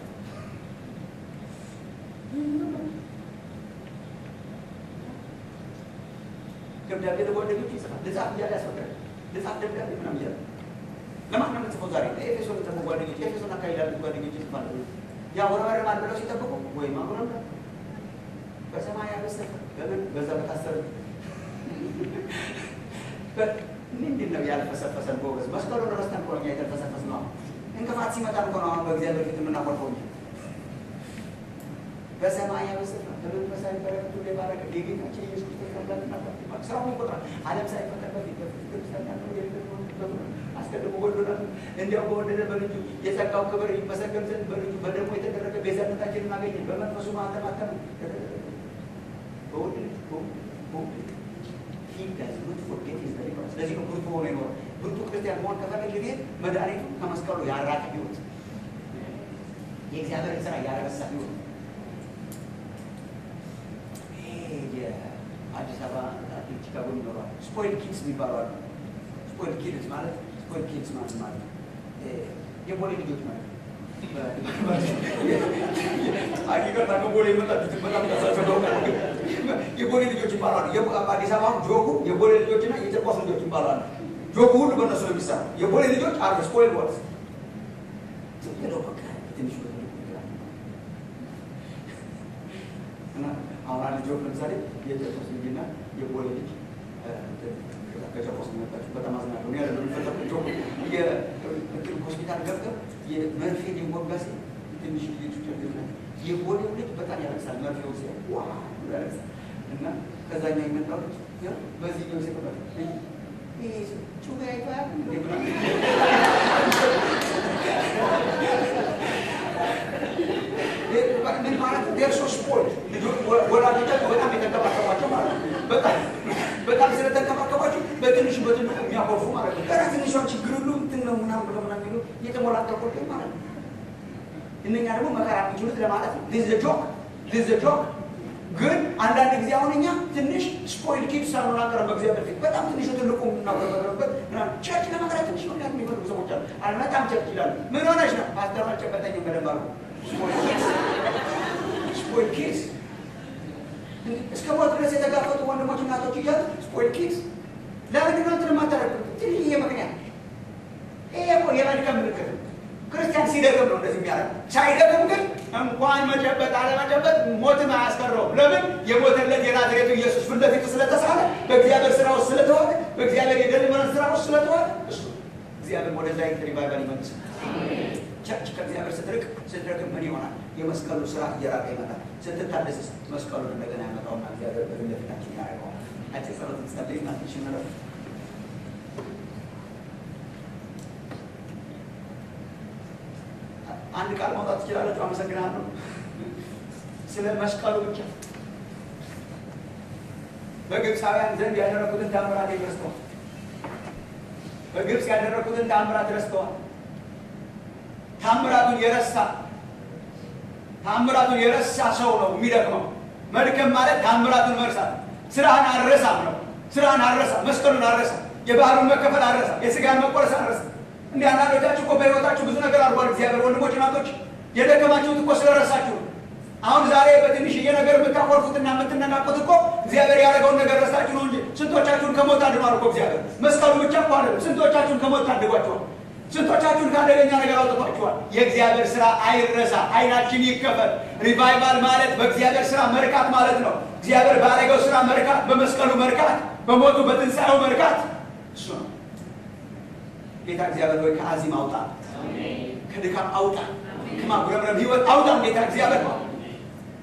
A: ደብዳቤ ለጓደኞች ይጽፋል። ልጻፍ እያለ ያስፈቅዳል። ልጻፍ ደብዳቤ ምናምን እያለ ለማን ነው የምጽፈው? ዛሬ ኤፌሶን ደግሞ ጓደኞች ኤፌሶን አካባቢ ላሉት ጓደኞች ይጽፋል። ያ ወረወረ ማለት ብለው ሲጠብቁ ወይም አሁን በሰማይ ያበሰፈ ለምን በዛ በታሰረ ምንድን ነው ያልፈሰፈሰን? ጎበዝ መስቀሉን ረስተን እኮ ነው የተልፈሰፈስ ነው። እንቅፋት ሲመጣ እኮ ነው አሁን በእግዚአብሔር ፊት የምናቆርፈው እንጂ በሰማይ ያበሰፈ በመንፈሳዊ በረከቱ የባረከ የጌታችን ኢየሱስ ክርስቶስ አምላክና አባት ስራውን ይቆጥራል። ዓለም ሳይፈጠር በፊት ክርስቲያን ነው የሌለው አስቀድሞ ወዶናል። እንዲያው በወደደ በልጁ የጸጋው ክብር ይመሰገን ዘንድ በልጁ በደሙ የተደረገ ቤዛነታችንን አገኘን። በመንፈሱ ማተማተም በወደደ ስለዚህ ነው ብርቱ ሆኖ ይኖራል። ብርቱ ክርስቲያን መሆን ከፈለግ ግን መድኃኒቱ ከመስቀሉ ያራቀ ህይወት፣ የእግዚአብሔር ስራ ያረሳ ህይወት። አዲስ አበባ ቺካጎ ይኖራል። ስፖይል ኪድስ የሚባሉ አሉ። ስፖይል ኪድስ ማለት የቦሌ ልጆች ማለት አቂቀታ ከቦሌ የመጣችሁት በጣም ታሳሰበው የቦሌ ልጆች ይባላሉ። አዲስ አበባ ጆጉ የቦሌ ልጆችና የጨርቆስ ልጆች ይባላሉ። ጆጉ ሁሉ በእነሱ ነው የሚሰራው። የቦሌ ልጆች አሉ ስፖይል ወርስ ትንሽ እና አሁን አንድ ጆግ ለምሳሌ የጨርቆስ ልጅና የቦሌ ልጅ ከጨርቆስ መጣች። በጣም አዝናለሁ። እኔ ያለ የሚፈጠሩ ጆግ ሆስፒታል ገብተው የመርፌ ሊወጋ ሲል ትንሽ ልጅ የቦሌው ልጅ በጣም ያለቅሳል። መርፌው ሲል ዋ ያለቅሳል እና ከዛኛው የመጣው ልጅ በዚህኛው ሲቀበል ጩቤ አይባል ምን ማለት ደርሶ ስፖርት ወላጆቻቸው በጣም የተንከባከቧቸው ማለት ነው። በጣም ስለተንከባከቧቸው በትንሹ በትንሹ የሚያኮርፉ ማለት ነው። ገና ትንሿን ችግር ሁሉ እንትን ነው ምናምን ብለው ምናምን የሚሉ የተሞላቀቁት ማለት ነው። እነኛ ደግሞ መከራ የሚችሉት ለማለት ነው። ሊዝ ጆክ ግን አንዳንድ ጊዜ አሁን እኛ ትንሽ ስፖይል ኪድስ ሳንሆን በእግዚአብሔር ፊት በጣም ትንሹ ትልቁ እናበረበረበት ቸርች ለመቅረት ትንሽ ነው የሚፈልጉ ሰዎች አሉ። አልመጣም ቸርች ይላሉ። ምን ሆነች ነው? ፓስተር አልጨበጠኝም በደንብ አሉ። ስፖይል ኪድስ እስከ ሞት ድረስ የተጋፈጡ ወንድሞች እናቶች እያሉ ስፖይል ኪድስ ለምንድን ነው እንትን የማታደርጉት? ትንሽዬ ምክንያት ይሄ እኮ የመድከም ምልክት ነው። ክርስቲያን ሲደግም ነው እንደዚህ የሚያደርግ። ሳይደግም ግን እንኳን መጨበጥ አለመጨበጥ ሞትን አያስቀረውም። ለምን? የሞተለት የናዝሬቱ ኢየሱስ ፊት ለፊቱ ስለተሳለ፣ በእግዚአብሔር ስራ ውስጥ ስለተዋለ፣ በእግዚአብሔር የደሊቨረንስ ስራ ውስጥ ስለተዋለ እሱ እግዚአብሔር ወደዛ ሪቫይቫል ይመልሳል። ቸርች ከእግዚአብሔር ስትርቅ ምን ይሆናል? የመስቀሉ ስራ እየራቀ ይመጣል። ስትታደስስ መስቀሉን እንደገና ያመጣውና እግዚአብሔር በፊት ለፊታችን ያደርገዋል። አጭር ጸሎት እንጸልይና ትንሽ እንረፍ። አንድ ቃል ማውጣት ትችላላችሁ። አመሰግናለሁ። ስለ መስቀሉ ብቻ በግብፃውያን ዘንድ ያደረኩትን ተአምራት ረስተዋል። በግብፅ ያደረኩትን ተአምራት ረስተዋል። ታምራቱን የረሳ ሰው ነው የሚደክመው። መድከም ማለት ታምራቱን መርሳት። ስራህን አልረሳም ነው። ስራህን አልረሳም፣ መስቀሉን አልረሳም፣ የባህሩን መከፈል አልረሳም፣ የስጋን መቆረስ አልረሳም። እንዲህ አንዳንዶቻችሁ እኮ በህይወታችሁ ብዙ ነገር አድርጓል እግዚአብሔር። ወንድሞች እናቶች፣ የደከማችሁት እኮ ስለረሳችሁ ነው። አሁን ዛሬ በትንሽዬ ነገር የምታኮርፉትና የምትነናቁት እኮ እግዚአብሔር ያደረገውን ነገር ረሳችሁ ነው እንጂ ስንቶቻችሁን ከሞት አድኗል እኮ እግዚአብሔር። መስቀሉ ብቻ እኮ አይደለም፣ ስንቶቻችሁን ከሞት አድጓቸዋል። ስንቶቻችሁን ካደገኛ ነገር አውጥቷችኋል? የእግዚአብሔር ስራ አይረሳ፣ አይናችን ይከፈት። ሪቫይቫል ማለት በእግዚአብሔር ስራ መርካት ማለት ነው። እግዚአብሔር ባረገው ስራ መርካት፣ በመስቀሉ መርካት፣ በሞቱ በትንሣኤው መርካት እሱ ነው። ጌታ እግዚአብሔር ሆይ ከአዚም አውጣ፣ ከድካም አውጣ፣ ከማጉረምረም ህይወት አውጣ። ጌታ እግዚአብሔር ሆይ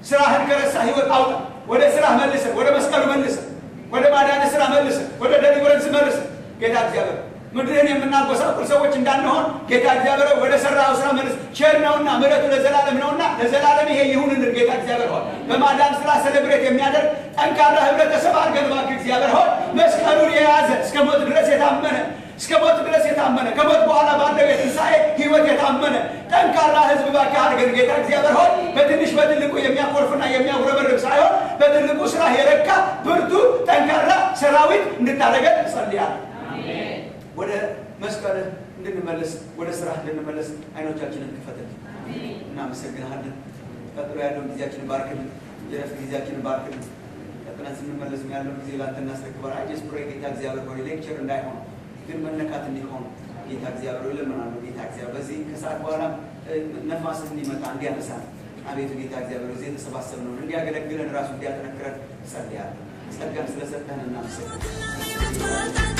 A: ስራህን ከረሳ ህይወት አውጣ። ወደ ስራህ መልሰን፣ ወደ መስቀሉ መልሰን፣ ወደ ማዳን ስራ መልሰን፣ ወደ ደሊቨረንስ መልሰን። ጌታ እግዚአብሔር ምድርን የምናጎሳቁል ሰዎች እንዳንሆን ጌታ እግዚአብሔር ወደ ሰራው ስራ መልስ። ቸር ነውና ምሕረቱ ለዘላለም ነውና ለዘላለም ይሄ ይሁንልን። ጌታ እግዚአብሔር ሆይ በማዳን ስራ ሴሌብሬት የሚያደርግ ጠንካራ ህብረተሰብ አድርገን እባክህ እግዚአብሔር ሆይ መስቀሉን የያዘ እስከ ሞት ድረስ የታመነ እስከ ሞት ድረስ የታመነ ከሞት በኋላ ባለው የትንሣኤ ህይወት የታመነ ጠንካራ ህዝብ እባክህ አድርገን ጌታ እግዚአብሔር ሆይ በትንሽ በትልቁ የሚያኮርፍና የሚያጉረመርም ሳይሆን በትልቁ ስራ የረካ ብርቱ ጠንካራ ሰራዊት እንድታደርገን እጸልያለሁ። ወደ መስቀልህ እንድንመለስ፣ ወደ ስራህ እንድንመለስ አይኖቻችንን ክፈትልን። እናመሰግንሃለን። ቀጥሎ ያለውን ጊዜያችንን ባርክልን፣ የረፍት ጊዜያችንን ባርክልን። ቀጥለን ስንመለስ ያለውን ጊዜ ላንተ እናስረክባለን። አይጀስ ፕሬ ጌታ እግዚአብሔር ሆይ ሌክቸር እንዳይሆን ግን መነካት እንዲሆን ጌታ እግዚአብሔር ሆይ ለምናለሁ። ጌታ እግዚአብሔር በዚህ ከሰዓት በኋላ ነፋስ እንዲመጣ እንዲያነሳ አቤቱ ጌታ እግዚአብሔር እዚህ የተሰባሰብነውን እንዲያገለግለን ራሱ እንዲያጠነክረን ጸልያለሁ። ጸጋን ስለሰጠህን እናመሰግናለን።